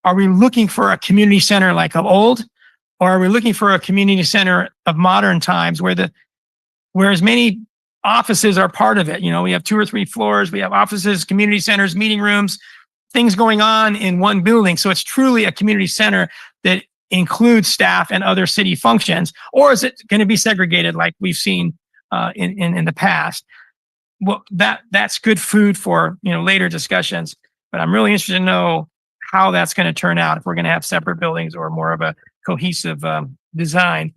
S1: are we looking for a community center like of old? Or are we looking for a community center of modern times where as many offices are part of it? You know, we have 2 or 3 floors, we have offices, community centers, meeting rooms, things going on in one building. So it's truly a community center that includes staff and other city functions, or is it going to be segregated like we've seen in the past? Well, that's good food for later discussions. But I'm really interested to know how that's going to turn out, if we're going to have separate buildings or more of a cohesive design.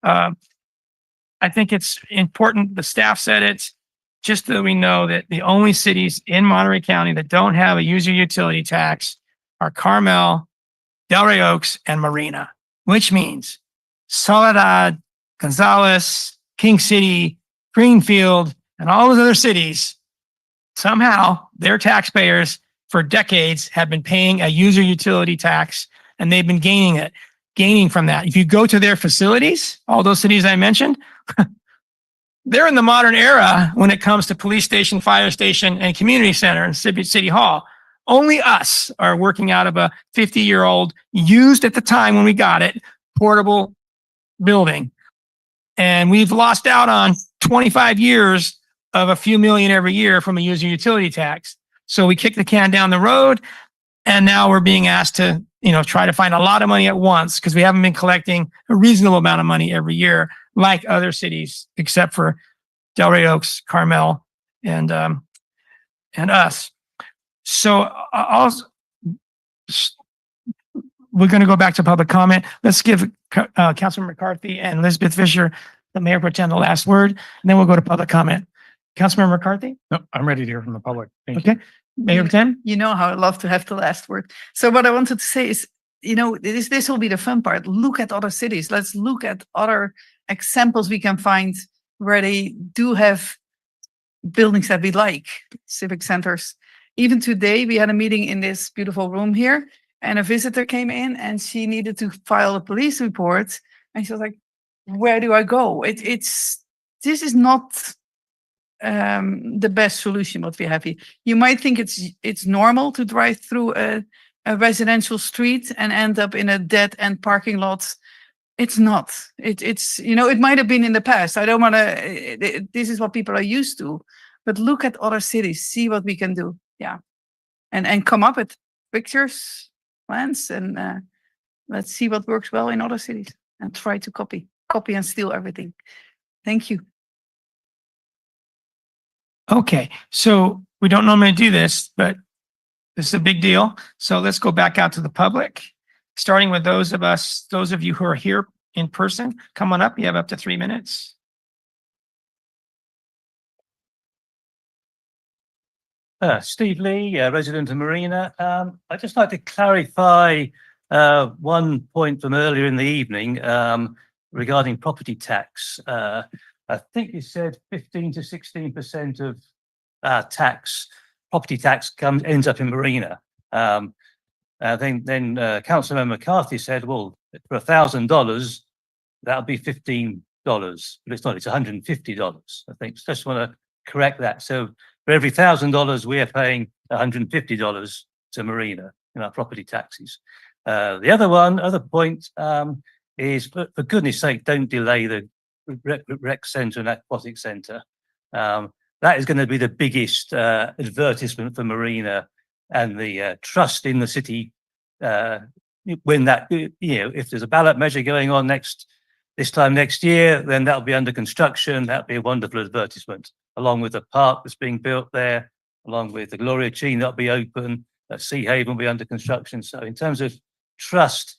S1: I think it's important. The staff said it, just that we know that the only cities in Monterey County that don't have a user utility tax are Carmel, Delray Oaks, and Marina, which means Soledad, Gonzales, King City, Greenfield, and all those other cities, somehow their taxpayers for decades have been paying a user utility tax, and they've been gaining from that. If you go to their facilities, all those cities I mentioned, they're in the modern era when it comes to police station, fire station, and community center and city hall. Only us are working out of a 50-year-old, used at the time when we got it, portable building. And we've lost out on 25 years of a few million every year from a user utility tax. So we kicked the can down the road, and now we're being asked to, try to find a lot of money at once because we haven't been collecting a reasonable amount of money every year like other cities, except for Delray Oaks, Carmel, and us. So we're going to go back to public comment. Let's give Councilman McCarthy and Elizabeth Fisher, the mayor pro tem, the last word, and then we'll go to public comment. Councilman McCarthy?
S5: No, I'm ready to hear from the public. Thank you.
S1: Okay. Mayor pro tem?
S11: You know how I love to have the last word. So what I wanted to say is, this will be the fun part. Look at other cities. Let's look at other examples we can find where they do have buildings that we like, civic centers. Even today, we had a meeting in this beautiful room here, and a visitor came in and she needed to file a police report. And she was like, where do I go? This is not the best solution what we have here. You might think it's normal to drive through a residential street and end up in a dead end parking lot. It's not. It might have been in the past. I don't want to. This is what people are used to. But look at other cities. See what we can do. Yeah, and come up with pictures, plans, and let's see what works well in other cities and try to copy and steal everything. Thank you.
S1: Okay, so we don't normally do this, but this is a big deal. So let's go back out to the public, starting with those of you who are here in person. Come on up. You have up to 3 minutes.
S15: Steve Lee, resident of Marina. I'd just like to clarify one point from earlier in the evening regarding property tax. I think you said 15 to 16% of property tax ends up in Marina. Then Councilman McCarthy said, well, for $1,000, that would be $15, but it's not, it's $150. I think, just want to correct that. So for every $1,000, we are paying $150 to Marina in our property taxes. The other point is, for goodness sake, don't delay the rec centre and aquatic centre. That is going to be the biggest advertisement for Marina and the trust in the city. When that, if there's a ballot measure going on this time next year, then that'll be under construction. That'll be a wonderful advertisement, along with the park that's being built there, along with the Gloria Chine that'll be open, Sea Haven will be under construction. So in terms of trust,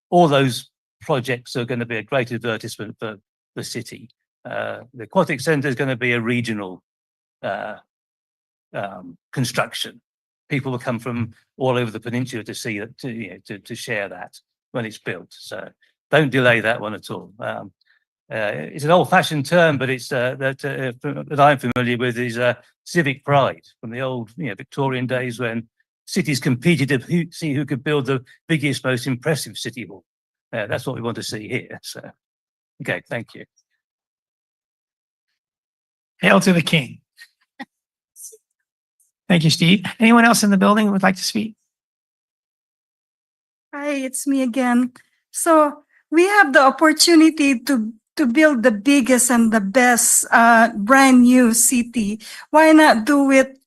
S15: all those projects are going to be a great advertisement for the city. The aquatic centre is going to be a regional construction. People will come from all over the peninsula to see it, to share that when it's built. So don't delay that one at all. It's an old-fashioned term, but it's that I'm familiar with is civic pride from the old Victorian days when cities competed to see who could build the biggest, most impressive city hall. That's what we want to see here. So, okay, thank you.
S1: Hail to the king. Thank you, Steve. Anyone else in the building who would like to speak?
S6: Hi, it's me again. So we have the opportunity to build the biggest and the best brand new city. Why not do it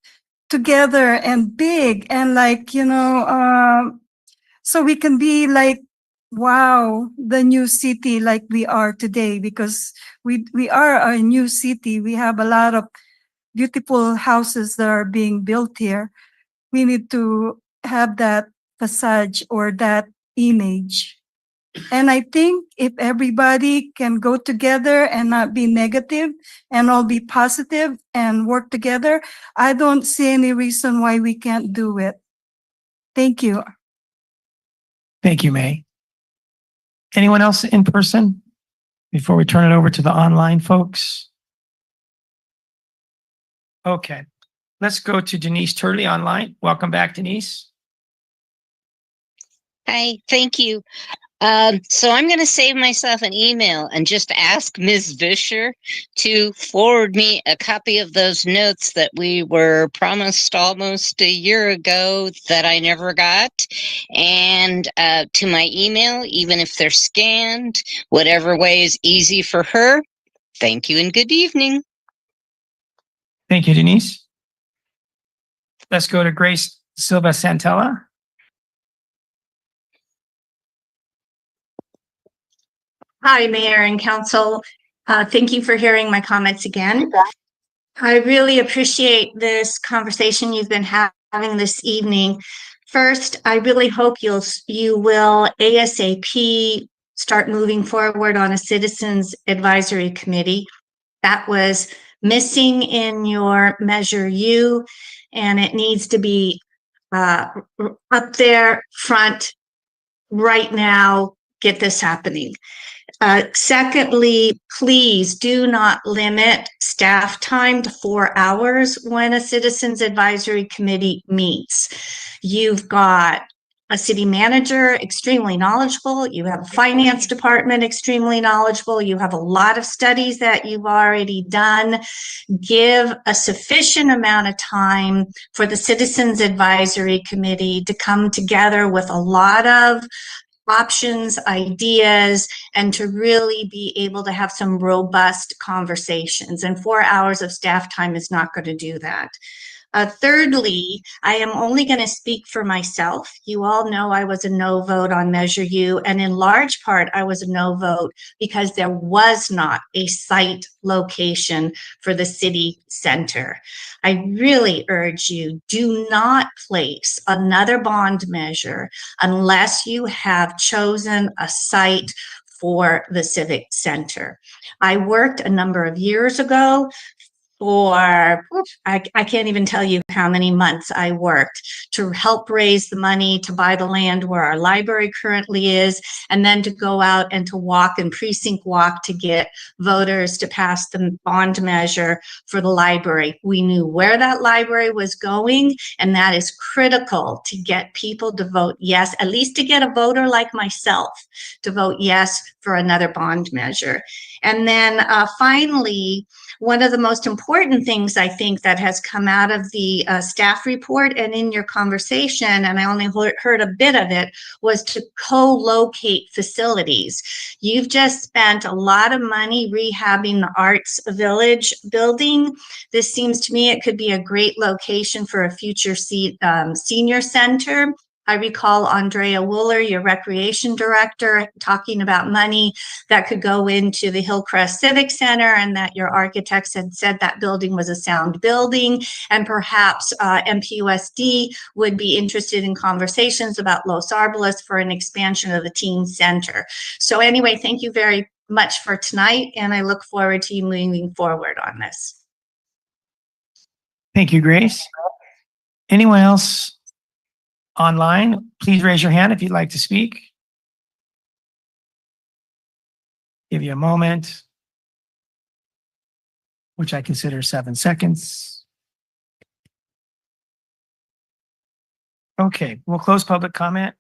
S6: together and big and so we can be like, wow, the new city like we are today, because we are a new city. We have a lot of beautiful houses that are being built here. We need to have that facade or that image. And I think if everybody can go together and not be negative and all be positive and work together, I don't see any reason why we can't do it. Thank you.
S1: Thank you, May. Anyone else in person before we turn it over to the online folks? Okay, let's go to Denise Turley online. Welcome back, Denise.
S7: Hi, thank you. So I'm going to save myself an email and just ask Ms. Vischer to forward me a copy of those notes that we were promised almost a year ago that I never got, and to my email, even if they're scanned, whatever way is easy for her. Thank you and good evening.
S1: Thank you, Denise. Let's go to Grace Silva Santella.
S8: Hi, Mayor and Council. Thank you for hearing my comments again. I really appreciate this conversation you've been having this evening. First, I really hope you will ASAP start moving forward on a Citizens Advisory Committee. That was missing in your Measure U, and it needs to be up there front right now. Get this happening. Secondly, please do not limit staff time to 4 hours when a Citizens Advisory Committee meets. You've got a city manager, extremely knowledgeable. You have a finance department, extremely knowledgeable. You have a lot of studies that you've already done. Give a sufficient amount of time for the Citizens Advisory Committee to come together with a lot of options, ideas, and to really be able to have some robust conversations. And 4 hours of staff time is not going to do that. Thirdly, I am only going to speak for myself. You all know I was a no vote on Measure U, and in large part, I was a no vote because there was not a site location for the city center. I really urge you, do not place another bond measure unless you have chosen a site for the civic center. I worked a number of years ago for, I can't even tell you how many months I worked to help raise the money to buy the land where our library currently is, and then to go out and to walk and precinct walk to get voters to pass the bond measure for the library. We knew where that library was going, and that is critical to get people to vote yes, at least to get a voter like myself to vote yes for another bond measure. And then finally, one of the most important things I think that has come out of the staff report and in your conversation, and I only heard a bit of it, was to co-locate facilities. You've just spent a lot of money rehabbing the Arts Village building. This seems to me it could be a great location for a future senior center. I recall Andrea Wooler, your recreation director, talking about money that could go into the Hillcrest Civic Center, and that your architects had said that building was a sound building, and perhaps MPUSD would be interested in conversations about Los Arboles for an expansion of the teen center. So anyway, thank you very much for tonight, and I look forward to you moving forward on this.
S1: Thank you, Grace. Anyone else online? Please raise your hand if you'd like to speak. Give you a moment, which I consider 7 seconds. Okay, we'll close public comment.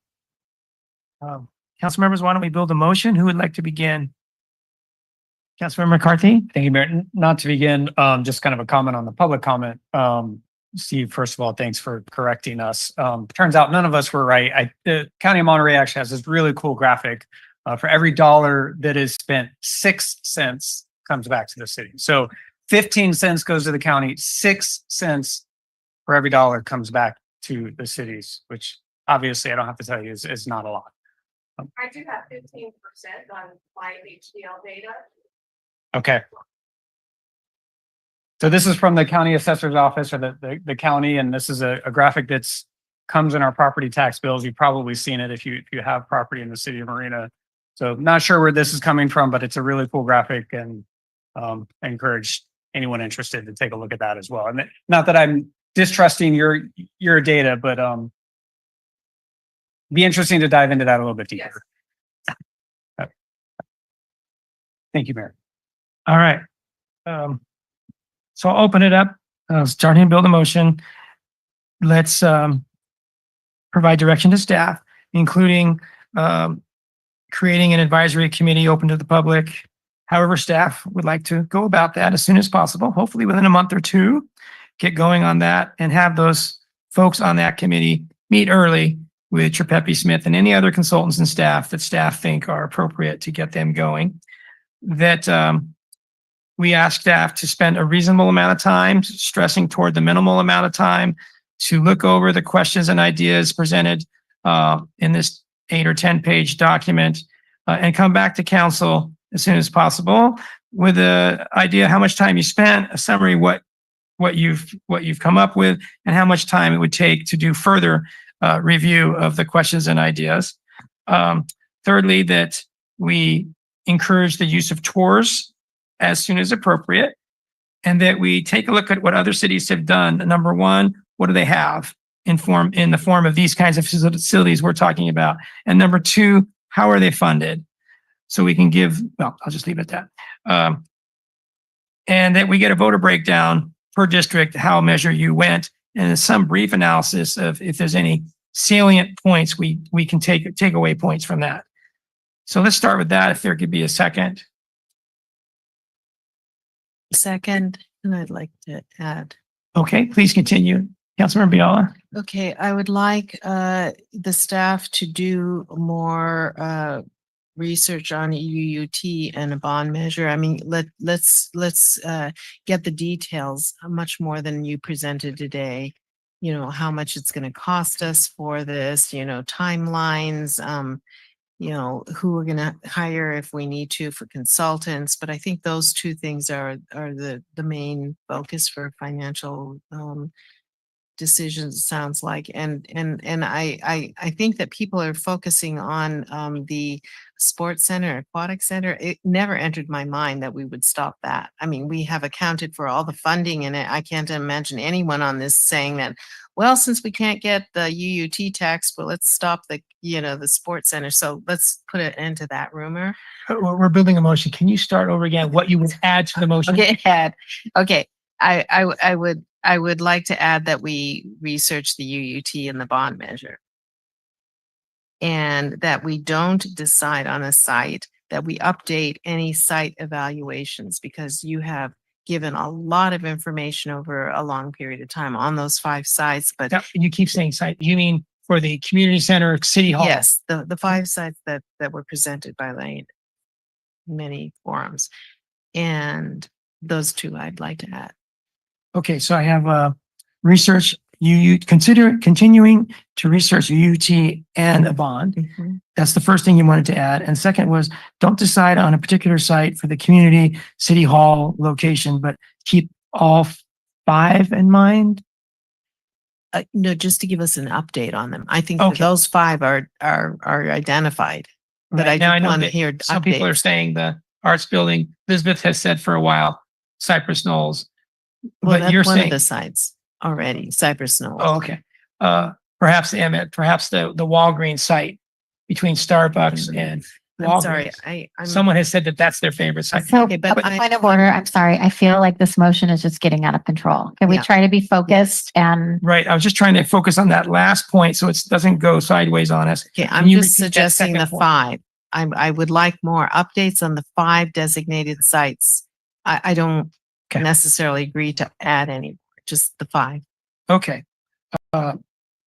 S1: Council members, why don't we build a motion? Who would like to begin? Councilmember McCarthy?
S5: Thank you, Mayor. Not to begin, just kind of a comment on the public comment. Steve, first of all, thanks for correcting us. Turns out none of us were right. The County of Monterey actually has this really cool graphic. For every dollar that is spent, 6 cents comes back to the city. So 15 cents goes to the county, 6 cents for every dollar comes back to the cities, which obviously I don't have to tell you is not a lot.
S3: I do have 15% on my HDL data.
S5: Okay. So this is from the county assessor's office or the county, and this is a graphic that's comes in our property tax bills. You've probably seen it if you have property in the city of Marina. So not sure where this is coming from, but it's a really cool graphic, and I encourage anyone interested to take a look at that as well. And not that I'm distrusting your data, but be interesting to dive into that a little bit deeper. Yes. Thank you, Mayor.
S1: All right. So I'll open it up, starting to build a motion. Let's provide direction to staff, including creating an advisory committee open to the public. However, staff would like to go about that as soon as possible, hopefully within a month or two, get going on that and have those folks on that committee meet early with Trepepi Smith and any other consultants and staff that staff think are appropriate to get them going. That we ask staff to spend a reasonable amount of time, stressing toward the minimal amount of time, to look over the questions and ideas presented in this 8 or 10-page document, and come back to council as soon as possible with an idea how much time you spent, a summary what you've come up with, and how much time it would take to do further review of the questions and ideas. Thirdly, that we encourage the use of tours as soon as appropriate, and that we take a look at what other cities have done. Number one, what do they have in the form of these kinds of facilities we're talking about? And number two, how are they funded? So we can I'll just leave it at that. And that we get a voter breakdown per district, how Measure U went, and some brief analysis of if there's any salient points, we can take away points from that. So let's start with that, if there could be a second.
S12: Second, and I'd like to add.
S1: Okay, please continue. Councilmember Biala.
S12: Okay, I would like the staff to do more research on UUT and a bond measure. I mean, let's get the details much more than you presented today. You know, how much it's going to cost us for this, you know, timelines, you know, who we're going to hire if we need to for consultants. But I think those two things are the main focus for financial decisions, it sounds like. And I think that people are focusing on the sports center, aquatic center. It never entered my mind that we would stop that. I mean, we have accounted for all the funding in it. I can't imagine anyone on this saying that, well, since we can't get the UUT tax, well, let's stop the, you know, the sports center. So let's put an end to that rumor.
S1: We're building a motion. Can you start over again? What you would add to the motion?
S12: Okay, okay. I would like to add that we research the UUT and the bond measure. And that we don't decide on a site, that we update any site evaluations, because you have given a lot of information over a long period of time on those 5 sites. But
S1: you keep saying site. You mean for the community center, city hall?
S12: yes, the 5 sites that were presented by Lane, many forums. And those 2 I'd like to add.
S1: Okay, so I have research continuing to research UUT and a bond. That's the first thing you wanted to add. And second was, don't decide on a particular site for the community city hall location, but keep all 5 in mind.
S12: No, just to give us an update on them. I think that
S1: Okay.
S12: those 5 are identified. But
S1: Right.
S12: I
S1: Now, I
S12: just
S1: know
S12: want to
S1: that
S12: hear
S1: some people are
S12: updates.
S1: saying the arts building, Elizabeth has said for a while, Cypress Knolls.
S12: Well,
S1: But
S12: that's
S1: you're
S12: one
S1: saying,
S12: of the sites already, Cypress Knolls.
S1: oh, okay. Perhaps the Emmett, perhaps the Walgreens site between Starbucks and
S12: I'm sorry,
S1: Walgreens.
S12: I'm.
S1: Someone has said that that's their favorite site.
S9: So,
S12: Okay, but
S9: a point of order, I'm sorry, I feel like this motion is just getting out of control. Can we
S12: Yeah.
S9: try to be focused and
S1: Right. I was just trying to focus on that last point so it doesn't go sideways on us.
S12: Okay,
S1: Can
S12: I'm
S1: you
S12: just
S1: repeat that
S12: suggesting the
S1: second point?
S12: 5. I would like more updates on the 5 designated sites. I don't
S1: Okay.
S12: necessarily agree to add any, just the 5.
S1: Okay.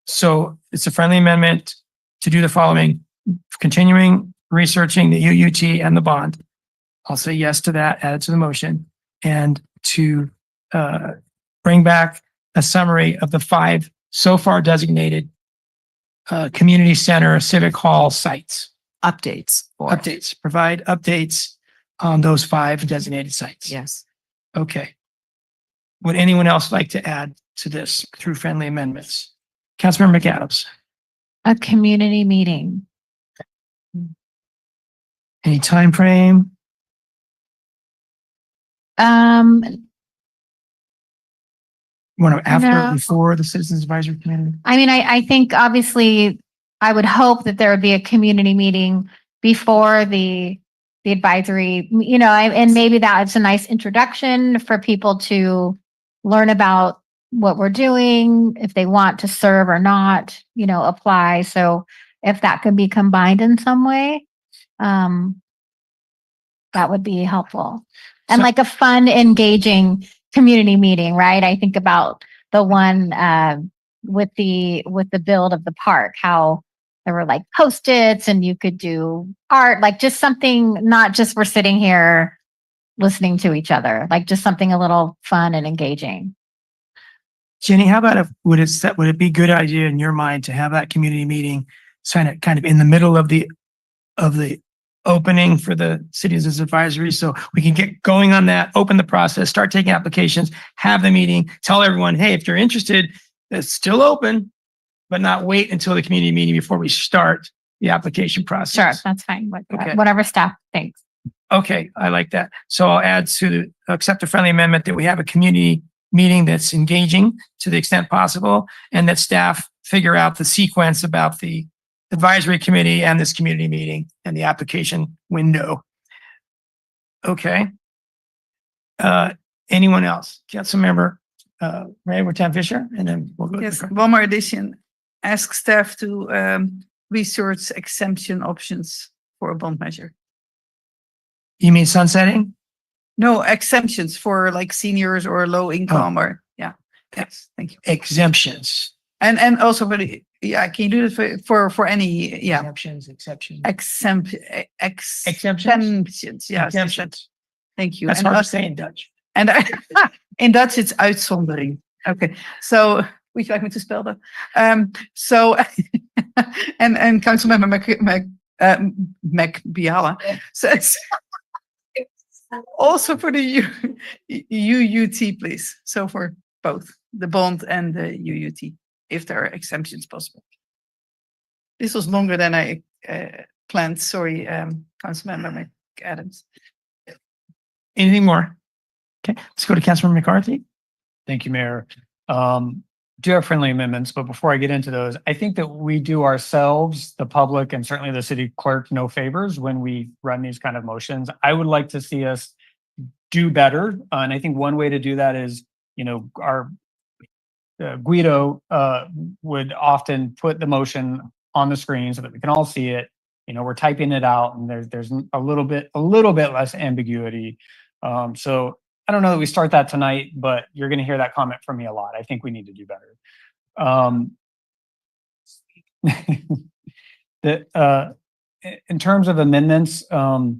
S1: So it's a friendly amendment to do the following: continuing researching the UUT and the bond. I'll say yes to that, add it to the motion, and to bring back a summary of the 5 so far designated community center, civic hall sites.
S12: Updates.
S1: Provide updates on those 5 designated sites.
S12: Yes.
S1: Okay. Would anyone else like to add to this through friendly amendments? Councilmember McAdams,
S9: a community meeting?
S1: any time frame? Want to after or
S9: No.
S1: before the Citizens Advisory Committee?
S9: I mean, I think obviously I would hope that there would be a community meeting before the advisory, you know, and maybe that's a nice introduction for people to learn about what we're doing, if they want to serve or not, you know, apply. So if that could be combined in some way, that would be helpful. And
S1: So-
S9: like a fun, engaging community meeting, right? I think about the one with the build of the park, how there were like Post-its and you could do art, like just something, not just we're sitting here, listening to each other, like just something a little fun and engaging.
S1: Jenny, how about would it be a good idea in your mind to have that community meeting kind of in the middle of the opening for the Citizens Advisory, so we can get going on that, open the process, start taking applications, have the meeting, tell everyone, hey, if you're interested, it's still open, but not wait until the community meeting before we start the application
S9: Sure,
S1: process.
S9: that's fine.
S1: Okay.
S9: Whatever staff thinks.
S1: Okay, I like that. So I'll add to accept a friendly amendment that we have a community meeting that's engaging to the extent possible, and that staff figure out the sequence about the advisory committee and this community meeting and the application window. Okay. Anyone else? Councilmember Ray Woodtown Fisher, and then we'll go.
S11: Yes, one more addition. Ask staff to research exemption options for a bond measure.
S1: You mean sunsetting?
S11: No, exemptions for like seniors or low income or, yeah. Yes, thank you.
S1: Exemptions.
S11: And also for the, yeah, can you do this for any, yeah.
S1: Exemptions, exceptions.
S11: Exemptions, yes.
S1: Exemptions.
S11: Thank you.
S1: That's
S11: And
S1: hard to
S11: us-
S1: say in Dutch.
S11: And in Dutch, it's uitzondering. Okay, so would you like me to spell that? So, and Councilmember Mac Biala says, also for the UUT, please. So for both the bond and the UUT, if there are exemptions possible. This was longer than I planned. Sorry, Councilmember McAdams.
S1: Anything more? Okay, let's go to Councilmember McCarthy.
S5: Thank you, Mayor. Do have friendly amendments, but before I get into those, I think that we do ourselves, the public, and certainly the city clerk no favors when we run these kind of motions. I would like to see us do better. And I think one way to do that is, our Guido would often put the motion on the screen so that we can all see it. We're typing it out and there's a little bit less ambiguity. So I don't know that we start that tonight, but you're going to hear that comment from me a lot. I think we need to do better. In terms of amendments, I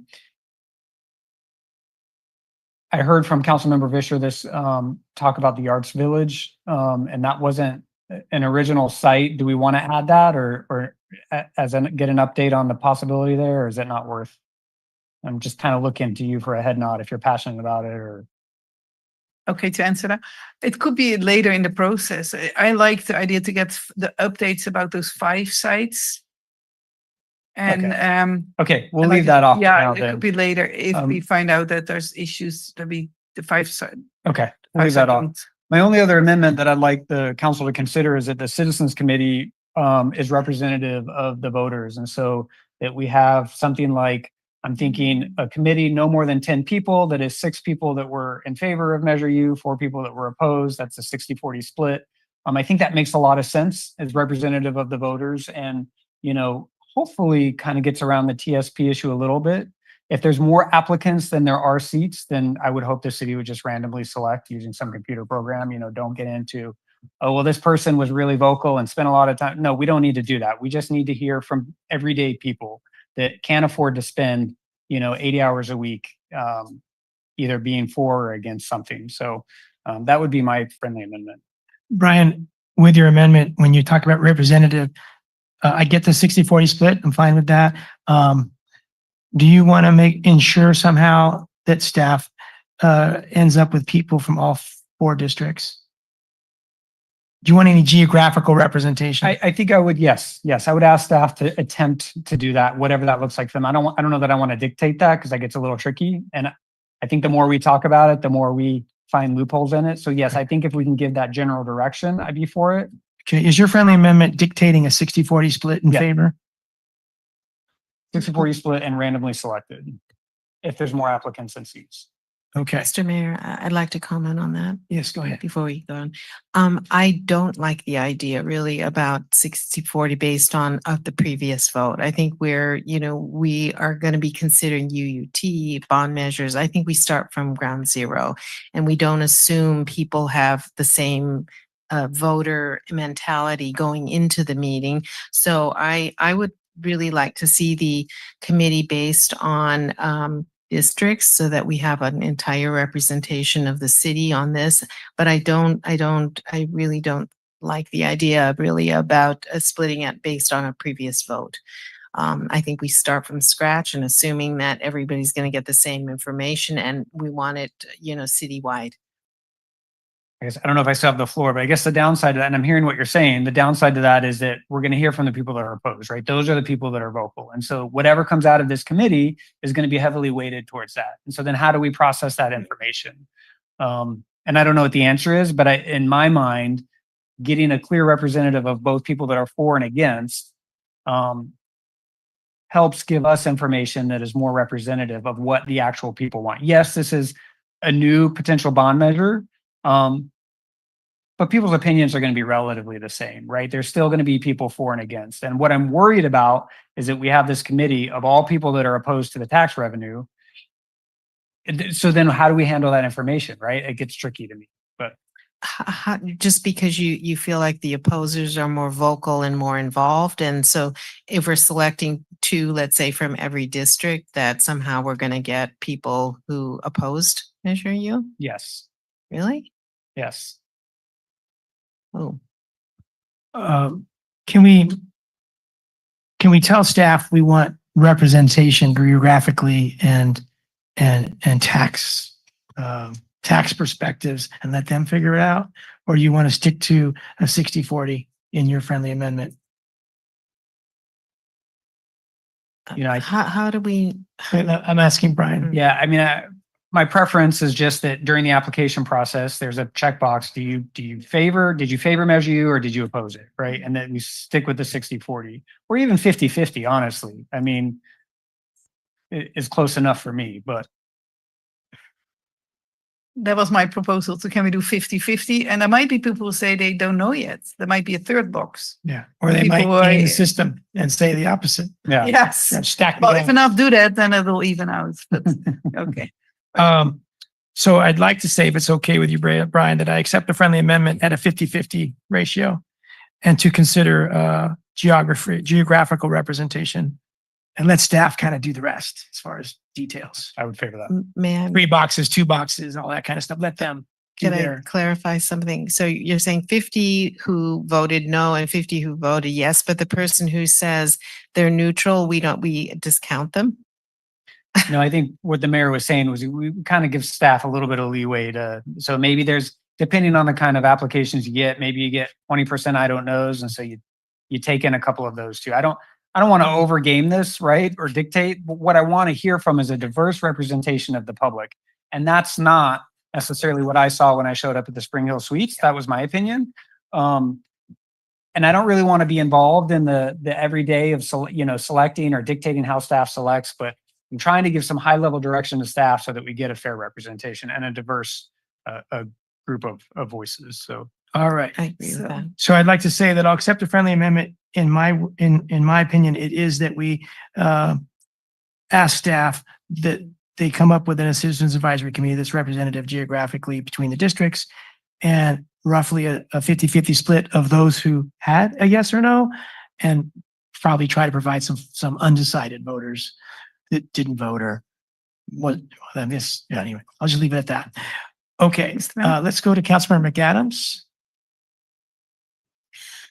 S5: heard from Councilmember Vischer this talk about the Arts Village, and that wasn't an original site. Do we want to add that or get an update on the possibility there, or is it not worth? I'm just kind of looking to you for a head nod if you're passionate about it or.
S11: Okay, to answer that, it could be later in the process. I like the idea to get the updates about those 5 sites. And
S5: okay, we'll leave that off.
S11: Yeah,
S5: now,
S11: it
S5: then.
S11: could be later if we find out that there's issues to be the 5 side.
S5: Okay, we'll leave that off. My only other amendment that I'd like the council to consider is that the Citizens Committee is representative of the voters, and so that we have something like, I'm thinking a committee, no more than 10 people, that is 6 people that were in favor of Measure U, 4 people that were opposed. That's a 60-40 split. I think that makes a lot of sense as representative of the voters and, hopefully kind of gets around the TSP issue a little bit. If there's more applicants than there are seats, then I would hope the city would just randomly select using some computer program. Don't get into, oh, well, this person was really vocal and spent a lot of time. No, we don't need to do that. We just need to hear from everyday people that can't afford to spend, 80 hours a week, either being for or against something. So that would be my friendly amendment.
S1: Brian, with your amendment, when you talk about representative, I get the 60-40 split. I'm fine with that. Do you want to ensure somehow that staff ends up with people from all 4 districts? Do you want any geographical representation?
S5: I think I would, yes. I would ask staff to attempt to do that, whatever that looks like for them. I don't know that I want to dictate that because that gets a little tricky. And I think the more we talk about it, the more we find loopholes in it. So yes, I think if we can give that general direction, I'd be for it.
S1: Okay, is your friendly amendment dictating a 60-40 split in favor?
S5: 60-40 split and randomly selected if there's more applicants than seats.
S1: Okay.
S12: Mr. Mayor, I'd like to comment on that.
S1: Yes, go ahead.
S12: Before we go on. I don't like the idea really about 60-40 based on of the previous vote. I think we are going to be considering UUT bond measures. I think we start from ground zero and we don't assume people have the same voter mentality going into the meeting. So I would really like to see the committee based on districts so that we have an entire representation of the city on this. But I really don't like the idea really about splitting it based on a previous vote. I think we start from scratch and assuming that everybody's going to get the same information and we want it, citywide.
S16: I guess, I don't know if I still have the floor, but I guess the downside to that, and I'm hearing what you're saying, the downside to that is that we're going to hear from the people that are opposed, right? Those are the people that are vocal. And so whatever comes out of this committee is going to be heavily weighted towards that. And so then how do we process that information? And I don't know what the answer is, but in my mind, getting a clear representative of both people that are for and against helps give us information that is more representative of what the actual people want. Yes, this is a new potential bond measure. But people's opinions are going to be relatively the same, right? There's still going to be people for and against. And what I'm worried about is that we have this committee of all people that are opposed to the tax revenue. So then how do we handle that information, right? It gets tricky to me, but.
S12: Just because you feel like the opposers are more vocal and more involved. And so if we're selecting two, let's say from every district, that somehow we're going to get people who opposed Measure U?
S16: Yes.
S12: Really?
S16: Yes.
S12: Oh,
S1: Can we tell staff we want representation geographically and tax perspectives and let them figure it out? Or do you want to stick to a 60-40 in your friendly amendment?
S12: how do we?
S1: I'm asking Brian.
S16: Yeah, I mean, my preference is just that during the application process, there's a checkbox. Did you favor Measure U or did you oppose it, right? And then we stick with the 60-40 or even 50-50, honestly. I mean, it's close enough for me, but.
S11: That was my proposal. So can we do 50-50? And there might be people who say they don't know yet. There might be a third box.
S1: Yeah, or they might game the system and say the opposite.
S16: Yeah.
S11: Yes.
S1: Stack.
S11: Well, if enough do that, then it'll even out. But, okay.
S1: So I'd like to say, if it's okay with you, Brian, that I accept the friendly amendment at a 50-50 ratio and to consider geographical representation and let staff kind of do the rest as far as details.
S16: I would favor that.
S12: May I?
S1: 3 boxes, 2 boxes, all that kind of stuff. Let them do
S12: Can I
S1: their.
S12: clarify something? So you're saying 50 who voted no and 50 who voted yes, but the person who says they're neutral, we discount them?
S16: No, I think what the mayor was saying was we kind of give staff a little bit of leeway so maybe there's, depending on the kind of applications you get, maybe you get 20% I don't knows. And so you take in a couple of those too. I don't want to overgame this, right? Or dictate. But what I want to hear from is a diverse representation of the public. And that's not necessarily what I saw when I showed up at the Spring Hill Suites. That was my opinion. And I don't really want to be involved in the everyday of, selecting or dictating how staff selects, but I'm trying to give some high level direction to staff so that we get a fair representation and a diverse group of voices. So.
S1: All right.
S12: I agree with that.
S1: So I'd like to say that I'll accept a friendly amendment. In my opinion, it is that we ask staff that they come up with a citizens advisory committee that's representative geographically between the districts and roughly a 50-50 split of those who had a yes or no, and probably try to provide some undecided voters that didn't vote or what. Anyway, I'll just leave it at that. Okay, let's go to Councilmember McAdams.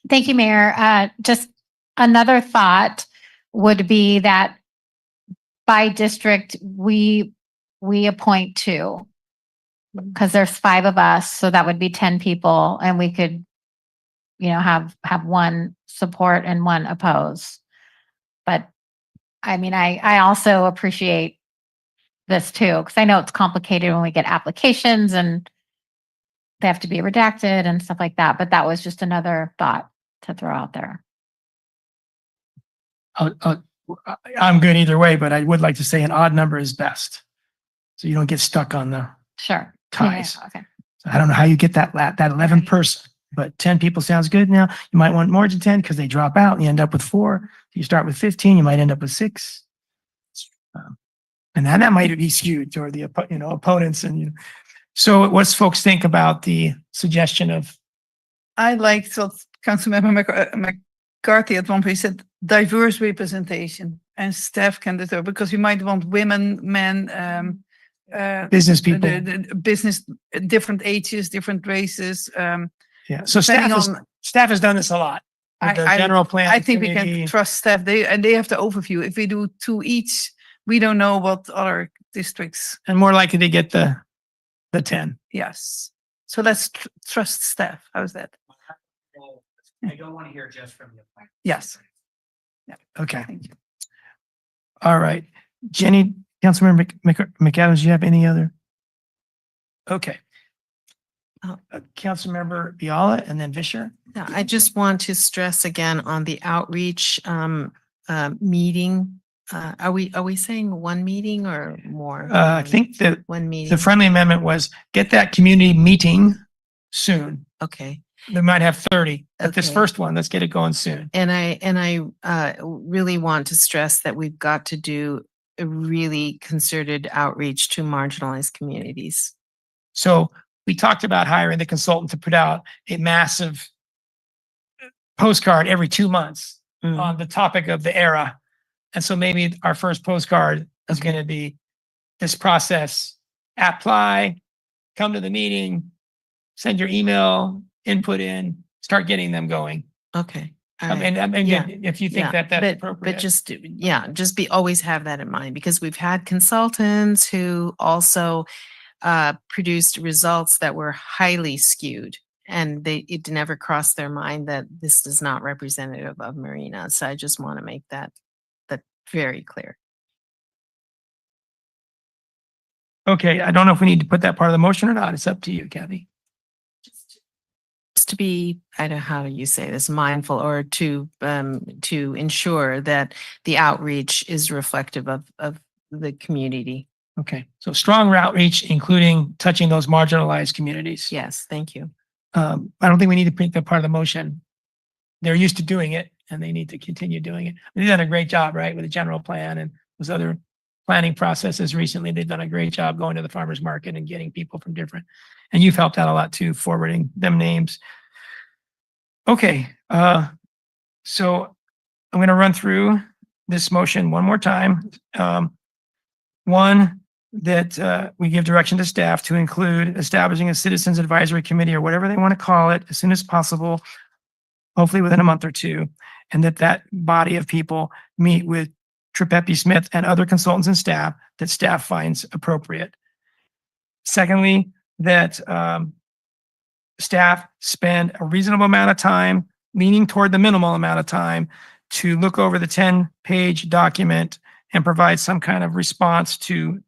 S9: Thank you, Mayor. Just another thought would be that by district, we appoint 2 because there's 5 of us. So that would be 10 people and we could, have 1 support and 1 oppose. But I mean, I also appreciate this too, because I know it's complicated when we get applications and they have to be redacted and stuff like that. But that was just another thought to throw out there.
S1: I'm good either way, but I would like to say an odd number is best. So you don't get stuck on the
S9: Sure.
S1: ties.
S9: Yeah, okay.
S1: So I don't know how you get that 11 person, but 10 people sounds good. Now you might want more than 10 because they drop out and you end up with 4. You start with 15, you might end up with 6. And then that might be skewed toward the opponents. And so what's folks think about the suggestion of?
S11: I liked what Councilmember McCarthy at one point said, diverse representation. and staff can determine, because you might want women, men,
S1: Business people.
S11: the business, different ages, different races.
S1: Yeah. So staff
S11: depending
S1: staff has done this a lot. With the general plan.
S11: I think we
S1: committee.
S11: can trust staff. They have the overview. If we do 2 each, we don't know what other districts.
S1: And more likely to get the 10.
S11: Yes. So let's trust staff. How's that?
S16: I don't want to hear just from you.
S11: Yes.
S1: Okay.
S11: Thank you.
S1: All right. Jenny, Councilmember McAdams, do you have any other? Okay. Councilmember Biala and then Vischer.
S12: Yeah, I just want to stress again on the outreach meeting. Are we saying one meeting or more?
S1: I think that
S12: One meeting.
S1: the friendly amendment was get that community meeting soon.
S12: Okay.
S1: They might have 30. But this
S12: Okay.
S1: first one, let's get it going soon.
S12: And I really want to stress that we've got to do a really concerted outreach to marginalized communities.
S1: So we talked about hiring the consultant to put out a massive postcard every 2 months on the topic of the era. And so maybe our first postcard is going to be this process: apply, come to the meeting, send your email, input in, start getting them going.
S12: Okay.
S1: I mean,
S12: Yeah.
S1: if you think
S12: Yeah,
S1: that that's
S12: but
S1: appropriate.
S12: just always have that in mind, because we've had consultants who also produced results that were highly skewed, and it never crossed their mind that this is not representative of Marina. So I just want to make that very clear.
S1: Okay, I don't know if we need to put that part of the motion or not. It's up to you, Kathy.
S12: Just to be, I don't know how you say this, mindful, or to ensure that the outreach is reflective of the community.
S1: Okay, so strong outreach, including touching those marginalized communities.
S12: Yes, thank you.
S1: I don't think we need to put that part of the motion. They're used to doing it and they need to continue doing it. They've done a great job, right, with the general plan and those other planning processes recently. They've done a great job going to the farmers market and getting people from different, and you've helped out a lot too, forwarding them names. Okay, so I'm going to run through this motion one more time. One, that we give direction to staff to include establishing a citizens advisory committee or whatever they want to call it as soon as possible, hopefully within a month or two, and that body of people meet with Tripepi Smith and other consultants and staff that staff finds appropriate. Secondly, that staff spend a reasonable amount of time, leaning toward the minimal amount of time, to look over the 10-page document and provide some kind of response to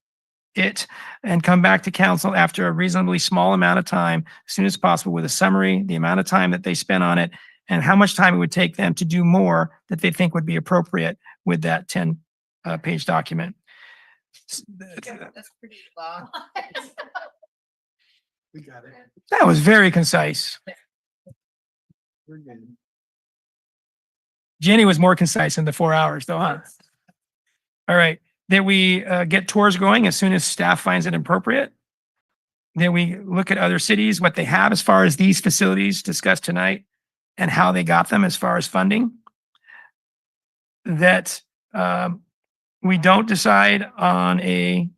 S1: it, and come back to council after a reasonably small amount of time, as soon as possible, with a summary, the amount of time that they spent on it, and how much time it would take them to do more that they think would be appropriate with that 10-page document.
S12: That's pretty long.
S14: We got it.
S1: That was very concise.
S14: We're good.
S1: Jenny was more concise in the 4 hours though, huh? All right, that we get tours going as soon as staff finds it appropriate. That we look at other cities, what they have as far as these facilities discussed tonight, and how they got them as far as funding. That we don't decide on a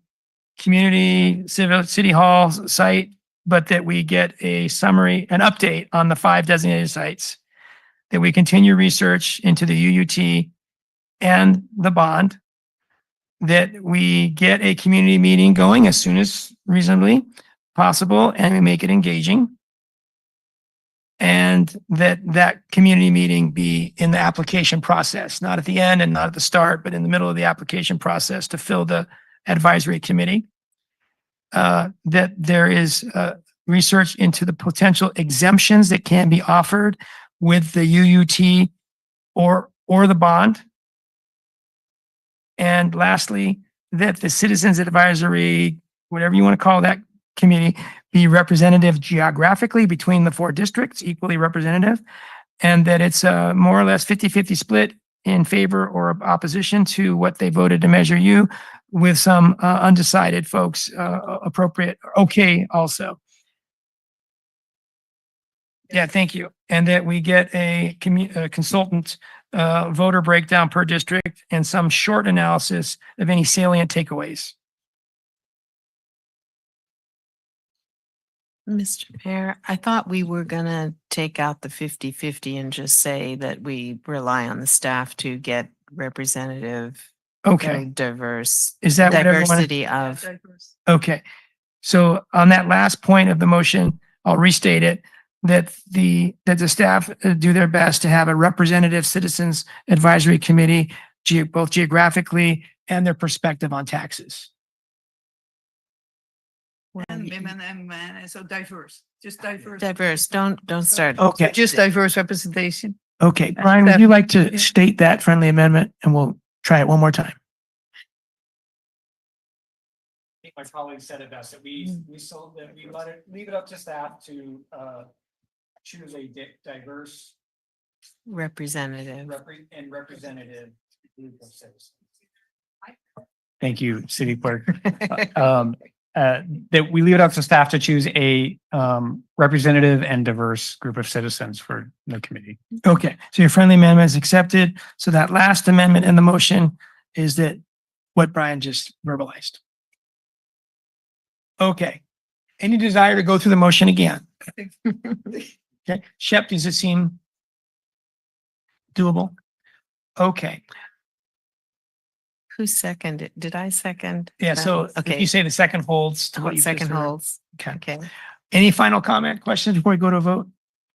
S1: community city hall site, but that we get a summary, an update on the 5 designated sites. That we continue research into the UUT and the bond. That we get a community meeting going as soon as reasonably possible and we make it engaging. And that community meeting be in the application process, not at the end and not at the start, but in the middle of the application process to fill the advisory committee. That there is research into the potential exemptions that can be offered with the UUT or the bond. And lastly, that the Citizens Advisory, whatever you want to call that committee, be representative geographically between the 4 districts, equally representative, and that it's a more or less 50-50 split in favor or opposition to what they voted to Measure U, with some undecided folks appropriate, okay also. Yeah, thank you. And that we get a consultant voter breakdown per district and some short analysis of any salient takeaways.
S12: Mr. Mayor, I thought we were gonna take out the 50-50 and just say that we rely on the staff to get representative
S1: Okay,
S12: and diverse.
S1: Is that what everyone-
S12: diversity of,
S1: okay. So on that last point of the motion, I'll restate it, that the staff do their best to have a representative citizens advisory committee, both geographically and their perspective on taxes.
S11: And women and men, and so diverse, just diverse.
S12: diverse. Don't start.
S1: Okay.
S11: Just diverse representation.
S1: Okay, Brian, would you like to state that friendly amendment and we'll try it one more time?
S16: I think my colleague said it best, that we leave it up to staff to choose a diverse
S12: Representative.
S16: and representative group of citizens. Thank you, City Clerk. That we leave it up to staff to choose a representative and diverse group of citizens for the committee.
S1: Okay, so your friendly amendment is accepted. So that last amendment in the motion is that what Brian just verbalized. Okay. Any desire to go through the motion again? Okay, Shep, does it seem doable? Okay,
S12: Who seconded? Did I second?
S1: yeah,
S12: that?
S1: so if
S12: Okay.
S1: you say the second holds to what
S12: What
S1: you
S12: second
S1: heard.
S12: holds?
S1: Okay.
S12: Okay.
S1: Any final comment, questions before we go to a vote?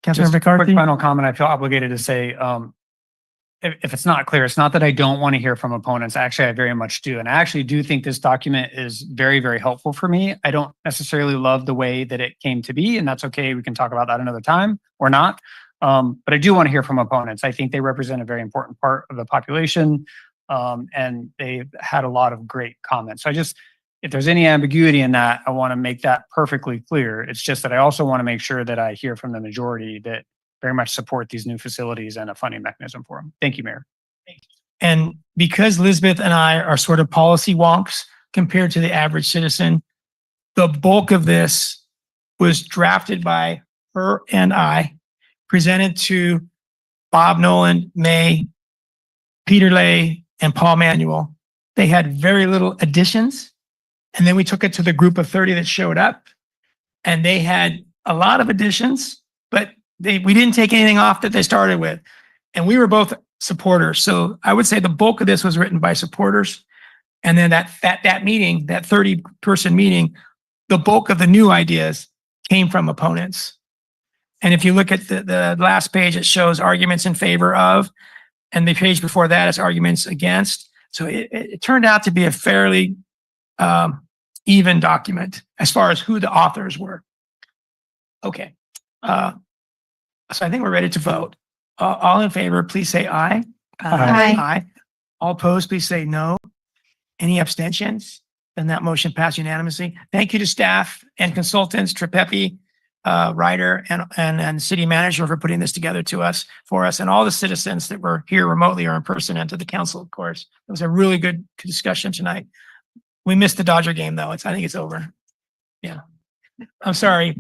S1: Councilmember
S16: Just a quick
S1: McCarthy?
S16: final comment. I feel obligated to say, if it's not clear, it's not that I don't want to hear from opponents. Actually, I very much do. And I actually do think this document is very, very helpful for me. I don't necessarily love the way that it came to be, and that's okay. We can talk about that another time or not. But I do want to hear from opponents. I think they represent a very important part of the population. And they've had a lot of great comments. So if there's any ambiguity in that, I want to make that perfectly clear. It's just that I also want to make sure that I hear from the majority that very much support these new facilities and a funding mechanism for them. Thank you, Mayor.
S1: And because Elizabeth and I are sort of policy wonks compared to the average citizen, the bulk of this was drafted by her and I, presented to Bob Nolan, May, Peter Lay, and Paul Manuel. They had very little additions. And then we took it to the group of 30 that showed up, and they had a lot of additions, but we didn't take anything off that they started with. And we were both supporters. So I would say the bulk of this was written by supporters. And then that meeting, that 30-person meeting, the bulk of the new ideas came from opponents. And if you look at the last page, it shows arguments in favor of, and the page before that is arguments against. So it turned out to be a fairly even document as far as who the authors were. Okay. So I think we're ready to vote. All in favor, please say aye.
S9: Aye.
S1: Aye. All opposed, please say no. Any abstentions? Then that motion passed unanimously. Thank you to staff and consultants, Trepepi, Ryder, and city manager for putting this together for us, and all the citizens that were here remotely or in person, and to the council, of course. It was a really good discussion tonight. We missed the Dodger game, though. I think it's over. Yeah. I'm sorry.